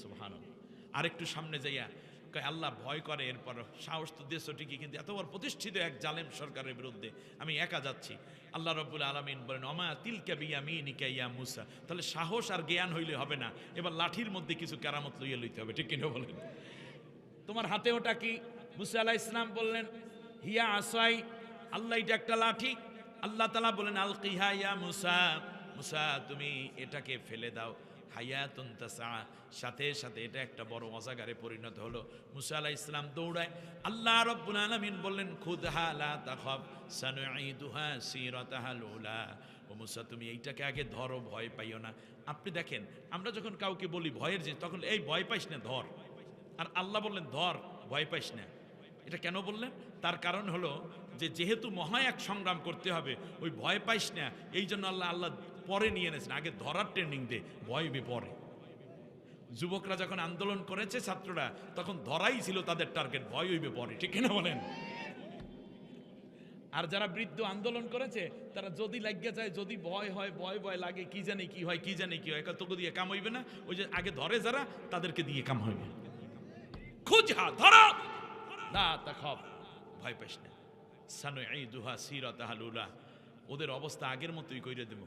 সুবহানাল্লাহ। আর একটু সামনে যাইয়া কয়, আল্লাহ ভয় করে, এরপর সাহস তো দেশ ঠিকই, কিন্তু এত বড় প্রতিষ্ঠিত এক জালেম সরকারের বিরুদ্ধে আমি একা যাচ্ছি। আল্লাহ রাব্বুল আলামিন বলেন, ওমা তিলকা বিয়ামিনিকা ইয়া মুসা, তাহলে সাহস আর জ্ঞান হইলে হবে না, এবার লাঠির মধ্যে কিছু কেরামত লইয়া লইতে হবে, ঠিক কিনা বলেন? তোমার হাতে ওটা কি? মুসা আলাইহিস সালাম বললেন, হিয়া আসাই, আল্লাহ এটা একটা লাঠি। আল্লাহ তাআলা বলেন, আলকিহা ইয়া মুসা, মুসা তুমি এটাকে ফেলে দাও। হায়াতুন তাসা, সাথে সাথে এটা একটা বড় অজাগারে পরিণত হলো। মুসা আলাইহিস সালাম দৌড়ায়। আল্লাহ রাব্বুল আলামিন বললেন, খুযহা লা তাখাফ সানুঈদুহা সিরাতাহাল উলা, ও মুসা তুমি এইটাকে আগে ধরো, ভয় পাইও না। আপনি দেখেন, আমরা যখন কাউকে বলি ভয়ের জিনিস, তখন এই ভয় পাইস না, ধর। আর আল্লাহ বললেন, ধর, ভয় পাইস না। এটা কেন বললেন? তার কারণ হলো যে যেহেতু মহা এক সংগ্রাম করতে হবে, ওই ভয় পাইস না এই জন্য আল্লাহ পরে নিয়ে এনেছেন, আগে ধরার ট্রেনিং দে, ভয় পরে। যুবকরা যখন আন্দোলন করেছে ছাত্ররা, তখন ধরাই ছিল তাদের টার্গেট, ভয় হইবে পরে, ঠিক কিনা বলেন? আর যারা বৃদ্ধ আন্দোলন করেছে, তারা যদি লাগিয়ে যায়, যদি ভয় হয়, ভয় লাগে, কি জানি কি হয়, কি জানি কি হয়, তোকে দিয়ে কাম হইবে না, ওই যে আগে ধরে যারা, তাদেরকে দিয়ে কাম হইবে। খুঁজহা, ধরো, লা তাখাফ, ভয় পাইস না, সানুঈদুহা সিরাতাহাল উলা, ওদের অবস্থা আগের মতোই কইরে দেব।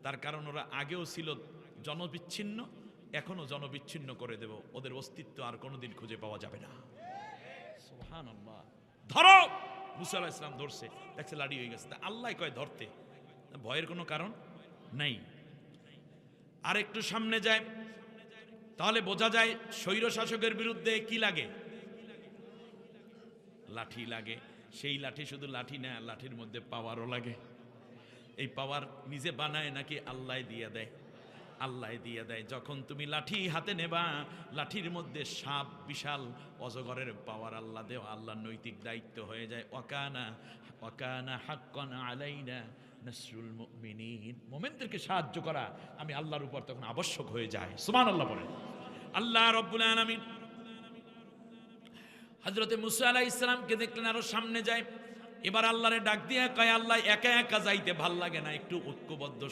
তার কারণ ওরা আগেও ছিল জনবিচ্ছিন্ন, এখনো জনবিচ্ছিন্ন করে দেব, ওদের অস্তিত্ব আর কোনোদিন খুঁজে পাওয়া যাবে না। সুবহানাল্লাহ। ধরো, মুসা আলাইহিস সালাম ধরছে, দেখছে লাড়ি হয়ে গেছে, তা আল্লাহ কয় ধরতে, ভয়ের কোনো কারণ নাই। আর একটু সামনে যায়, তাহলে বোঝা যায় স্বৈর শাসকের বিরুদ্ধে কি লাগে, লাঠি লাগে। সেই লাঠি শুধু লাঠি না, লাঠির মধ্যে পাওয়ারও লাগে। এই পাওয়ার নিজে বানায় নাকি আল্লাহ দিয়ে দেয়? আল্লাহ দিয়ে দেয়। যখন তুমি লাঠি হাতে নেবা, লাঠির মধ্যে সাপ, বিশাল অজগরের পাওয়ার আল্লাহ দেও, আল্লাহর নৈতিক দায়িত্ব হয়ে যায়। ওয়াকানা হাক্কান আলাইনা নাসরুল মুমিনিন, মুমিনদেরকে সাহায্য করা আমি আল্লাহর উপর তখন আবশ্যক হয়ে যায়। সুবহানাল্লাহ বলেন। আল্লাহ রাব্বুল আলামিন হযরতে মুসা আলাইহিস সালামকে দেখলেন আরো সামনে যায়। এবার আল্লাহরে ডাক দিয়ে কয়, আল্লাহ একা একা যাইতে ভাল লাগে না, একটু ঐক্যবদ্ধ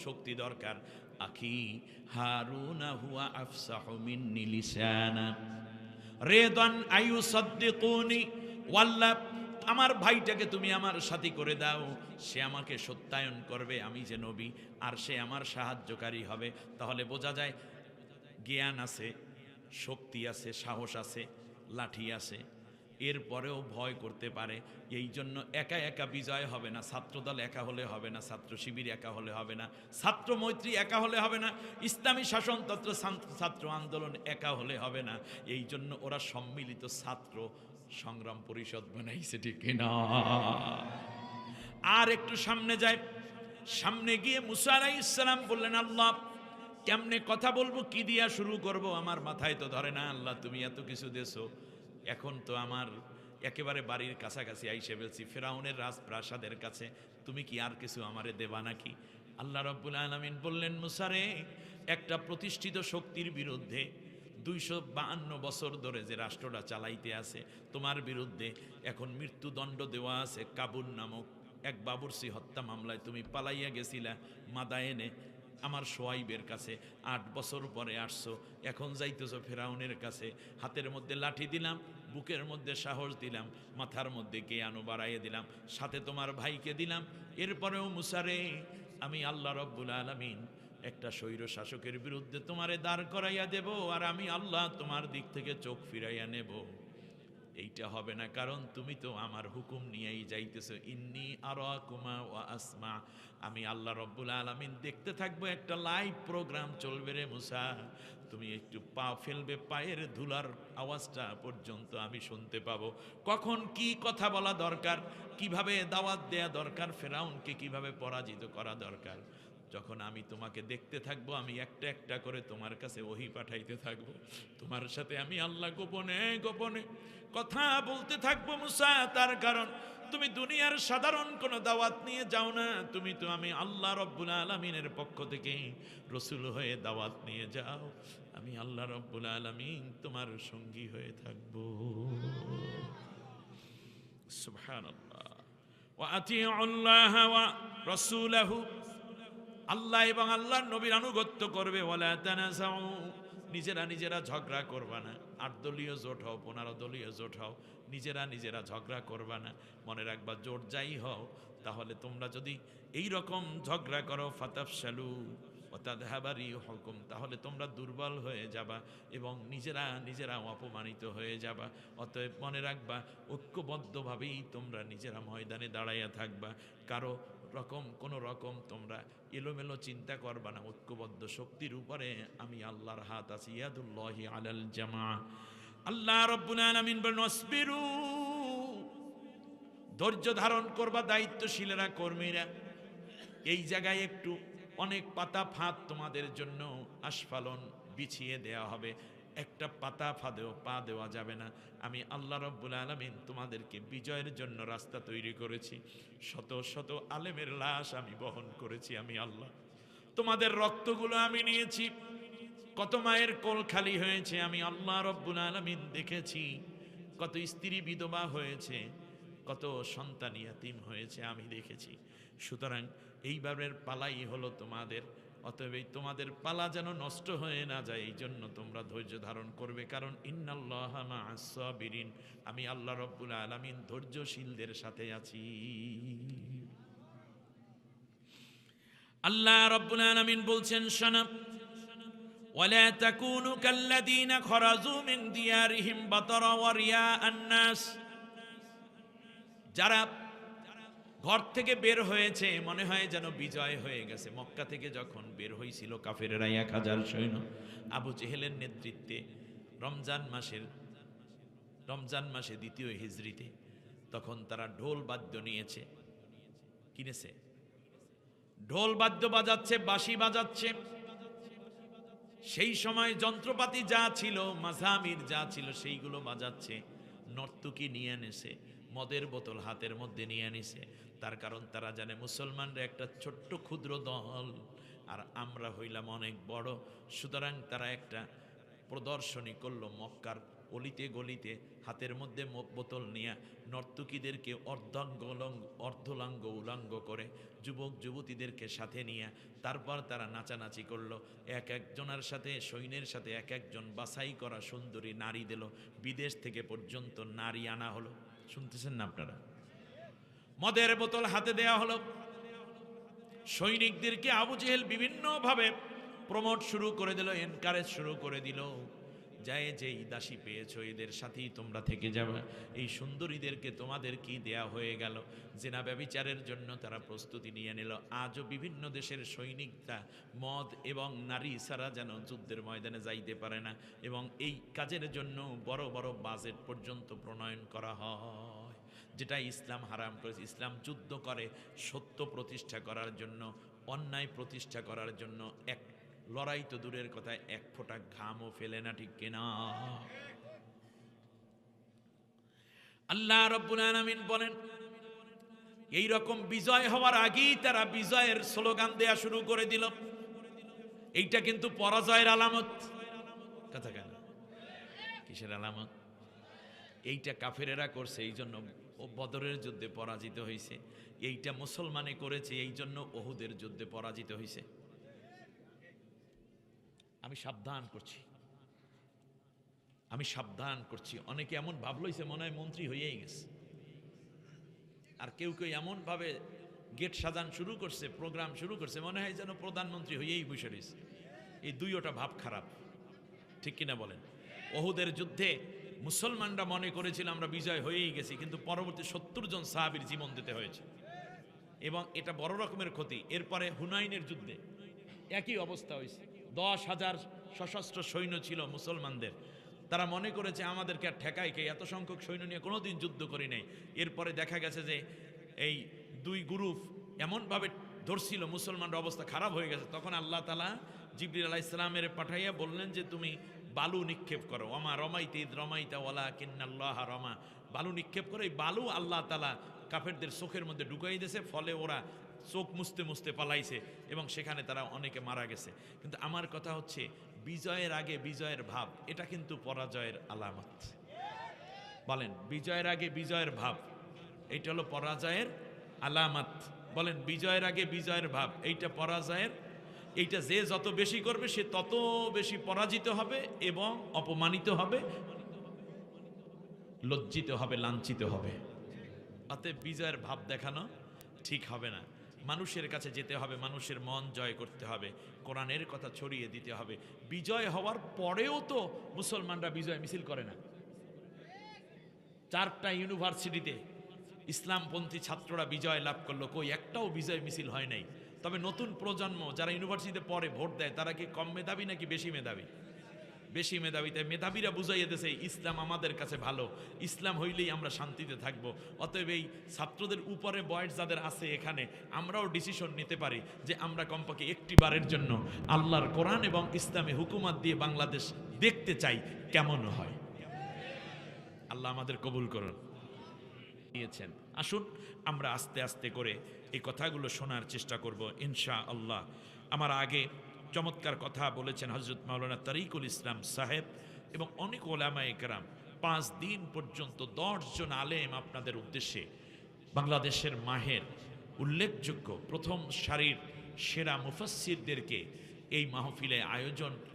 শক্তি দরকার। আখি হারুনা হুয়া আফসাহু মিন্নি লিসানা রিদান আয়ুসাদ্দিকুনি, ওয়াল্লাহ আমার ভাইটাকে তুমি আমার সাথী করে দাও, সে আমাকে সত্যায়ন করবে আমি যে নবী, আর সে আমার সাহায্যকারী হবে। তাহলে বোঝা যায় জ্ঞান আছে, শক্তি আছে, সাহস আছে, লাঠি আছে, এরপরেও ভয় করতে পারে। এই জন্য একা একা বিজয় হবে না, ছাত্রদল একা হলে হবে না, ছাত্র শিবির একা হলে হবে না, ছাত্র মৈত্রী একা হলে হবে না, ইসলামী শাসনতন্ত্র ছাত্র আন্দোলন একা হলে হবে না। এই জন্য ওরা সম্মিলিত ছাত্র সংগ্রাম পরিষদ বানাইছে, ঠিক কিনা? আর একটু সামনে যায়, সামনে গিয়ে মুসা আলাইহিস সালাম বললেন, আল্লাহ কেমনে কথা বলবো, কি দিয়া শুরু করব, আমার মাথায় তো ধরে না। আল্লাহ তুমি এত কিছু দেছো, এখন তো আমার একেবারে বাড়ির কাছাকাছি আইসে ফেলছি, ফেরাউনের রাজপ্রাসাদের কাছে, তুমি কি আর কিছু আমারে দেবা নাকি? আল্লাহ রাব্বুল আলামিন বললেন, মুসা রে, একটা প্রতিষ্ঠিত শক্তির বিরুদ্ধে 252 বছর ধরে যে রাষ্ট্রটা চালাইতে আছে, তোমার বিরুদ্ধে এখন মৃত্যুদণ্ড দেওয়া আছে। কাবুল নামক এক বাবুরসি হত্যা মামলায় তুমি পালাইয়া গেছিলা মাদায়েনে আমার সোয়াইবের কাছে, 8 বছর পরে আসছো, এখন যাইতেছো ফেরাউনের কাছে। হাতের মধ্যে লাঠি দিলাম, বুকের মধ্যে সাহস দিলাম, মাথার মধ্যে জ্ঞান বাড়াইয়ে দিলাম, সাথে তোমার ভাইকে দিলাম। এরপরেও মুসারে, আমি আল্লাহ রব্বুল আলামিন একটা স্বৈর শাসকের বিরুদ্ধে তোমারে দাঁড় করাইয়া দেব, আর আমি আল্লাহ তোমার দিক থেকে চোখ ফিরাইয়া নেব। এইটা হবে না, কারণ তুমি তো আমার হুকুম নিয়েই যাইতেছো। ইন্নী আরাকুমা ওয়া আসমা, আমি আল্লাহ রব্বুল আলামিন দেখতে থাকবো, একটা লাইভ প্রোগ্রাম চলবে রে মুসা, তুমি একটু পা ফেলবে, পায়ের ধুলার আওয়াজটা পর্যন্ত আমি শুনতে পাবো। কখন কি কথা বলা দরকার, কিভাবে দাওয়াত দেয়া দরকার, ফেরাউনকে কিভাবে পরাজিত করা দরকার, যখন আমি তোমাকে দেখতে থাকবো, আমি একটা একটা করে তোমার কাছে ওহী পাঠাইতে থাকবো। তোমার সাথে আমি আল্লাহ গোপনে গোপনে কথা বলতে থাকবো মুসা। তার কারণ তুমি দুনিয়ার সাধারণ কোনো দাওয়াত নিয়ে যাও না, তুমি তো আমি আল্লাহ রব্বুল আলামিনের পক্ষ থেকে রসুল হয়ে দাওয়াত নিয়ে যাও। আমি আল্লাহ রব্বুল আলামিন তোমার সঙ্গী হয়ে থাকবো। সুবহানাল্লাহ। ওয়া আতিউল্লাহ ওয়া রাসূলাহু, আল্লাহ এবং আল্লাহর নবীর আনুগত্য করবে। ওয়ালা তানাসাউ, নিজেরা নিজেরা ঝগড়া করবা না। 8 দলীয় জোট হও, 15 দলীয় জোট হও, নিজেরা নিজেরা ঝগড়া করবা না। মনে রাখবা, জোট যাই হও, তাহলে তোমরা যদি এই রকম ঝগড়া করো, ফাতাফশালু ওয়া তাযহাবা রিহুকুম, তাহলে তোমরা দুর্বল হয়ে যাবা এবং নিজেরা নিজেরা অপমানিত হয়ে যাবা। অতএব মনে রাখবা, ঐক্যবদ্ধভাবেই তোমরা নিজেরা ময়দানে দাঁড়াইয়া থাকবা। কারো রকম কোনো রকম তোমরা এলোমেলো চিন্তা করবা না। ঐক্যবদ্ধ শক্তির উপরে আমি আল্লাহর হাত আছি, ইয়াদুল্লাহি আলাল জামা। আল্লাহ রাব্বুল আলামিন বলেন, আসবিরু, ধৈর্য ধারণ করবা দায়িত্বশীলেরা, কর্মীরা। এই জায়গায় একটু অনেক পাতা ফাঁদ তোমাদের জন্য আস্ফালন বিছিয়ে দেয়া হবে, একটা পাতা ফাঁদেও পা দেওয়া যাবে না। আমি আল্লাহ রাব্বুল আলামিন তোমাদেরকে বিজয়ের জন্য রাস্তা তৈরি করেছি। শত শত আলেমের লাশ আমি বহন করেছি, আমি আল্লাহ। তোমাদের রক্তগুলো আমি নিয়েছি, কত মায়ের কোল খালি হয়েছে আমি আল্লাহ রাব্বুল আলামিন দেখেছি, কত স্ত্রী বিধবা হয়েছে, কত সন্তান ইয়াতীম হয়েছে আমি দেখেছি। সুতরাং এইবারের পালাই হলো তোমাদের, অতএব এই তোমাদের পালা যেন নষ্ট হয়ে না যায়, এই জন্য তোমরা ধৈর্য ধারণ করবে, কারণ ইন্নাল্লাহা মা'আস সাবিরিন, আমি আল্লাহ রাব্বুল আলামিন ধৈর্যশীলদের সাথে আছি। আল্লাহ রাব্বুল আলামিন বলছেন, শোনো, ওয়ালা তাকুনু কাল্লাযীনা খরাজু মিন দিয়ারিহিম বাতারা ওয়া রিয়াআন নাস, যারা ঘর থেকে বের হয়েছে মনে হয় যেন বিজয় হয়ে গেছে। মক্কা থেকে যখন বের হয়েছিল কাফেরেরা 1000 সৈন্য আবু জেহেলের নেতৃত্বে রমজান মাসে দ্বিতীয় হিজরিতে, তখন তারা ঢোল বাদ্য নিয়েছে, কিনেছে, ঢোল বাদ্য বাজাচ্ছে, বাঁশি বাজাচ্ছে। সেই সময় যন্ত্রপাতি যা ছিল, মাজামির যা ছিল, সেইগুলো বাজাচ্ছে। নর্তকী নিয়ে এনেছে, মদের বোতল হাতের মধ্যে নিয়ে এনেছে। তার কারণ তারা জানে মুসলমানরা একটা ছোট্ট ক্ষুদ্র দল, আর আমরা হইলাম অনেক বড়। সুতরাং তারা একটা প্রদর্শনী করলো মক্কার অলিতে গলিতে, হাতের মধ্যে বোতল নিয়ে নর্তকীদেরকে অর্ধলাঙ্গ উলাঙ্গ করে, যুবক যুবতীদেরকে সাথে নিয়ে তারপর তারা নাচানাচি করলো। এক একজনের সাথে, সৈন্যের সাথে এক একজন বাছাই করা সুন্দরী নারী দিল। বিদেশ থেকে পর্যন্ত নারী আনা হলো। শুনতেছেন না আপনারা? মদের বোতল হাতে দেয়া হলো। সৈনিকদেরকে আবু জেহেল বিভিন্নভাবে প্রমোট শুরু করে দিল, এনকারেজ শুরু করে দিল, যায় যেই দাসী পেয়েছো এদের সাথেই তোমরা থেকে যাবে, এই সুন্দরীদেরকে তোমাদের কি দেয়া হয়ে গেল। জেনা ব্যভিচারের জন্য তারা প্রস্তুতি নিয়ে নিল। আজও বিভিন্ন দেশের সৈনিকরা মদ এবং নারী ছাড়া যেন যুদ্ধের ময়দানে যাইতে পারে না, এবং এই কাজের জন্য বড় বড় বাজেট পর্যন্ত প্রণয়ন করা হয়, যেটা ইসলাম হারাম করেছে। ইসলাম যুদ্ধ করে সত্য প্রতিষ্ঠা করার জন্য, অন্যায় প্রতিষ্ঠা করার জন্য। এক লড়াই তো দূরের কথা, এক ফোঁটা ঘামও ফেলে না, ঠিক কিনা? আল্লাহ রাব্বুল আলামিন বলেন, এই রকম বিজয় হওয়ার আগেই তারা বিজয়ের স্লোগান দেয়া শুরু করে দিল। এইটা কিন্তু পরাজয়ের আলামত। কথা কেন? কিসের আলামত? এইটা কাফেরেরা করছে, এই জন্য ও বদরের যুদ্ধে পরাজিত হয়েছে। এইটা মুসলমানে করেছে, এই জন্য ওহুদের যুদ্ধে পরাজিত হয়েছে। আমি সাবধান করছি, অনেকে এমন ভাব লইছে মনে হয় মন্ত্রী হয়েই গেছে, আর কেউ কেউ এমন ভাবে গেট সাজান শুরু করছে, প্রোগ্রাম শুরু করছে, মনে হয় যেন প্রধানমন্ত্রী হয়েই বসে রয়েছে। এই দুইটা ভাব খারাপ, ঠিক কিনা বলেন? ওহুদের যুদ্ধে মুসলমানরা মনে করেছিল আমরা বিজয় হয়েই গেছি, কিন্তু পরবর্তী 70 জন সাহাবীর জীবন দিতে হয়েছে, এবং এটা বড় রকমের ক্ষতি। এরপরে হুনাইনের যুদ্ধে একই অবস্থা হয়েছে। 10,000 সশস্ত্র সৈন্য ছিল মুসলমানদের। তারা মনে করেছে আমাদেরকে আর ঠেকায় কে, এত সংখ্যক সৈন্য নিয়ে কোনোদিন যুদ্ধ করি নাই। এরপরে দেখা গেছে যে এই দুই গ্রুপ এমনভাবে ধরছিল, মুসলমানদের অবস্থা খারাপ হয়ে গেছে। তখন আল্লাহ তাআলা জিবরিল আলাইহিস সালামের পাঠাইয়া বললেন যে তুমি বালু নিক্ষেপ করো। ওমা রমাইতা ইদ রমাইতা ওয়ালাকিন্নাল্লাহা রমা। বালু নিক্ষেপ করে এই বালু আল্লাহ তাআলা কাফেরদের চোখের মধ্যে ঢুকাই দিয়েছে, ফলে ওরা চোখ মুছতে মুছতে পালাইছে, এবং সেখানে তারা অনেকে মারা গেছে। কিন্তু আমার কথা হচ্ছে, বিজয়ের আগে বিজয়ের ভাব, এটা কিন্তু পরাজয়ের আলামত। বলেন, বিজয়ের আগে বিজয়ের ভাব, এইটা হলো পরাজয়ের আলামত। বলেন, বিজয়ের আগে বিজয়ের ভাব, এইটা পরাজয়ের। এইটা যে যত বেশি করবে সে তত বেশি পরাজিত হবে এবং অপমানিত হবে, লজ্জিত হবে, লাঞ্ছিত হবে। অতএব বিজয়ের ভাব দেখানো ঠিক হবে না। মানুষের কাছে যেতে হবে, মানুষের মন জয় করতে হবে, কোরআনের কথা ছড়িয়ে দিতে হবে। বিজয় হওয়ার পরেও তো মুসলমানরা বিজয় মিছিল করে না। 4টা ইউনিভার্সিটিতে ইসলামপন্থী ছাত্ররা বিজয় লাভ করলো, কই একটাও বিজয় মিছিল হয় নাই। তবে নতুন প্রজন্ম যারা ইউনিভার্সিটিতে পড়ে, ভোট দেয়, তারা কি কম মেধাবী নাকি বেশি মেধাবী? বেশি মেধাবী। তাই মেধাবীরা বুঝাইয়া দিয়েছে ইসলাম আমাদের কাছে ভালো, ইসলাম হইলেই আমরা শান্তিতে থাকবো। অতএব এই ছাত্রদের উপরে বয়স যাদের আছে, এখানে আমরাও ডিসিশন নিতে পারি যে আমরা কমপক্ষে একটি বারের জন্য আল্লাহর কোরআন এবং ইসলামে হুকুমত দিয়ে বাংলাদেশ দেখতে চাই কেমন হয়। আল্লাহ আমাদের কবুল করুন। নিয়েছেন, আসুন আমরা আস্তে আস্তে করে এই কথাগুলো শোনার চেষ্টা করব ইনশাআল্লাহ। আমার আগে চমৎকার কথা বলেছেন হযরত মাওলানা তারিকুল ইসলাম সাহেব এবং অনেক ওলামায়ে কেরাম। 5 দিন পর্যন্ত 10 জন আলেম আপনাদের উদ্দেশ্যে বাংলাদেশের মাহের উল্লেখযোগ্য প্রথম সারির সেরা মুফাসসিরদেরকে এই মাহফিলে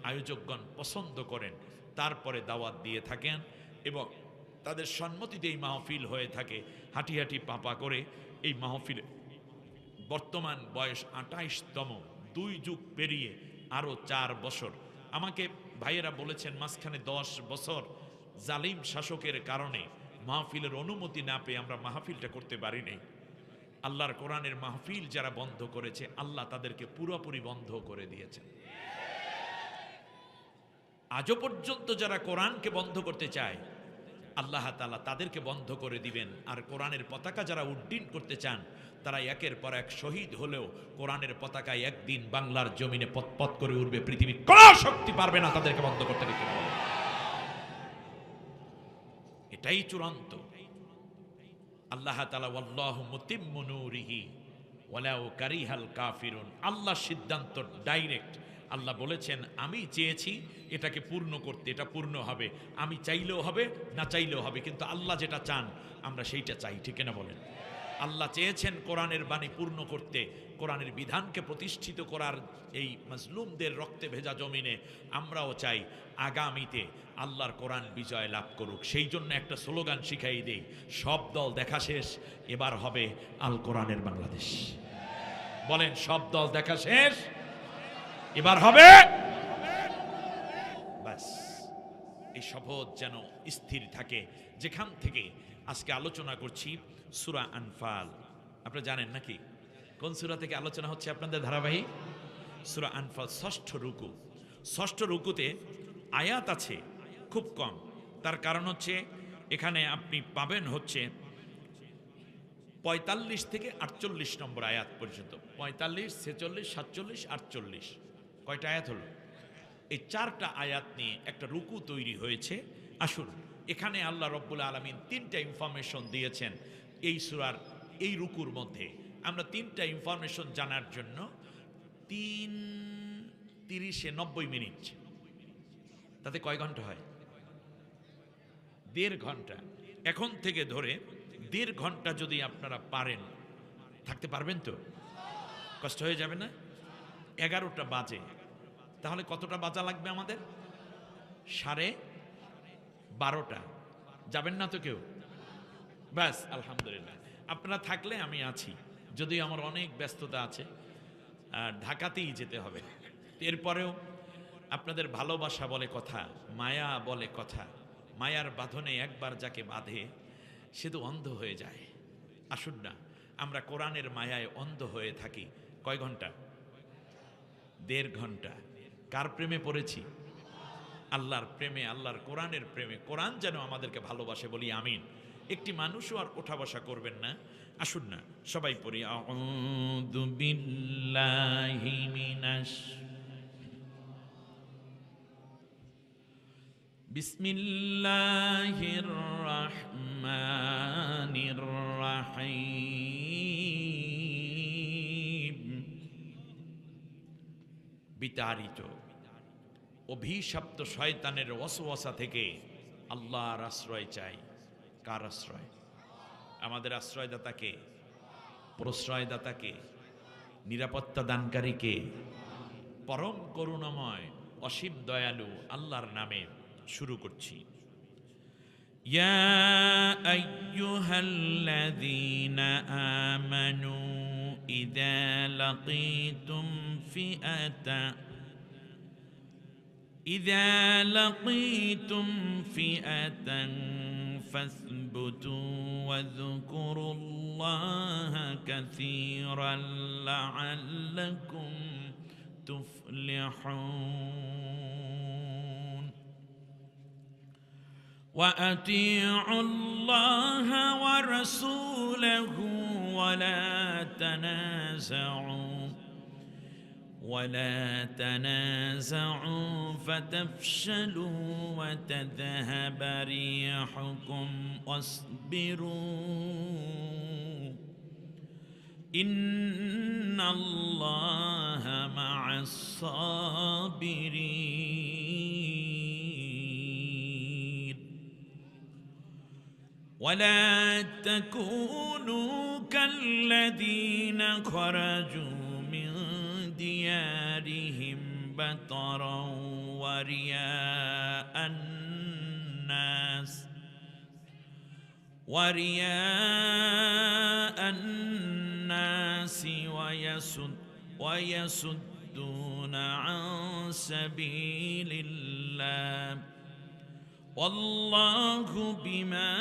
আয়োজকগণ পছন্দ করেন, তারপরে দাওয়াত দিয়ে থাকেন এবং তাদের সম্মতিতে এই মাহফিল হয়ে থাকে। হাঁটি হাঁটি পাপা করে এই মাহফিলে বর্তমান বয়স 28তম, 2 যুগ পেরিয়ে আরও 4 বছর। আমাকে ভাইয়েরা বলেছেন মাঝখানে 10 বছর জালিম শাসকের কারণে মাহফিলের অনুমতি না পেয়ে আমরা মাহফিলটা করতে পারি নাই। আল্লাহর কোরআনের মাহফিল যারা বন্ধ করেছে, আল্লাহ তাদেরকে পুরোপুরি বন্ধ করে দিয়েছে। আজও পর্যন্ত যারা কোরআনকে বন্ধ করতে চায়, আল্লাহ তাআলা তাদেরকে বন্ধ করে দিবেন। আর কোরআনের পতাকা যারা উড্ডীন করতে চান, তারা একের পর এক শহীদ হলেও কোরআনের পতাকায় একদিন বাংলার জমিনে পথ করে উঠবে। পৃথিবীর কোন শক্তি পারবে না তাদেরকে বন্ধ করতে দিতে। এটাই চূড়ান্ত। আল্লাহ তাআলা ওয়াল্লাহু মুতিম্মু নূরিহি ওয়ালাউ কারিহাল কাফিরুন। আল্লাহ সিদ্ধান্ত ডাইরেক্ট। আল্লাহ বলেছেন আমি চেয়েছি এটাকে পূর্ণ করতে, এটা পূর্ণ হবে। আমি চাইলেও হবে, না চাইলেও হবে, কিন্তু আল্লাহ যেটা চান আমরা সেইটা চাই। ঠিক না বলেন? আল্লাহ চেয়েছেন কোরআনের বাণী পূর্ণ করতে, কোরআনের বিধানকে প্রতিষ্ঠিত করার এই মাজলুমদের রক্তে ভেজা জমিনে। আমরাও চাই আগামীতে আল্লাহর কোরআন বিজয় লাভ করুক। সেই জন্য একটা স্লোগান শিখাই দেই, সব দল দেখা শেষ, এবার হবে আল কোরআনের বাংলাদেশ। বলেন, সব দল দেখা শেষ, এবার হবে। বাস, এই শপথ যেন স্থির থাকে। যেখান থেকে আজকে আলোচনা করছি সূরা আনফাল। আপনারা জানেন নাকি কোন সূরা থেকে আলোচনা হচ্ছে আপনাদের ধারাবাহিক? সূরা আনফাল 6ষ্ঠ রুকু। 6ষ্ঠ রুকুতে আয়াত আছে খুব কম। তার কারণ হচ্ছে এখানে আপনি পাবেন হচ্ছে 45 থেকে 48 নম্বর আয়াত পর্যন্ত। 45, 46, 47, 48 কয়টা আয়াত হলো? এই 4টা আয়াত নিয়ে একটা রুকু তৈরি হয়েছে। আসুন, এখানে আল্লাহ রব্বুল আলামিন 3টা ইনফরমেশন দিয়েছেন এই সূরার এই রুকুর মধ্যে। আমরা 3টা ইনফরমেশন জানার জন্য 3 × 90 মিনিট, তাতে কয় ঘন্টা হয়? 1.5 ঘন্টা। এখন থেকে ধরে 1.5 ঘন্টা যদি আপনারা পারেন, থাকতে পারবেন তো? কষ্ট হয়ে যাবে না? 11টা বাজে, তাহলে কতটা বাজা লাগবে আমাদের? 12:30। যাবেন না তো কেউ? ব্যাস, আলহামদুলিল্লাহ। আপনারা থাকলে আমি আছি, যদিও আমার অনেক ব্যস্ততা আছে, ঢাকাতেই যেতে হবে। এরপরেও আপনাদের ভালোবাসা বলে কথা, মায়া বলে কথা। মায়ার বাঁধনে একবার যাকে বাঁধে সে তো অন্ধ হয়ে যায়। আসুন না, আমরা কোরআনের মায়ায় অন্ধ হয়ে থাকি। কয় ঘন্টা? 1.5 ঘন্টা। কার প্রেমে পড়েছি? আল্লাহর প্রেমে, আল্লাহর কোরআনের প্রেমে। কোরআন যেন আমাদেরকে ভালোবাসে, বলি আমিন। একটি মানুষও আর ওঠা বসা করবেন না। আসুন না সবাই পড়ি, আউযু বিল্লাহি মিনাশ বিসমিল্লাহির রাহমানির রাহিম। বিতাড়িত অভিশপ্ত শয়তানের ওয়াসওয়াসা থেকে আল্লাহর আশ্রয় চাই। কার আশ্রয়? আমাদের আশ্রয়দাতাকে, প্রশ্রয়দাতাকে, নিরাপত্তা দানকারীকে, পরম করুণাময় অসীম দয়ালু আল্লাহর নামে শুরু করছি। ইয়া আইয়ুহাল্লাযীনা আমানু ইযা লাকীতুম ফিআতান فاثبتوا واذكروا الله كثيرا لعلكم تفلحون وأطيعوا الله ورسوله ولا تنازعوا فتفشلوا وتذهب ريحكم واصبروا إن الله مع الصابرين ولا تكونوا كالذين خرجوا من ديارهم بطرا ورياء الناس ويصدون عن سبيل الله والله بما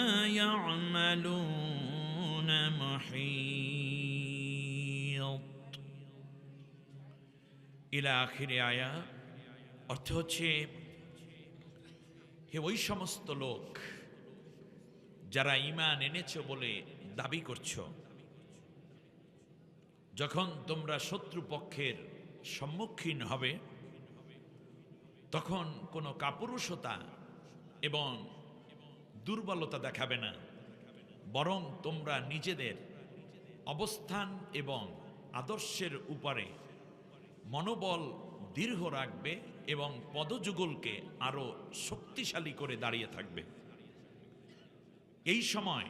يعملون محيط إلى آخر آية অর্থ হচ্ছে হে ওই সমস্ত লোক যারা ঈমান এনেছো বলে দাবি করছো, যখন তোমরা শত্রুপক্ষের সম্মুখীন হবে তখন কোনো কাপুরুষতা এবং দুর্বলতা দেখাবে না, বরং তোমরা নিজেদের অবস্থান এবং আদর্শের উপরে মনোবল দৃঢ় রাখবে এবং পদযুগলকে আরো শক্তিশালী করে দাঁড়িয়ে থাকবে। এই সময়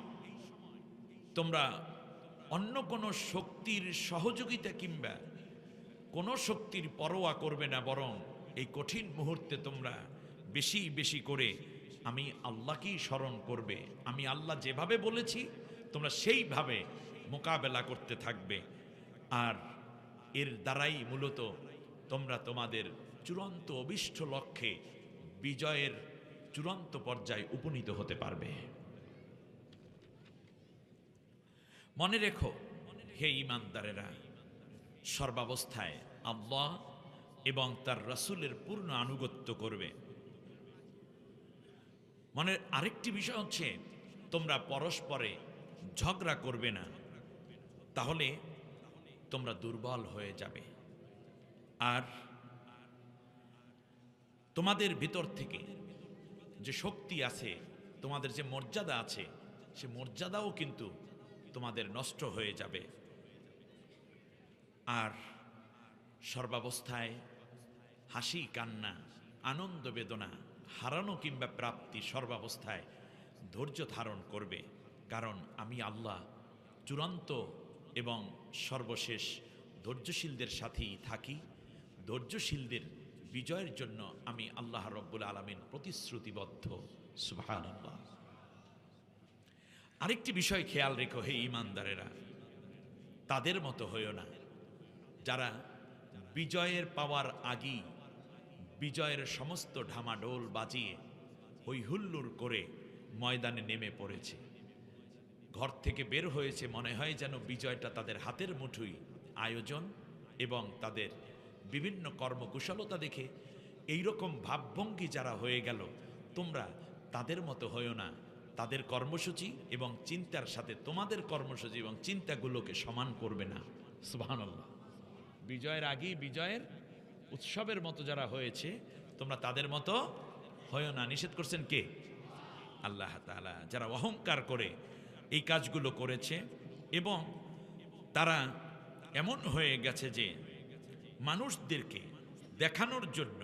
তোমরা অন্য কোনো শক্তির সহযোগিতা কিংবা কোনো শক্তির পরোয়া করবে না, বরং এই কঠিন মুহূর্তে তোমরা বেশি বেশি করে আমি আল্লাহকেই স্মরণ করবে। আমি আল্লাহ যেভাবে বলেছি তোমরা সেইভাবে মোকাবেলা করতে থাকবে, আর এর দ্বারাই মূলত তোমরা তোমাদের চূড়ান্ত অভিষ্ট লক্ষ্যে বিজয়ের চূড়ান্ত পর্যায়ে উপনীত হতে পারবে। মনে রেখো হে ঈমানদারেরা, সর্বাবস্থায় আল্লাহ এবং তার রাসূলের পূর্ণ আনুগত্য করবে। মনের আরেকটি বিষয় হচ্ছে তোমরা পরস্পরে ঝগড়া করবে না, তাহলে তোমরা দুর্বল হয়ে যাবে। আর তোমাদের ভিতর থেকে যে শক্তি আছে, তোমাদের যে মর্যাদা আছে, সে মর্যাদাও কিন্তু তোমাদের নষ্ট হয়ে যাবে। আর সর্বাবস্থায় হাসি কান্না, আনন্দ বেদনা, হারানো কিংবা প্রাপ্তি, সর্বাবস্থায় ধৈর্য ধারণ করবে, কারণ আমি আল্লাহ চূড়ান্ত এবং সর্বশেষ ধৈর্যশীলদের সাথেই থাকি। ধৈর্যশীলদের বিজয়ের জন্য আমি আল্লাহ রব্বুল আলামিন প্রতিশ্রুতিবদ্ধ। সুবহানাল্লাহ। আরেকটি বিষয় খেয়াল রেখো হে ঈমানদারেরা, তাদের মতো হইও না যারা বিজয়ের পাওয়ার আগেই বিজয়ের সমস্ত ঢামাডোল বাজিয়ে হৈহুল্লোড় করে ময়দানে নেমে পড়েছে। ঘর থেকে বের হয়েছে, মনে হয় যেন বিজয়টা তাদের হাতের মুঠোয়। আয়োজন এবং তাদের বিভিন্ন কর্মকুশলতা দেখে এইরকম ভাবভঙ্গি যারা হয়ে গেল, তোমরা তাদের মতো হইও না। তাদের কর্মসূচি এবং চিন্তার সাথে তোমাদের কর্মসূচি এবং চিন্তাগুলোকে সমান করবে না। সুবহানাল্লাহ। বিজয়ের আগেই বিজয়ের উৎসবের মতো যারা হয়েছে, তোমরা তাদের মতো হইও না। নিষেধ করছেন কে? আল্লাহ তাআলা। যারা অহংকার করে এই কাজগুলো করেছে এবং তারা এমন হয়ে গেছে যে মানুষদেরকে দেখানোর জন্য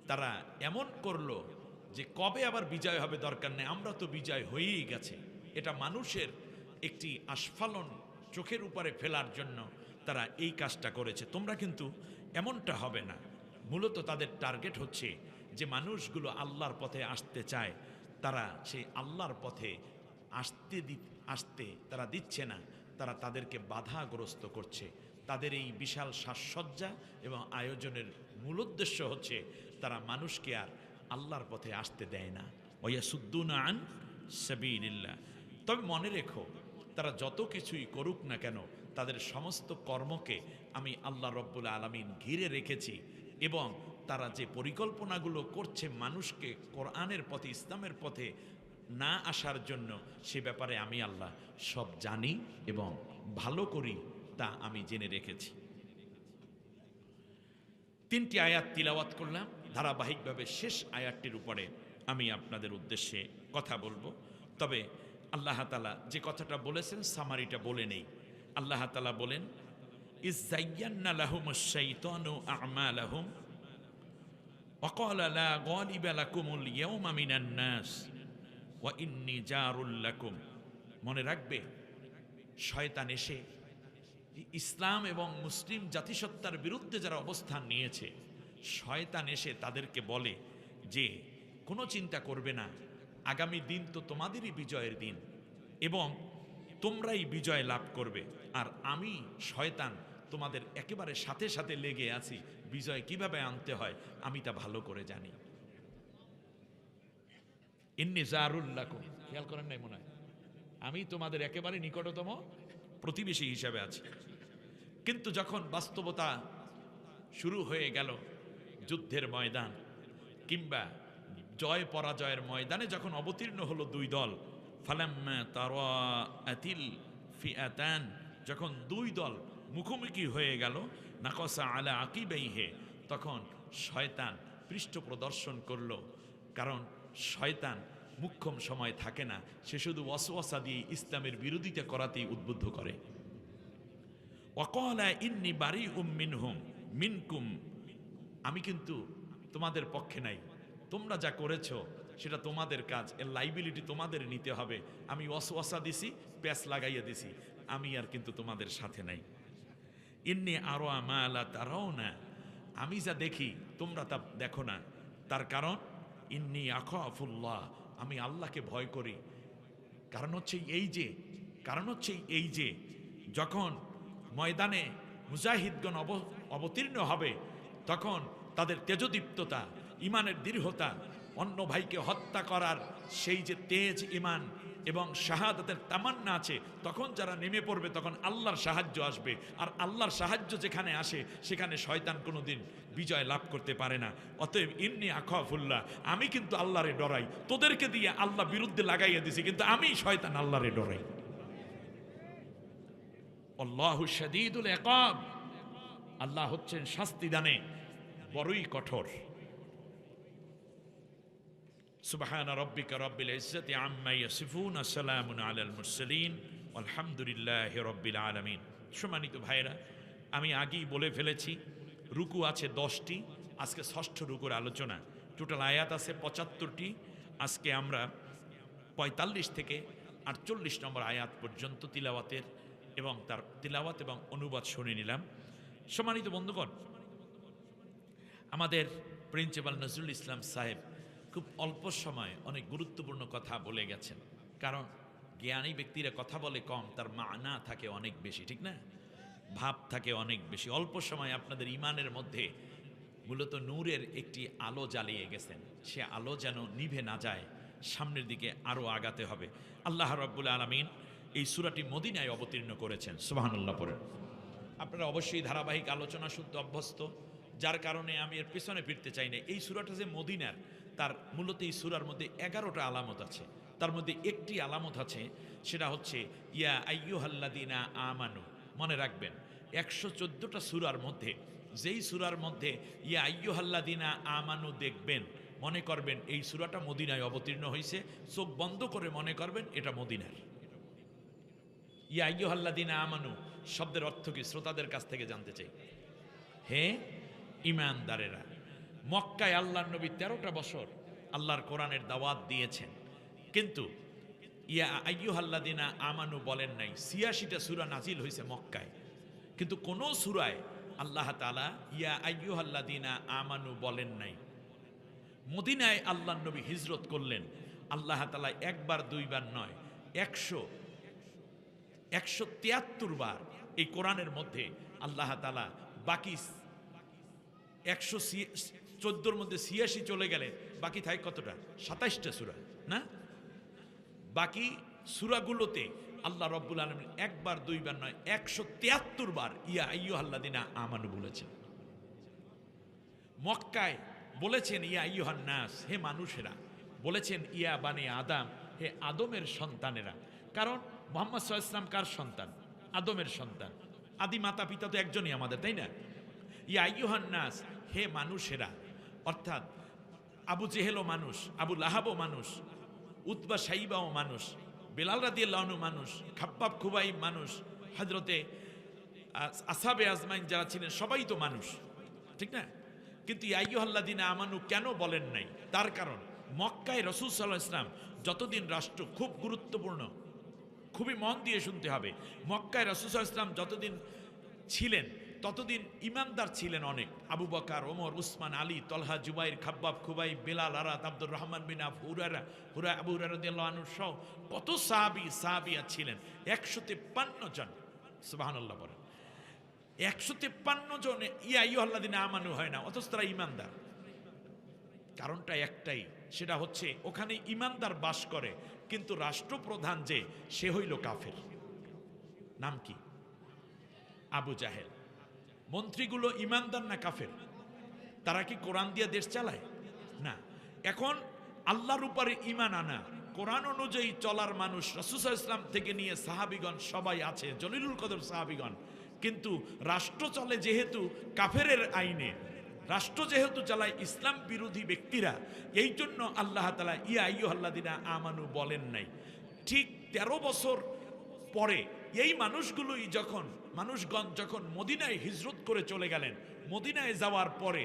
তারা এমন করলো যে কবে আবার বিজয় হবে দরকার নেই, আমরা তো বিজয় হয়েই গেছে। এটা মানুষের একটি আস্ফালন চোখের উপরে ফেলার জন্য তারা এই কাজটা করেছে। তোমরা কিন্তু এমনটা হবে না। মূলত তাদের টার্গেট হচ্ছে যে মানুষগুলো আল্লাহর পথে আসতে চায়, তারা সেই আল্লাহর পথে আসতে তারা দিচ্ছে না, তারা তাদেরকে বাধাগ্রস্ত করছে। তাদের এই বিশাল সাজসজ্জা এবং আয়োজনের মূল উদ্দেশ্য হচ্ছে তারা মানুষকে আর আল্লাহর পথে আসতে দেয় না। ওয়াসুদ্দুনা আন সাবিলিল্লাহ। তবে মনে রেখো, তারা যত কিছুই করুক না কেন, তাদের সমস্ত কর্মকে আমি আল্লাহ রব্বুল আলামিন ঘিরে রেখেছি, এবং তারা যে পরিকল্পনাগুলো করছে মানুষকে কোরআনের পথে, ইসলামের পথে না আসার জন্য, সে ব্যাপারে আমি আল্লাহ সব জানি এবং ভালো করি তা আমি জেনে রেখেছি। 3টি আয়াত তিলাওয়াত করলাম। ধারাবাহিকভাবে শেষ আয়াতটির উপরে আমি আপনাদের উদ্দেশ্যে কথা বলবো। তবে আল্লাহ তাআলা যে কথাটা বলেছেন সামারিটা বলে নেই। আল্লাহ তাআলা বলেন, ইযায়্যান্না লাহুমুশ শাইতানু আ'মালাহুম ওয়া ক্বালা লা গালিবা লাকুমুল ইয়াওমা মিনান নাস ওয়া ইন্নী জারুল লাকুম। মনে রাখবে, শয়তান এসে ইসলাম এবং মুসলিম জাতিসত্তার বিরুদ্ধে যারা অবস্থান নিয়েছে, শয়তান এসে তাদেরকে বলে যে কোনো চিন্তা করবে না, আগামী দিন তো তোমাদেরই বিজয়ের দিন এবং তোমরাই বিজয় লাভ করবে, আর আমি শয়তান তোমাদের একেবারে সাথে সাথে লেগে আছি, বিজয় কিভাবে আনতে হয় আমি তা ভালো করে জানি। ইন্নী জারুল্লাকুম, খেয়াল করেন নাই মনে হয়, আমি তোমাদের একেবারে নিকটতম প্রতিবেশী হিসাবে আছি। কিন্তু যখন বাস্তবতা শুরু হয়ে গেল, যুদ্ধের ময়দান কিংবা জয় পরাজয়ের ময়দানে যখন অবতীর্ণ হলো দুই দল, ফালাম্মা তারাআতিল ফিআতান, যখন দুই দল মুখোমুখি হয়ে গেল, নাকসা আলা আকিবাইহি, তখন শয়তান পৃষ্ঠ প্রদর্শন করলো। কারণ শয়তান মুখ্যম সময় থাকে না, সে শুধু ওয়াসওয়াসা দিয়ে ইসলামের বিরোধিতা করাতেই উদ্বুদ্ধ করে। ওয়াকালা ইন্নী বারিউম মিনহুম মিনকুম, আমি কিন্তু তোমাদের পক্ষে নাই, তোমরা যা করেছো সেটা তোমাদের কাজ, এর লাইবিলিটি তোমাদের নিতে হবে। আমি ওয়াসওয়াসা দিছি, প্যাচ লাগাইয়া দিছি, আমি আর কিন্তু তোমাদের সাথে নাই। ইন্নী আরা মা লা তারাউনা, আমি যা দেখি তোমরা তা দেখো না, তার কারণ ইন্নী আখাফুল্লাহ, আমি আল্লাহকে ভয় করি। কারণ হচ্ছে এই যে যখন ময়দানে মুজাহিদগণ অবতীর্ণ হবে, তখন তাদের তেজদীপ্ততা, ইমানের দৃঢ়তা, অন্য ভাইকে হত্যা করার সেই যে তেজ ইমান এবং শাহাদাতের তামান্না আছে, তখন যারা নেমে পড়বে তখন আল্লাহর সাহায্য আসবে। আর আল্লাহর সাহায্য যেখানে আসে সেখানে শয়তান কোনোদিন বিজয় লাভ করতে পারে না। অতএব ইন্নী আখাফুল্লাহ, আমি কিন্তু আল্লাহরে ডরাই। তোদেরকে দিয়ে আল্লাহ বিরুদ্ধে লাগাইয়া দিছি, কিন্তু আমি শয়তান আল্লাহরে ডরাই। আল্লাহু শাদীদুল ইকাব, আল্লাহ হচ্ছেন শাস্তি দানে বড়ই কঠোর। সুবহান রাব্বিকা রাব্বিল ইজ্জাতি আম্মা ইয়াসিফুন, আসসালামুন আলাল মুরসালিন, আলহামদুলিল্লাহি রাব্বিল আলামিন। সম্মানিত ভাইরা, আমি আগেই বলে ফেলেছি রুকু আছে 10টি, আজকে ষষ্ঠ রুকুর আলোচনা। টোটাল আয়াত আছে 75টি। আজকে আমরা 45 থেকে 48 নম্বর আয়াত পর্যন্ত তিলাওয়াতের এবং তার তিলাওয়াত এবং অনুবাদ শুনে নিলাম। সম্মানিত বন্ধুগণ, আমাদের প্রিন্সিপাল নজরুল ইসলাম সাহেব খুব অল্প সময়ে অনেক গুরুত্বপূর্ণ কথা বলে গেছেন। কারণ জ্ঞানী ব্যক্তিরা কথা বলে কম, তার মানা থাকে অনেক বেশি, ঠিক না? ভাব থাকে অনেক বেশি। অল্প সময় আপনাদের ইমানের মধ্যে মূলত নূরের একটি আলো জ্বালিয়ে গেছেন, সে আলো যেন নিভে না যায়, সামনের দিকে আরও আগাতে হবে। আল্লাহ রাব্বুল আলামিন এই সূরাটি মদিনায় অবতীর্ণ করেছেন, সুবহানাল্লাহ পড়েন। আপনারা অবশ্যই ধারাবাহিক আলোচনা শুনতে অভ্যস্ত, যার কারণে আমি এর পেছনে ফিরতে চাই না। এই সূরাটা যে মদিনার, তার মূলত এই সূরার মধ্যে 11টা আলামত আছে। তার মধ্যে একটি আলামত আছে, সেটা হচ্ছে ইয়া আইয়ুহাল্লাযীনা আমানু। মনে রাখবেন 114টা সূরার মধ্যে যেই সূরার মধ্যে ইয়া আইয়ুহাল্লাযীনা আমানু দেখবেন, মনে করবেন এই সূরাটা মদিনায় অবতীর্ণ হয়েছে, চোখ বন্ধ করে মনে করবেন এটা মদিনার। ইয়া আইয়ুহাল্লাযীনা আমানু শব্দের অর্থ কি শ্রোতাদের কাছ থেকে জানতে চাই। হে ঈমানদারেরা, মক্কায় আল্লাহর নবী 13টা বছর আল্লাহর কোরআনের দাওয়াত দিয়েছেন, কিন্তু ইয়া আইয়ুহাল্লাযীনা আমানু বলেন নাই। 86টা সূরা নাজিল হয়েছে মক্কায়, কিন্তু কোন সূরায় আল্লাহ তাআলা ইয়া আইয়ুহাল্লাযীনা আমানু বলেন নাই। মদিনায় আল্লাহর নবী হিজরত করলেন, আল্লাহ তাআলা একবার দুইবার নয় 173 বার এই কোরআনের মধ্যে আল্লাহ তাআলা বাকি 114 মধ্যে 86 চলে গেলে বাকি থাকে কতটা? 27টা সূরা না? বাকি সূরাগুলোতে আল্লাহ রাব্বুল আলামিন একবার দুইবার নয় 173 বার ইয়া আইয়ুহাল্লাযীনা আমানু বলেছেন। মক্কায় বলেছেন ইয়া আইয়ুহান নাস, হে মানুষেরা, বলেছেন ইয়া বানি আদম, হে আদমের সন্তানেরা। কারণ মুহাম্মদ সাল্লাল্লাহু আলাইহি ওয়াসাল্লাম কার সন্তান? আদমের সন্তান। আদি মাতা পিতা তো একজনই আমাদের, তাই না? ইয়া আইয়ুহান নাস, হে মানুষেরা, অর্থাৎ আবু জেহেলও মানুষ, আবু লাহাবও মানুষ, উতবা সাইবাও মানুষ, বেলাল রাদিয়াল্লাহু আনহু মানুষ, খাব্বাব খুবাইব মানুষ, হযরতে আসহাবে আজমাইন যারা ছিলেন সবাই তো মানুষ, ঠিক না? কিন্তু ইয়া আইয়ুহাল্লাযীনা আমানু কেন বলেন নাই? তার কারণ মক্কায় রাসূল সাল্লাল্লাহু আলাইহি ওয়াসাল্লাম যতদিন রাষ্ট্র, খুব গুরুত্বপূর্ণ, খুবই মন দিয়ে শুনতে হবে, মক্কায় রাসূল সাল্লাল্লাহু আলাইহি ওয়াসাল্লাম যতদিন ছিলেন ততদিন ইমানদার ছিলেন অনেক। আবু বকর, ওমর, উসমান, আলী, তলহা, জুবাইর, খাব্বাব, খুবাই, বেলাল, আরাত, আব্দুর রহমান বিন আবু হুরায়রা, আবু হুরায়রা রাদিয়াল্লাহু আনহু সহ কত সাহাবিয়া ছিলেন। 153 জন, সুবহানাল্লাহ বলেন। 153 জন ইয়া আইয়ুহাল্লাযিনা আমানু হয় না, অথচ তারা ইমানদার। কারণটা একটাই, সেটা হচ্ছে ওখানে ইমানদার বাস করে, কিন্তু রাষ্ট্রপ্রধান যে সে হইল কাফের। নাম কি? আবু জাহেল। মন্ত্রীগুলো ইমানদার না কাফের? তারা কি কোরআন দিয়ে দেশ চালায়? না। এখন আল্লাহর উপরে ঈমান আনা, কোরআন অনুযায়ী চলার মানুষ রাসূল সাল্লাল্লাহু আলাইহি ওয়াসাল্লাম থেকে নিয়ে সাহাবীগণ সবাই আছে, জলিলুল কদর সাহাবীগণ। কিন্তু রাষ্ট্র চলে যেহেতু কাফেরের আইনে, রাষ্ট্র যেহেতু চালায় ইসলাম বিরোধী ব্যক্তিরা, এই জন্য আল্লাহ তাআলা ইয়া আইয়ুহাল্লাযিনা আমানু বলেন নাই। ঠিক 13 বছর পরে এই মানুষগুলোই মানুষগণ যখন মদিনায় হিজরত করে চলে গেলেন, মদিনায় যাওয়ার পরে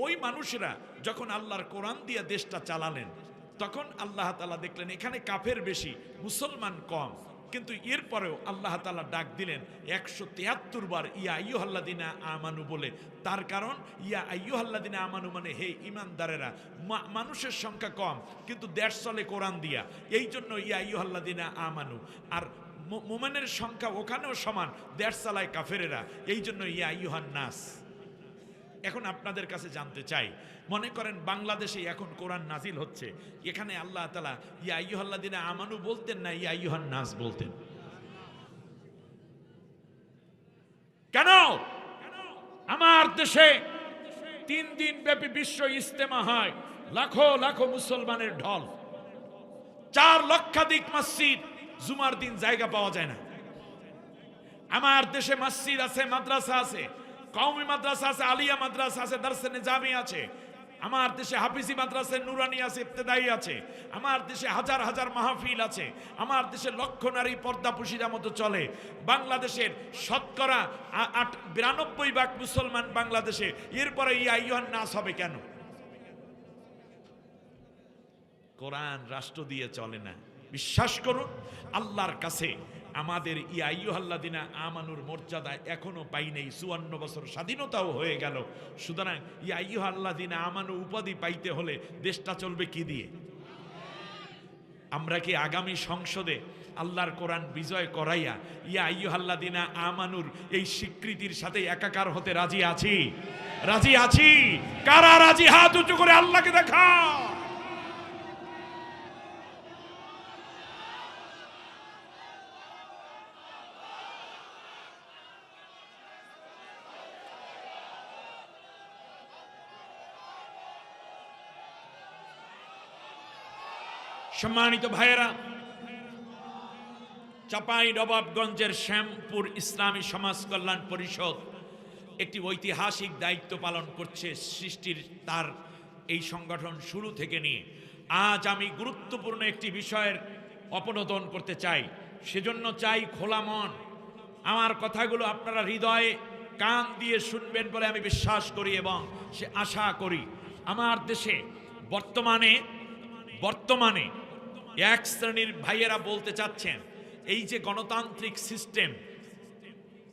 ওই মানুষেরা যখন আল্লাহর কোরআন দিয়ে দেশটা চালালেন, তখন আল্লাহ তাআলা দেখলেন এখানে কাফের বেশি, মুসলমান কম। কিন্তু এরপরেও আল্লাহ তাআলা ডাক দিলেন 173 বার ইয়া আইয়ুহাল্লাযিনা আমানু বলে। তার কারণ ইয়া আইয়ুহাল্লাযিনা আমানু মানে হে ঈমানদারেরা। মানুষের সংখ্যা কম, কিন্তু দেশ চলে কোরআন দিয়া, এই জন্য ইয়া আইয়ুহাল্লাযিনা আমানু। আর মুমিনের সংখ্যা ওখানেও সমান, দেশ চালায় কাফেরেরা, এই জন্য ইয়া আইয়ুহান নাস। এখন আপনাদের কাছে জানতে চাই, মনে করেন বাংলাদেশে এখন কোরআন নাজিল হচ্ছে, এখানে আল্লাহ তাআলা ইয়া আইয়ুহাল্লাযিনা আমানু বলতেন না ইয়া আইয়ুহান নাস বলতেন? কেন? আমার দেশে 3 দিন ব্যাপী বিশ্ব ইজতেমা হয়, লাখো লাখো মুসলমানের ঢল, 4 লক্ষাধিক মসজিদ, জুমার দিন জায়গা পাওয়া যায় না। আমার দেশে মসজিদ আছে, মাদ্রাসা আছে, কওমি মাদ্রাসা আছে, আলিয়া মাদ্রাসা আছে, দারসে নিজামি আছে। আমার দেশে হাফিজি মাদ্রাসা, নুরানি আছে, ইবতেদায়ী আছে। আমার দেশে হাজার হাজার মাহফিল আছে। আমার দেশে লক্ষ নারী পর্দা পুশিদা মতো চলে। বাংলাদেশের শতকরা 92% মুসলমান বাংলাদেশে, এরপরে ইয়া আইয়ুহান নাস হবে কেন? কোরআন রাষ্ট্র দিয়ে চলে না। বিশ্বাস করুন, আল্লাহর কাছে আমাদের ইয়া আইয়ুহাল্লাযিনা আমানুর মর্যাদা এখনো পাই নাই। 54 বছর স্বাধীনতাও হয়ে গেল। সুতরাং ইয়া আইয়ুহাল্লাযিনা আমানু উপাধি পাইতে হলে দেশটা চলবে কি দিয়ে? আমরা কি আগামী সংসদে আল্লাহর কোরআন বিজয় করাইয়া ইয়া আইয়ুহাল্লাযিনা আমানুর এই স্বীকৃতির সাথে একাকার হতে রাজি আছি? রাজি আছি? কারা রাজি? হাত উঁচু করে আল্লাহকে দেখা। সম্মানিত ভাইয়েরা, চাঁপাইনবাবগঞ্জের শ্যামপুর ইসলামী সমাজ কল্যাণ পরিষদ একটি ঐতিহাসিক দায়িত্ব পালন করছে সৃষ্টির তার এই সংগঠন শুরু থেকে নিয়ে। আজ আমি গুরুত্বপূর্ণ একটি বিষয়ের অপনোদন করতে চাই, সেজন্য চাই খোলা মন। আমার কথাগুলো আপনারা হৃদয়ে কান দিয়ে শুনবেন বলে আমি বিশ্বাস করি এবং সে আশা করি। আমার দেশে বর্তমানে এক শ্রেণীর ভাইয়েরা বলতে চাচ্ছেন এই যে গণতান্ত্রিক সিস্টেম,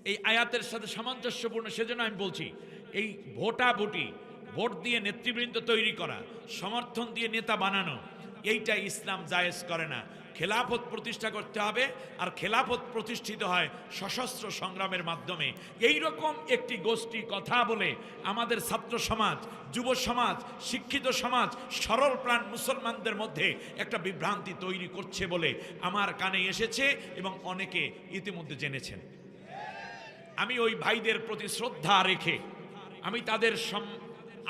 এই আয়াতের সাথে সামঞ্জস্যপূর্ণ, সেজন্য আমি বলছি এই ভোটাভুটি, ভোট দিয়ে নেতৃবৃন্দ তৈরি করা, সমর্থন দিয়ে নেতা বানানো, এইটা ইসলাম জায়েজ করে না। খেলাফত প্রতিষ্ঠা করতে হবে, আর খেলাফত প্রতিষ্ঠিত হয় সশস্ত্র সংগ্রামের মাধ্যমে। এই রকম একটি গোষ্ঠী কথা বলে আমাদের ছাত্র সমাজ, যুব সমাজ, শিক্ষিত সমাজ, সরল প্রাণ মুসলমানদের মধ্যে একটা বিভ্রান্তি তৈরি করছে বলে আমার কানে এসেছে এবং অনেকে ইতিমধ্যে জেনেছেন। আমি ওই ভাইদের প্রতি শ্রদ্ধা রেখে, আমি তাদের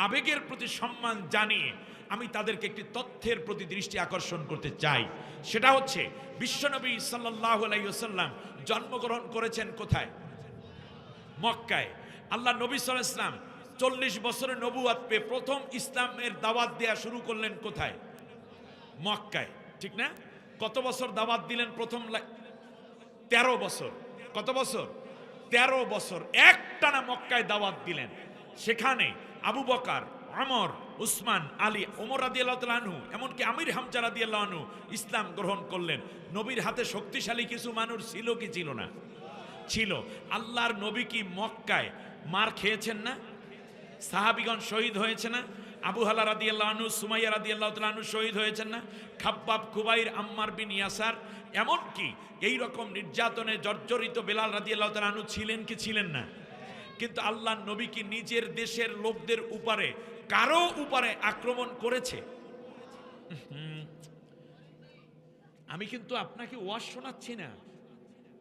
আবেগের প্রতি সম্মান জানিয়ে আমি তাদেরকে একটি তথ্যের প্রতি দৃষ্টি আকর্ষণ করতে চাই। সেটা হচ্ছে বিশ্বনবী সাল্লাল্লাহু আলাইহি ওয়াসাল্লাম জন্মগ্রহণ করেছেন কোথায়? মক্কায়। আল্লাহ নবী সাল্লাল্লাহু আলাইহি ওয়াসাল্লাম 40 বছরের নবুয়ত পেয়ে প্রথম ইসলামের দাওয়াত দেয়া শুরু করলেন কোথায়? মক্কায়, ঠিক না? কত বছর দাওয়াত দিলেন? প্রথম 13 বছর। কত বছর? 13 বছর একটানা মক্কায় দাওয়াত দিলেন। সেখানে আবু বকর, ওমর, উসমান, আলী, ওমর রাদিয়াল্লাহু তাআলা আনহু, এমনকি আমির হামজা রাদিয়াল্লাহু আনহু ইসলাম গ্রহণ করলেন। নবীর হাতে শক্তিশালী কিছু মানুষ ছিল কি ছিল না? ছিল। আল্লাহর নবী কি মক্কায় মার খেয়েছেন না? সাহাবীগণ শহীদ হয়েছে না? আবু হালা রাদিয়াল্লাহু আনহু, সুমাইয়া রাদিয়াল্লাহু তাআলা আনহু শহীদ হয়েছেন না? খাব্বাব, খুবাইর, আম্মার বিন ইয়াসার, এমনকি এই রকম নির্যাতনে জর্জরিত বেলাল রাদিয়াল্লাহু তাআলা আনহু ছিলেন কি ছিলেন না? কিন্তু আল্লাহর নবী কি নিজের দেশের লোকদের উপরে কারো উপরে আক্রমণ করেছে? আমি কিন্তু আপনাকে ওয়াজ শোনাচ্ছি না,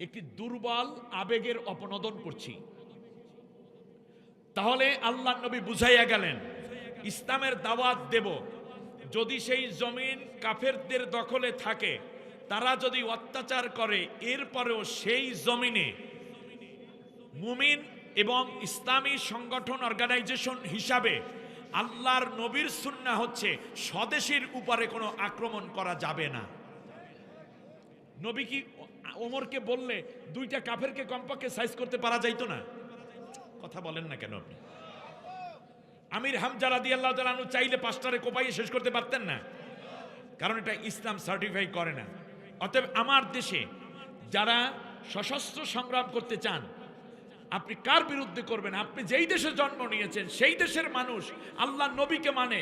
একটি দুর্বল আবেগের অপনোদন করছি। তাহলে আল্লাহর নবী বুঝাইয়া গেলেন, ইসলামের দাওয়াত দেব, যদি সেই জমিন কাফেরদের দখলে থাকে, তারা যদি অত্যাচার করে, এরপরেও সেই জমিনে মুমিন এবং ইসলামী সংগঠন অর্গানাইজেশন হিসাবে আল্লাহর নবীর সুন্নাহ হচ্ছে স্বদেশীর উপরে কোনো আক্রমণ করা যাবে না। নবী কি ওমরকে বললে দুইটা কাফেরকে কমপক্ষে সাইজ করতে পারা যাইতো না? কথা বলেন না কেন আপনি? আমির হামজা রাদিয়াল্লাহু তাআলা আনহু চাইলে পাঁচটারে কোপাইয়ে শেষ করতে পারতেন না? কারণ এটা ইসলাম সার্টিফাই করে না। অতএব আমার দেশে যারা সশস্ত্র সংগ্রাম করতে চান, আপনি কার বিরুদ্ধে করবেন? আপনি যেই দেশে জন্ম নিয়েছেন সেই দেশের মানুষ আল্লাহর নবীকে মানে,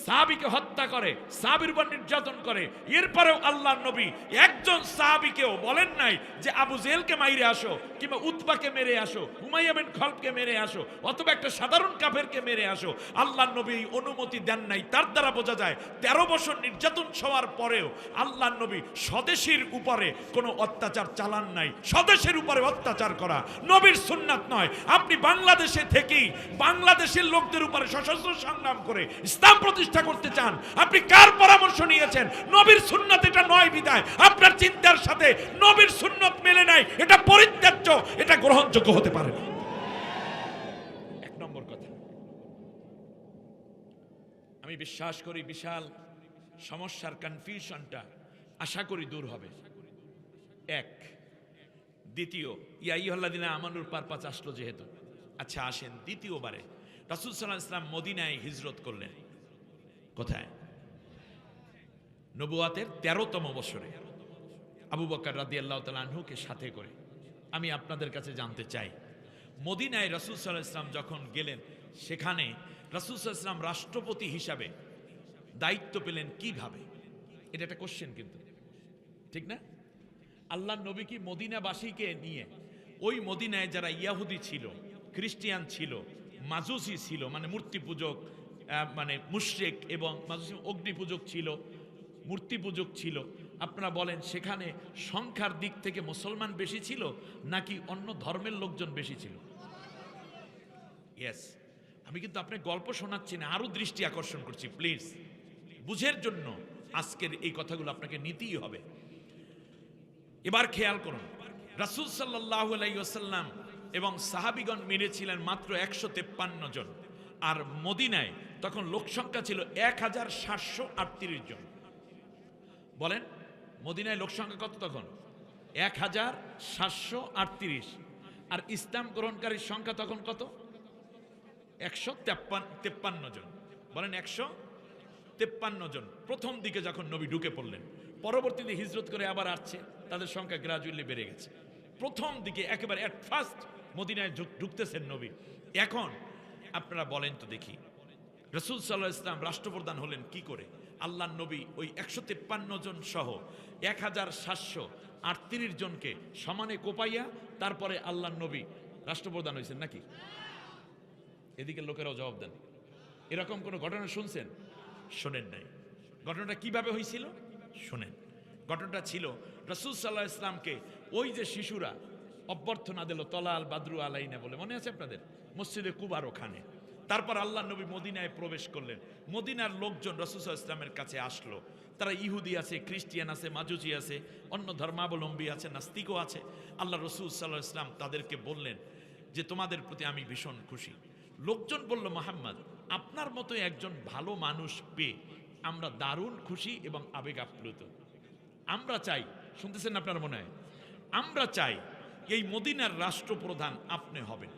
সাহাবীকে হত্যা করে, সাহাবীর উপর নির্যাতন করে, এরপরেও আল্লাহর নবী একজন সাহাবীকেও বলেন নাই যে আবু জেহেলকে মাইরে আসো, কিংবা উতবাকে মেরে আসো, উমাইয়া বিন খলফকে মেরে আসো, অথবা একটা সাধারণ কাফেরকে মেরে আসো। আল্লাহর নবী এই অনুমতি দেন নাই। তার দ্বারা বোঝা যায় 13 বছর নির্যাতন সওয়ার পরেও আল্লাহর নবী স্বদেশীর উপরে কোনো অত্যাচার চালান নাই। স্বদেশের উপরে অত্যাচার করা নবীর সুন্নাত নয়। আপনি বাংলাদেশে থেকেই বাংলাদেশের লোকদের উপরে সশস্ত্র সংগ্রাম করে ইসলাম প্রতিষ্ঠা করতে চান, আপনি কার পরামর্শ নিয়েছেন? নবীর সুন্নাত এটা নয় বিধায় আপনার চিন্তার সাথে নবীর সুন্নাত মেলে নাই, এটা পরিত্যাজ্য, এটা গ্রহণযোগ্য হতে পারে না। এক নম্বর কথা, আমি বিশ্বাস করি বিশাল সমস্যার কনফিউশনটা আশা করি দূর হবে। এক। দ্বিতীয়, ইয়া আইয়ুহাল্লাযীনা আমানুর পারপাস আসলো যেহেতু, আচ্ছা আসেন দ্বিতীয়বারে রাসূল সাল্লাল্লাহু আলাইহি ওয়াসাল্লাম মদিনায় হিজরত করলেন। কোথায়? নবুয়াতের 13তম বছরে আবু বকর রাদিয়াল্লাহু তাআলা আনহুকে সাথে করে। আমি আপনাদের কাছে জানতে চাই, মদিনায় রাসূল সাল্লাল্লাহু আলাইহি ওয়াসাল্লাম যখন গেলেন, সেখানে রাসূল সাল্লাল্লাহু আলাইহি ওয়াসাল্লাম রাষ্ট্রপতি হিসাবে দায়িত্ব পেলেন কিভাবে? এটা একটা কোশ্চেন, কিন্তু ঠিক না? আল্লাহর নবী কি মদিনাবাসীকে নিয়ে, ওই মদিনায় যারা ইয়াহুদি ছিল, খ্রিস্টিয়ান ছিল, মাজুসি ছিল, মানে মূর্তি পূজক, মানে মুশরিক এবং মাজুসি অগ্নি পূজক ছিল, মূর্তি পূজক ছিল, আপনারা বলেন সেখানে সংখ্যার দিক থেকে মুসলমান বেশি ছিল নাকি অন্য ধর্মের লোকজন বেশি ছিল? ইয়েস, আমি কিন্তু আপনার গল্প শোনাচ্ছি না, আরো দৃষ্টি আকর্ষণ করছি। প্লিজ বুঝের জন্য আজকের এই কথাগুলো আপনাকে নিতেই হবে। এবার খেয়াল করুন, রাসূল সাল্লাল্লাহু আলাইহি ওয়াসাল্লাম এবং সাহাবীগণ মেরেছিলেন মাত্র 153 জন, আর মদিনায় তখন লোক সংখ্যা ছিল 1738 জন। বলেন মদিনায় লোক সংখ্যা কত তখন? 1738। আর ইসলাম গ্রহণকারীর সংখ্যা তখন কত? 153 জন। বলেন 153 জন প্রথম দিকে যখন নবী ঢুকে পড়লেন। পরবর্তীতে হিজরত করে আবার আসছে, তাদের সংখ্যা গ্রাজুয়ালি বেড়ে গেছে। প্রথম দিকে একেবারে এট ফার্স্ট মদিনায় ঢুকতেছেন নবী। এখন আপনারা বলেন তো দেখি, রাসূল সাল্লাল্লাহু আলাইহি ওয়াসাল্লাম রাষ্ট্রপ্রধান হলেন কি করে? আল্লাহর নবী ওই 153 জন সহ 1738 জনকে সমানে কোপাইয়া তারপরে আল্লাহর নবী রাষ্ট্রপ্রধান হয়েছেন নাকি? এদিকে লোকেরাও জবাব দেন। এরকম কোনো ঘটনা শুনছেন? শোনেন নাই। ঘটনাটা কিভাবে হয়েছিল শোনেন। ঘটনাটা ছিল, রাসূল সাল্লাল্লাহু আলাইহি ওয়াসাল্লামকে ওই যে শিশুরা অভ্যর্থনা দিল তলাল বাদরু আলাইনা বলে, মনে আছে আপনাদের? মসজিদে কুবার ওখানে। তারপর আল্লাহর নবী মদিনায় প্রবেশ করলেন। মদিনার লোকজন রাসূল সাল্লাল্লাহু আলাইহি ওয়াসাল্লামের কাছে আসলো। তারা ইহুদি আছে, খ্রিস্টিয়ান আছে, মাজুসি আছে, অন্য ধর্মাবলম্বী আছে, নাস্তিকও আছে। আল্লাহ রাসূল সাল্লাল্লাহু আলাইহি ওয়াসাল্লাম তাদেরকে বললেন যে তোমাদের প্রতি আমি ভীষণ খুশি। লোকজন বলল, মুহাম্মদ আপনার মতো একজন ভালো মানুষ পেয়ে আমরা দারুণ খুশি এবং আবেগ আপ্লুত। আমরা চাই, শুনতেছেন আপনার মনে হয়, আমরা চাই এই মদিনার রাষ্ট্রপ্রধান আপনি হবেন।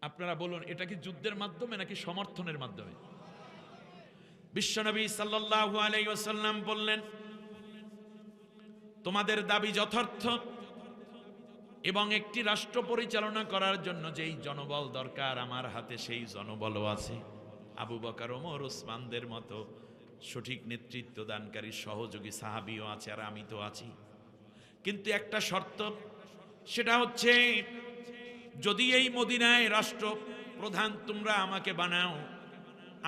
আপনারা বলুন, এটা কি যুদ্ধের মাধ্যমে নাকি সমর্থনের মাধ্যমে? বিশ্বনবী সাল্লাল্লাহু আলাইহি ওয়াসাল্লাম বললেন, তোমাদের দাবি যথার্থ এবং একটি রাষ্ট্র পরিচালনা করার জন্য যেই জনবল দরকার আমার হাতে সেই জনবলও আছে। আবু বকর, ওমর, ওসমানদের মতো সঠিক নেতৃত্ব দানকারী সহযোগী সাহাবীও আছে, আর আমি তো আছি। কিন্তু একটা শর্ত, সেটা হচ্ছে যদি এই মদিনায় রাষ্ট্র প্রধান তোমরা আমাকে বানাও,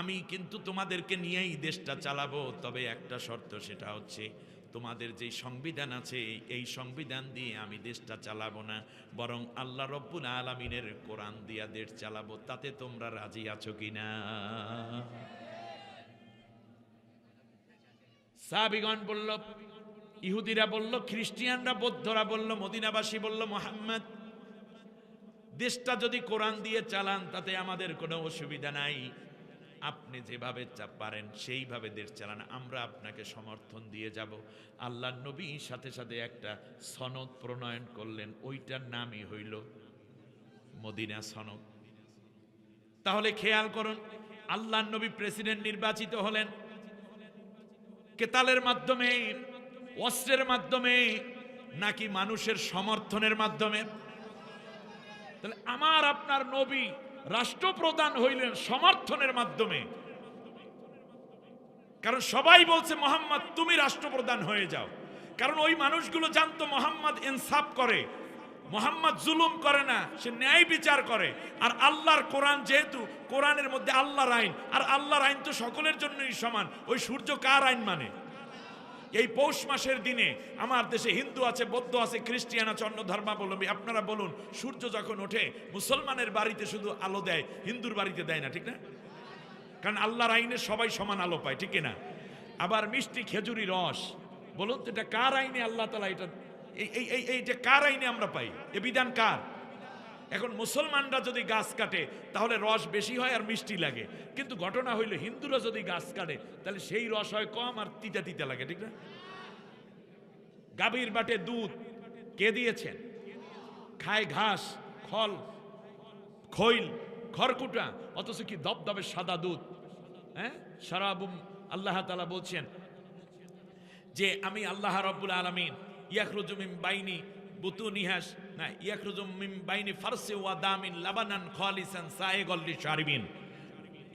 আমি কিন্তু তোমাদেরকে নিয়েই দেশটা চালাবো। তবে একটা শর্ত, সেটা হচ্ছে তোমাদের যে সংবিধান আছে এই সংবিধান দিয়ে আমি দেশটা চালাবো না, বরং আল্লাহ রব্বুল আলামিনের কোরআন দিয়া দেশ চালাবো। তাতে তোমরা রাজি আছো কিনা? সাহাবীগণ বলল, ইহুদিরা বলল, খ্রিস্টিয়ানরা, বৌদ্ধরা বলল, মদিনাবাসী বলল, মুহাম্মদ দেশটা যদি কোরআন দিয়ে চালান তাতে আমাদের কোনো অসুবিধা নাই, আপনি যেভাবে পারেন সেইভাবে দেশ চালান, আমরা আপনাকে সমর্থন দিয়ে যাব। আল্লাহর নবী সাথে সাথে একটা সনদ প্রণয়ন করলেন, ওইটার নামই হইল মদিনা সনদ। তাহলে খেয়াল করুন, আল্লাহর নবী প্রেসিডেন্ট নির্বাচিত হলেন কেতালের মাধ্যমে, অস্ত্রের মাধ্যমে, নাকি মানুষের সমর্থনের মাধ্যমে? তাহলে আমার আপনার নবী রাষ্ট্রপ্রধান হইলেন সমর্থনের মাধ্যমে। কারণ সবাই বলছে মুহাম্মদ তুমি রাষ্ট্রপ্রধান হয়ে যাও। কারণ ওই মানুষগুলো জানতো মুহাম্মদ ইনসাফ করে, মুহাম্মদ জুলুম করে না, সে ন্যায় বিচার করে। আর আল্লাহর কোরআন, যেহেতু কোরআনের মধ্যে আল্লাহর আইন, আর আল্লাহর আইন তো সকলের জন্যই সমান। ওই সূর্য কার আইন মানে? এই পৌষ মাসের দিনে আমার দেশে হিন্দু আছে, বৌদ্ধ আছে, খ্রিস্টিয়ান আছে, অন্য ধর্মাবলম্বী, আপনারা বলুন, সূর্য যখন ওঠে মুসলমানের বাড়িতে শুধু আলো দেয়, হিন্দুর বাড়িতে দেয় না, ঠিক না? কারণ আল্লাহর আইনে সবাই সমান আলো পায়, ঠিক না? আবার মিষ্টি খেজুরি রস, বলুন তো এটা কার আইনে আল্লাহ তাআলা এটা এইটা কার আইনে আমরা পাই? এ বিধান কার? এখন মুসলমানরা যদি গাছ কাটে তাহলে রস বেশি হয় আর মিষ্টি লাগে, কিন্তু ঘটনা হইল হিন্দুরা যদি গাছ কাটে তাহলে সেই রস হয় কম আর তিতা তিতা লাগে, ঠিক না? গাভীর বাটে দুধ কে দিয়েছেন? খায় ঘাস, খল, খৈল, খড়কুটা, অথচ কি দবদবে সাদা দুধ। হ্যাঁ, শারাবুম, আল্লাহ তাআলা বলছেন যে আমি আল্লাহ রাব্বুল আলামিন ইয়াখরুজু মিন বাইনি বুতুনিহাস না ইয়াখরুজু মিন বাইনি ফারসি ওয়া দামিন লাবানান খালিসান সাইগাল লিশারিবিন।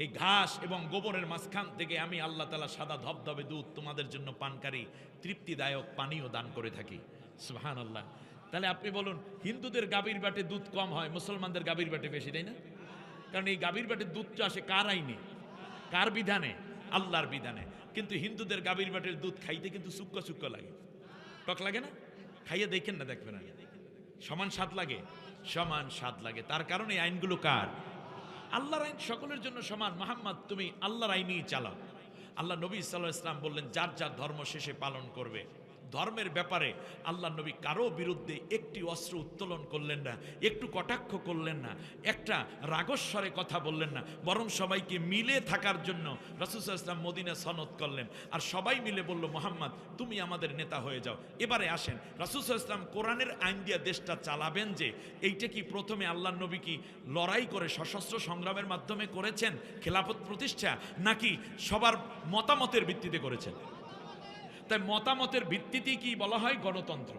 এই ঘাস এবং গোবরের মাঝখান থেকে আমি আল্লাহ তাআলা সাদা ধবধবে দুধ তোমাদের জন্য পানকারী তৃপ্তিদায়ক পানীয় দান করে থাকি। সুবহানাল্লাহ। তাহলে আপনি বলুন, হিন্দুদের গাভীর বাটে দুধ কম হয়, মুসলমানদের গাভীর বাটে বেশি, তাই না? কারণ এই গাভীর বাটে দুধটা আসে কার আইনে, কার বিধানে? আল্লাহর বিধানে। কিন্তু হিন্দুদের গাভীর বাটের দুধ খাইতে কিন্তু চুক্কা চুক্কা লাগে, টক লাগে না? খাইয়ে দেখেন না, দেখবেন না, সমান স্বাদ লাগে, সমান স্বাদ লাগে। তার কারণে এই আইনগুলো কার? আল্লাহর আইন সকলের জন্য সমান। মুহাম্মদ তুমি আল্লাহর আইনই চালাও। আল্লাহ নবী সাল্লাল্লাহু আলাইহি ওয়াসাল্লাম বললেন, যার যার ধর্ম শেষে পালন করবে। ধর্মের ব্যাপারে আল্লাহ নবী কারো বিরুদ্ধে একটি অস্ত্র উত্তোলন করলেন না, একটু কটাক্ষ করলেন না, একটা রাগস্বরে কথা বললেন না, বরং সবাইকে মিলে থাকার জন্য রাসূল সাল্লাল্লাহু আলাইহি ওয়াসাল্লাম মদিনা সনদ করলেন। আর সবাই মিলে বলল, মুহাম্মদ তুমি আমাদের নেতা হয়ে যাও। এবারে আসেন, রাসূল সাল্লাল্লাহু আলাইহি ওয়াসাল্লাম কোরআনের আইন দিয়ে দেশটা চালাবেন, যে এইটা কি প্রথমে আল্লাহ নবী কি লড়াই করে সশস্ত্র সংগ্রামের মাধ্যমে করেছেন খেলাফত প্রতিষ্ঠা, নাকি সবার মতামতের ভিত্তিতে করেছেন? তাই মতামতের ভিত্তিতেই কি বলা হয় গণতন্ত্র।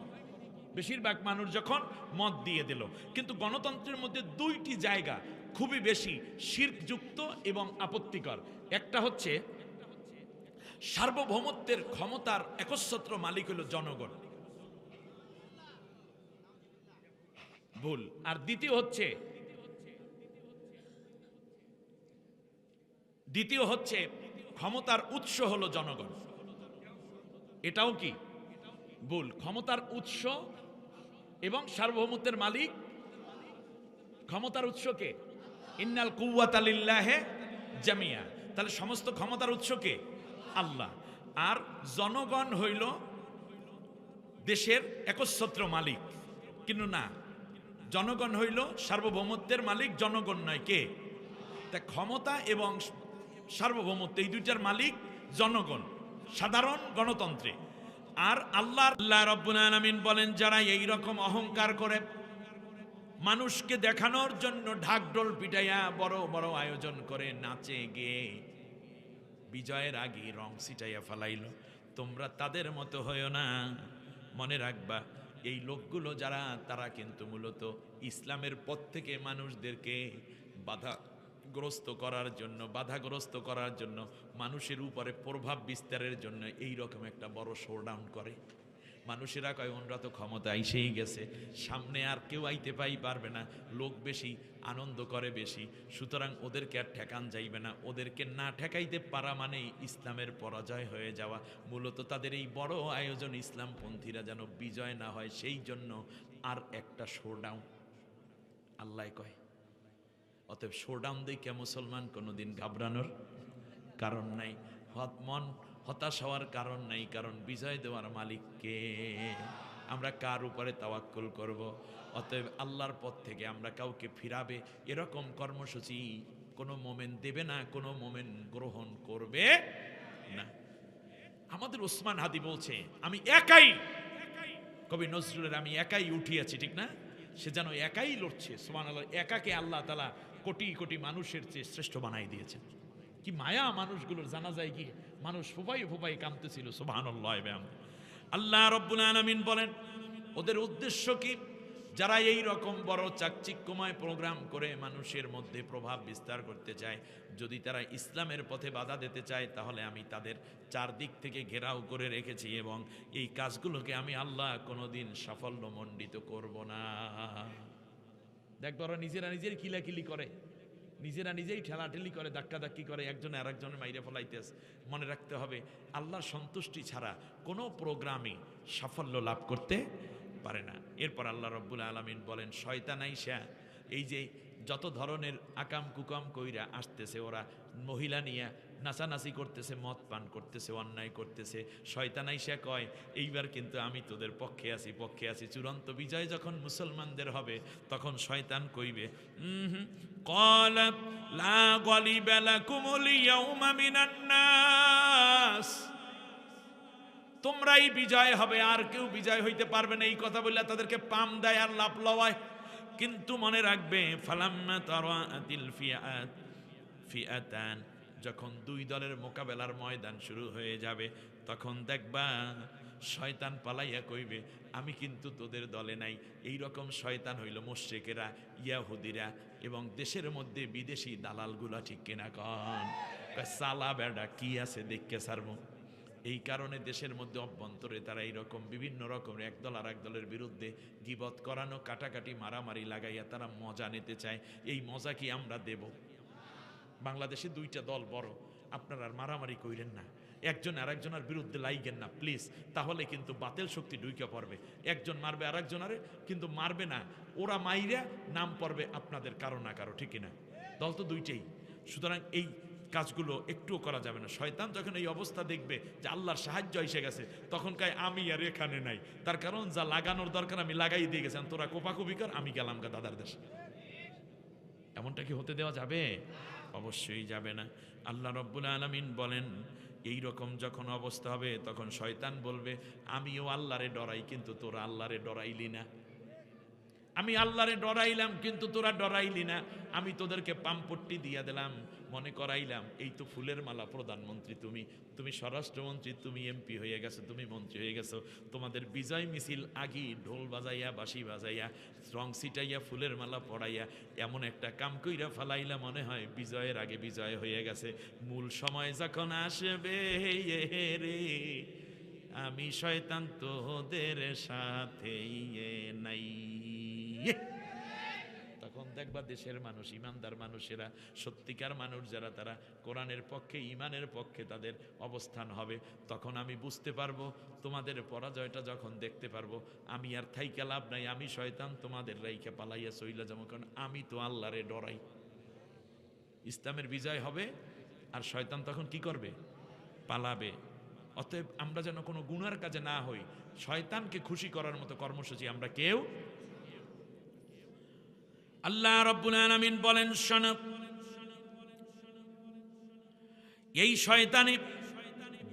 বেশিরভাগ মানুষ যখন মত দিয়ে দিল, কিন্তু গণতন্ত্রের মধ্যে দুইটি জায়গা খুবই বেশি শিরকযুক্ত এবং আপত্তিকর। একটা হচ্ছে সার্বভৌমত্বের ক্ষমতার একচ্ছত্র মালিক হলো জনগণ, ভুল। আর দ্বিতীয় হচ্ছে ক্ষমতার উৎস হলো জনগণ, এটাও কি ভুল। ক্ষমতার উৎস এবং সার্বভৌমত্বের মালিক, ক্ষমতার উৎসকে ইন্নাল কুওয়াতা লিল্লাহি জামিয়া, তাহলে সমস্ত ক্ষমতার উৎসকে আল্লাহ। আর জনগণ হইল দেশের একচ্ছত্র মালিক, কিন্তু না, জনগণ হইল সার্বভৌমত্বের মালিক, জনগণ নয়। কে? তা ক্ষমতা এবং সার্বভৌমত্ব এই দুইটার মালিক জনগণ সাধারণ গণতন্ত্রে। আর আল্লাহ রাব্বুল আলামিন বলেন, যারা এই রকম অহংকার করে মানুষকে দেখানোর জন্য ঢাকঢোল পিটাইয়া বড় বড় আয়োজন করে নাচে গেয়ে বিজয়ের আগে রং ছিটাইয়া ফেলাইল, তোমরা তাদের মতো হইও না। মনে রাখবা এই লোকগুলো যারা, তারা কিন্তু মূলত ইসলামের পথ থেকে মানুষদেরকে বাধাগ্রস্ত করার জন্য মানুষের উপরে প্রভাব বিস্তারের জন্য এই রকম একটা বড় শোডাউন করে। মানুষেরা কয় ওনরা তো ক্ষমতা আইসেই গেছে, সামনে আর কেউ আইতে পারবে না, লোক বেশি, আনন্দ করে বেশি, সুতরাং ওদেরকে আর ঠেকান যাইবে না। ওদেরকে না ঠেকাইতে পারা মানেই ইসলামের পরাজয় হয়ে যাওয়া। মূলত তাদের এই বড় আয়োজন ইসলামপন্থীরা যেন বিজয় না হয়, সেই জন্য আর একটা শোডাউন আল্লাহ কয়। অতএব শোডাউন দেখে মুসলমান কোনোদিন ঘাবড়ানোর কারণ নাই, মন হতাশ হওয়ার কারণ নাই, কারণ বিজয় দেওয়ার মালিককে। আমরা কার উপরে তাওয়াক্কুল করব? অতএব আল্লাহর পথ থেকে আমরা কাউকে ফিরাবে এরকম কর্মসূচি কোনো মোমেন দেবে না, কোনো মোমেন গ্রহণ করবে না। আমাদের ওসমান হাদি বলছে, আমি একাই, কবি নজরুলের আমি একাই উঠিয়াছি, ঠিক না? সে যেন একাই লড়ছে। সুবহানাল্লাহ, একাকে আল্লাহ তাআলা কোটি কোটি মানুষের চেয়ে শ্রেষ্ঠ বানাই দিয়েছেন। কি মায়া মানুষগুলোর, জানাজায় গিয়ে মানুষ ফুপাই ফুপাই কাঁদতেছিল। সুবহানাল্লাহ। আল্লাহ রাব্বুল আলামিন বলেন ওদের উদ্দেশ্য কি? যারা এই রকম বড় চাকচিক্যময় প্রোগ্রাম করে মানুষের মধ্যে প্রভাব বিস্তার করতে চায়, যদি তারা ইসলামের পথে বাধা দিতে চায়, তাহলে আমি তাদের চারদিক থেকে ঘেরাও করে রেখেছি এবং এই কাজগুলোকে আমি আল্লাহ কোনোদিন সাফল্যমণ্ডিত করব না। দেখবো ওরা নিজেরা নিজের কিলাকিলি করে, নিজেরা নিজেই ঠেলাঠেলি করে, ধাক্কাধাক্কি করে, একজনে আরেকজনের মাইরে ফেলাইতেছে। মনে রাখতে হবে আল্লাহর সন্তুষ্টি ছাড়া কোনো প্রোগ্রামই সাফল্য লাভ করতে পারে না। এরপর আল্লাহ রাব্বুল আলামিন বলেন, শয়তান আইসা এই যে যত ধরনের আকাম কুকাম কইরা আসতেছে, ওরা মহিলা নিয়ে নাচানাচি করতেছে, মদ পান করতেছে, অন্যায় করতেছে, শয়তান আইসা কয় এইবার কিন্তু আমি তোদের পক্ষে আছি। চূড়ান্ত বিজয় যখন মুসলমানদের হবে, তখন শয়তান কইবে ক্বালা লা গালিবা লাকুমুল ইয়াউমা মিনান নাস, তোমরাই বিজয় হবে, আর কেউ বিজয় হইতে পারবে না। এই কথা বললে তাদেরকে পাম দেয় আর লাভ লওয়ায়। কিন্তু মনে রাখবে ফালাম্মা তারাআতিল ফিআতান, যখন দুই দলের মোকাবেলার ময়দান শুরু হয়ে যাবে, তখন দেখবা শয়তান পালাইয়া কইবে আমি কিন্তু তোদের দলে নাই। এই রকম শয়তান হইল মুশরিকেরা, ইয়াহুদিরা এবং দেশের মধ্যে বিদেশি দালালগুলা, ঠিক কিনা কন? সালা বেড়া কি আছে দেখকে সারমু। এই কারণে দেশের মধ্যে অভ্যন্তরে তারা এইরকম বিভিন্ন রকমের একদল আর এক দলের বিরুদ্ধে গীবত করানো, কাটাকাটি, মারামারি লাগাইয়া তারা মজা নিতে চায়। এই মজা কি আমরা দেব? বাংলাদেশে দুইটা দল বড়, আপনারা আর মারামারি কইরেন না, একজন আরেকজনের বিরুদ্ধে লাইগেন না প্লিজ, তাহলে কিন্তু বাতিল শক্তি ঢুকে পড়বে। একজন মারবে আরেকজনারে, কিন্তু মারবে না, ওরা মাইরা নাম পড়বে আপনাদের কারো না কারো, ঠিক না? দল তো দুইটাই। সুতরাং এই কাজগুলো একটুও করা যাবে না। শয়তান যখন এই অবস্থা দেখবে যে আল্লাহর সাহায্য এসে গেছে, তখন কায় আমি আর এখানে নাই, তার কারণ যা লাগানোর দরকার আমি লাগাই দিয়ে গেছেন, তোরা কোপাকুপি কর, আমি গেলাম গা দাদার দেশে। এমনটা কি হতে দেওয়া যাবে? অবশ্যই যাবে না। আল্লাহ রাব্বুল আলামিন বলেন এই রকম যখন অবস্থা হবে, তখন শয়তান বলবে আমিও আল্লাহরে ডরাই, কিন্তু তোরা আল্লাহরে ডরাইলি না। আমি আল্লাহরে ডরাইলাম, কিন্তু তোরা ডরাইলি না। আমি তোদেরকে পামপট্টি দিয়ে দিলাম, মনে করাইলাম এই তো ফুলের মালা প্রধানমন্ত্রী, তুমি স্বরাষ্ট্রমন্ত্রী, তুমি এমপি হয়ে গেছো, তুমি মন্ত্রী হয়ে গেছো। তোমাদের বিজয় মিছিল আগি ঢোল বাজাইয়া, বাঁশি বাজাইয়া, রং ছিটাইয়া, ফুলের মালা পড়াইয়া এমন একটা কাম কইরা ফালাইলা, মনে হয় বিজয়ের আগে বিজয় হয়ে গেছে। মূল সময় যখন আসবে রে, আমি শয়তান তোদের সাথেই নাই। তখন দেখবা দেশের মানুষ, ইমানদার মানুষেরা, সত্যিকার মানুষ যারা, তারা কোরআনের পক্ষে, ইমানের পক্ষে তাদের অবস্থান হবে। তখন আমি বুঝতে পারবো, তোমাদের পরাজয়টা যখন দেখতে পারবো, আমি আর থাইকা লাভ নাই, আমি শয়তান তোমাদের রাইখা পালাইয়া চইলা যাবো, কারণ আমি তো আল্লাহরে ডরাই। ইসলামের বিজয় হবে আর শয়তান তখন কি করবে? পালাবে। অতএব আমরা যেন কোনো গুনার কাজে না হই, শয়তানকে খুশি করার মতো কর্মসূচি আমরা কেউ। আল্লাহ রাব্বুল আলামিন বলেন শোনো, এই শয়তানি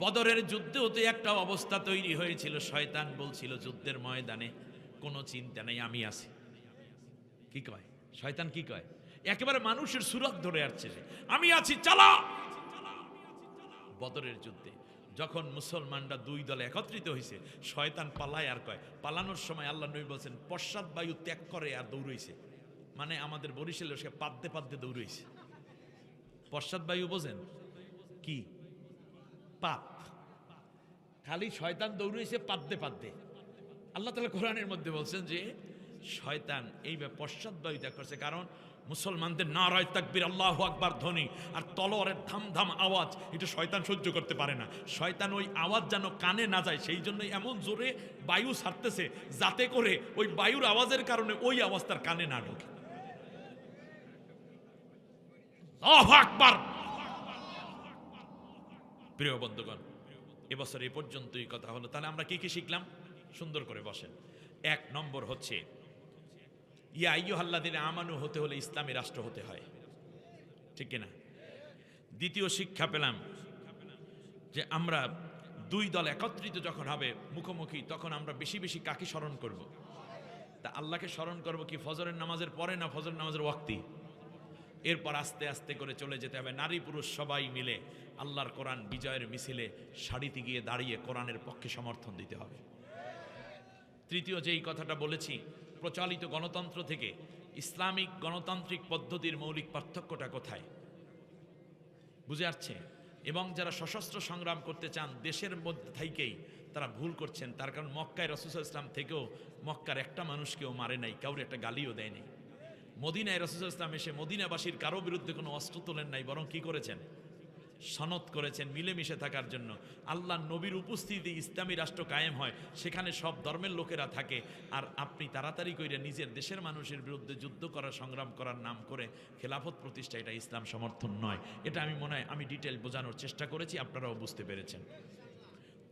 বদরের যুদ্ধে হতে একটা অবস্থা তৈরি হয়েছিল। শয়তান বলছিল যুদ্ধের ময়দানে কোনো চিন্তা নেই, আমি আছি। কি কয় শয়তান? কি কয়? একেবারে মানুষের সুরত ধরে আসছে, আমি আছি, চালা। বদরের যুদ্ধে যখন মুসলমানরা দুই দলে একত্রিত হয়েছে, শয়তান পালায় আর কয়। পালানোর সময় আল্লাহ নবী বলছেন পশ্চাৎ বায়ু ত্যাগ করে আর দৌড়াইছে। মানে আমাদের বরিশালে সে পাদ্দে পাদ্দে দৌড়াইছে। পশ্চাৎ বায়ু বোঝেন কি? পাপ। খালি শয়তান দৌড়াইছে পাদ্দে পাদ্দে। আল্লাহ তাআলা কোরআনের মধ্যে বলছেন যে শয়তান এই পশ্চাৎ বায়ু ত্যাগ করছে, কারণ মুসলমানদের নারায়ে তাকবীর আল্লাহু আকবার ধ্বনি আর তলোয়ারের ধাম ধাম আওয়াজ, এটা শয়তান সহ্য করতে পারে না। শয়তান ওই আওয়াজ যেন কানে না যায়, সেই জন্য এমন জোরে বায়ু ছাড়তেছে যাতে করে ওই বায়ুর আওয়াজের কারণে ওই আওয়াজ তার কানে না ঢোকে। আল্লাহু আকবার। প্রিয় বন্ধুগণ, এবছর এ পর্যন্তই কথা হলো। তাহলে আমরা কি কি শিখলাম? সুন্দর করে বসেন। এক নম্বর হচ্ছে ইয়া আইয়ুহাল্লাযীনা আমানু হতে হলে ইসলামী রাষ্ট্র হতে হয়, ঠিক কিনা? দ্বিতীয় শিক্ষা পেলাম যে আমরা দুই দল একত্রিত যখন হবে মুখোমুখি, তখন আমরা বেশি বেশি কাকে স্মরণ করব? তা আল্লাহকে স্মরণ করব কি ফজরের নামাজের পরে না ফজরের নামাজের ওয়াক্তি? এরপর আস্তে আস্তে করে চলে যেতে হবে নারী পুরুষ সবাই মিলে আল্লাহর কোরআন বিজয়ের মিছিলে সারিতে গিয়ে দাঁড়িয়ে কোরআনের পক্ষে সমর্থন দিতে হবে। তৃতীয় যেই কথাটা বলেছি, প্রচলিত গণতন্ত্র থেকে ইসলামিক গণতান্ত্রিক পদ্ধতির মৌলিক পার্থক্যটা কোথায় বুঝে আসছে? এবং যারা সশস্ত্র সংগ্রাম করতে চান দেশের মধ্যে থেকেই তারা ভুল করছেন। তার কারণ মক্কায় রাসূল সাল্লাল্লাহু আলাইহি ওয়াসাল্লাম থেকেও মক্কার একটা মানুষকেও মারে নাই, কাউরে একটা গালিও দেয় নাই। মদিনায় রাসূল সাল্লাল্লাহু আলাইহি ওয়াসাল্লাম এসে মদিনাবাসীর কারো বিরুদ্ধে কোনো অস্ত্র তোলেন নাই, বরং কি করেছেন? সনদ করেছেন মিলেমিশে থাকার জন্য। আল্লাহ নবীর উপস্থিতি ইসলামী রাষ্ট্র কায়েম হয়, সেখানে সব ধর্মের লোকেরা থাকে। আর আপনি তাড়াতাড়ি করে নিজের দেশের মানুষের বিরুদ্ধে যুদ্ধ করা সংগ্রাম করার নাম করে খেলাফত প্রতিষ্ঠা, এটা ইসলাম সমর্থন নয়। এটা আমি মনে হয় আমি ডিটেল বোঝানোর চেষ্টা করেছি, আপনারাও বুঝতে পেরেছেন।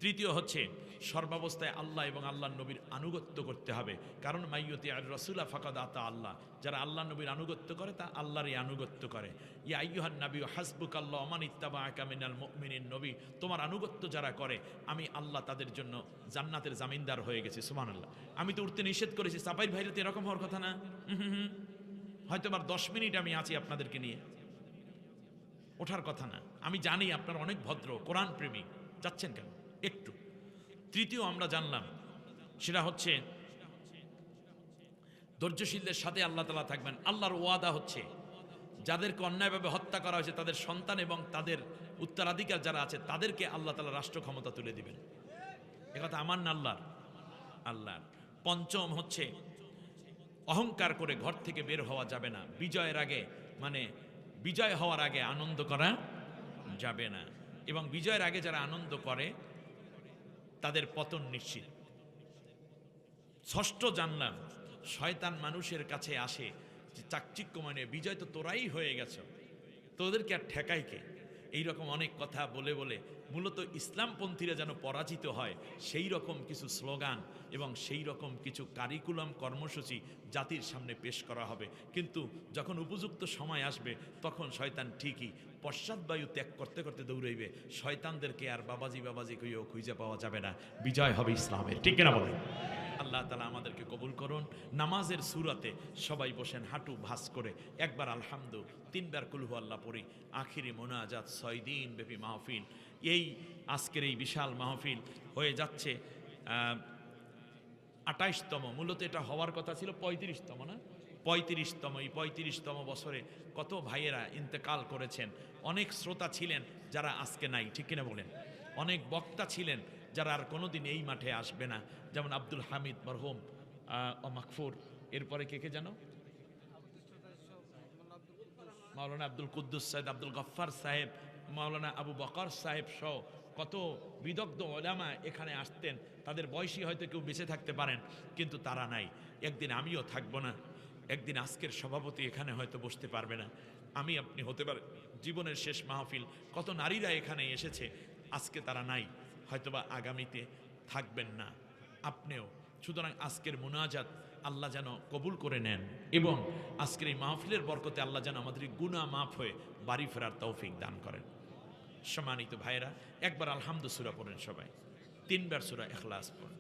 তৃতীয় হচ্ছে সর্বাবস্থায় আল্লাহ এবং আল্লাহ নবীর আনুগত্য করতে হবে, কারণ মাইয়ুতি আর রাসূলা ফাকাদ আতা আল্লাহ। যারা আল্লাহ নবীর আনুগত্য করে তা আল্লাহরই আনুগত্য করে। ইয়া আইয়ুহান নাবী হাসবুকাল্লাহু ওয়া মান ইত্তাবাআকা মিনাল মুমিনিন। নবী তোমার আনুগত্য যারা করে আমি আল্লাহ তাদের জন্য জান্নাতের জামিনদার হয়ে গেছি। সুবহানাল্লাহ। আমি তো উঠতে নিষেধ করেছি, সাপাইর ভাইরা তো এরকম হওয়ার কথা না। হয়তো আবার 10 মিনিট আমি আছি আপনাদেরকে নিয়ে, ওঠার কথা না। আমি জানি আপনারা অনেক ভদ্র কোরআন প্রেমী, যাচ্ছেন কেন একটু। তৃতীয় আমরা জানলাম সেটা হচ্ছে ধৈর্যশীলদের সাথে আল্লাহ তাআলা থাকবেন। আল্লাহর ওয়াদা হচ্ছে যাদেরকে অন্যায়ভাবে হত্যা করা হয়েছে তাদের সন্তান এবং তাদের উত্তরাধিকার যারা আছে তাদেরকে আল্লাহ তাআলা রাষ্ট্র ক্ষমতা তুলে দিবেন। একথা আমার না আল্লাহর। পঞ্চম হচ্ছে অহংকার করে ঘর থেকে বের হওয়া যাবে না। বিজয়ের আগে মানে বিজয় হওয়ার আগে আনন্দ করা যাবে না, এবং বিজয়ের আগে যারা আনন্দ করে তাদের পতন নিশ্চিত। ষষ্ঠ জানলাম শয়তান মানুষের কাছে আসে যে চাকচিক্য মানে বিজয় তো তোরাই হয়ে গেছ, তোদেরকে আর ঠেকাই কে? এইরকম অনেক কথা বলে বলে মূলত ইসলামপন্থীরা যেন পরাজিত হয় সেই রকম কিছু স্লোগান এবং সেই রকম কিছু কারিকুলাম কর্মসূচি জাতির সামনে পেশ করা হবে। কিন্তু যখন উপযুক্ত সময় আসবে তখন শয়তান ঠিকই পশ্চাৎবায়ু ত্যাগ করতে করতে দৌড়াইবে। শয়তানদেরকে আর বাবাজি বাবাজি কইও খুঁজে পাওয়া যাবে না। বিজয় হবে ইসলামের, ঠিক কিনা বলেন? আল্লাহ তাআলা আমাদেরকে কবুল করুন। নামাজের সূরাতে সবাই বসেন হাঁটু ভাঁজ করে, একবার আলহামদু, 3 বার কুল হু আল্লাহ পড়ি। আখিরি মোনাজাত 6 দিন ব্যাপী মাহফিল। এই আজকের এই বিশাল মাহফিল হয়ে যাচ্ছে 28তম। মূলত এটা হওয়ার কথা ছিল 35তম, না 35তম। এই 35তম বছরে কত ভাইয়েরা ইন্তেকাল করেছেন। অনেক শ্রোতা ছিলেন যারা আজকে নাই, ঠিক কিনা বলেন? অনেক বক্তা ছিলেন যারা আর কোনোদিন এই মাঠে আসবে না, যেমন আব্দুল হামিদ মরহুম মাকফুর, এরপরে কে কে জানো, মাওলানা আব্দুল কুদ্দুস সাহেব, আব্দুল গফফার সাহেব, মাওলানা আবু বকর সাহেব সহ কত বিদগ্ধ ওলামা এখানে আসতেন। তাদের বয়সী হয়তো কেউ বেঁচে থাকতে পারেন, কিন্তু তারা নাই। একদিন আমিও থাকবো না, একদিন আজকের সভাপতি এখানে হয়তো বসতে পারবে না, আমি আপনি হতে পারে জীবনের শেষ মাহফিল। কত নারীরা এখানে এসেছে, আজকে তারা নাই, হয়তোবা আগামীতে থাকবেন না আপনিও। সুতরাং আজকের মুনাজাত আল্লাহ যেন কবুল করে নেন, এবং আজকের এই মাহফিলের বরকতে আল্লাহ যেন আমাদের গুনাহ মাফ হয়ে বাড়ি ফেরার তৌফিক দান করেন। সম্মানিত ভাইয়েরা, একবার আলহামদু সূরা পড়েন সবাই, 3 বার সূরা ইখলাস পড়েন।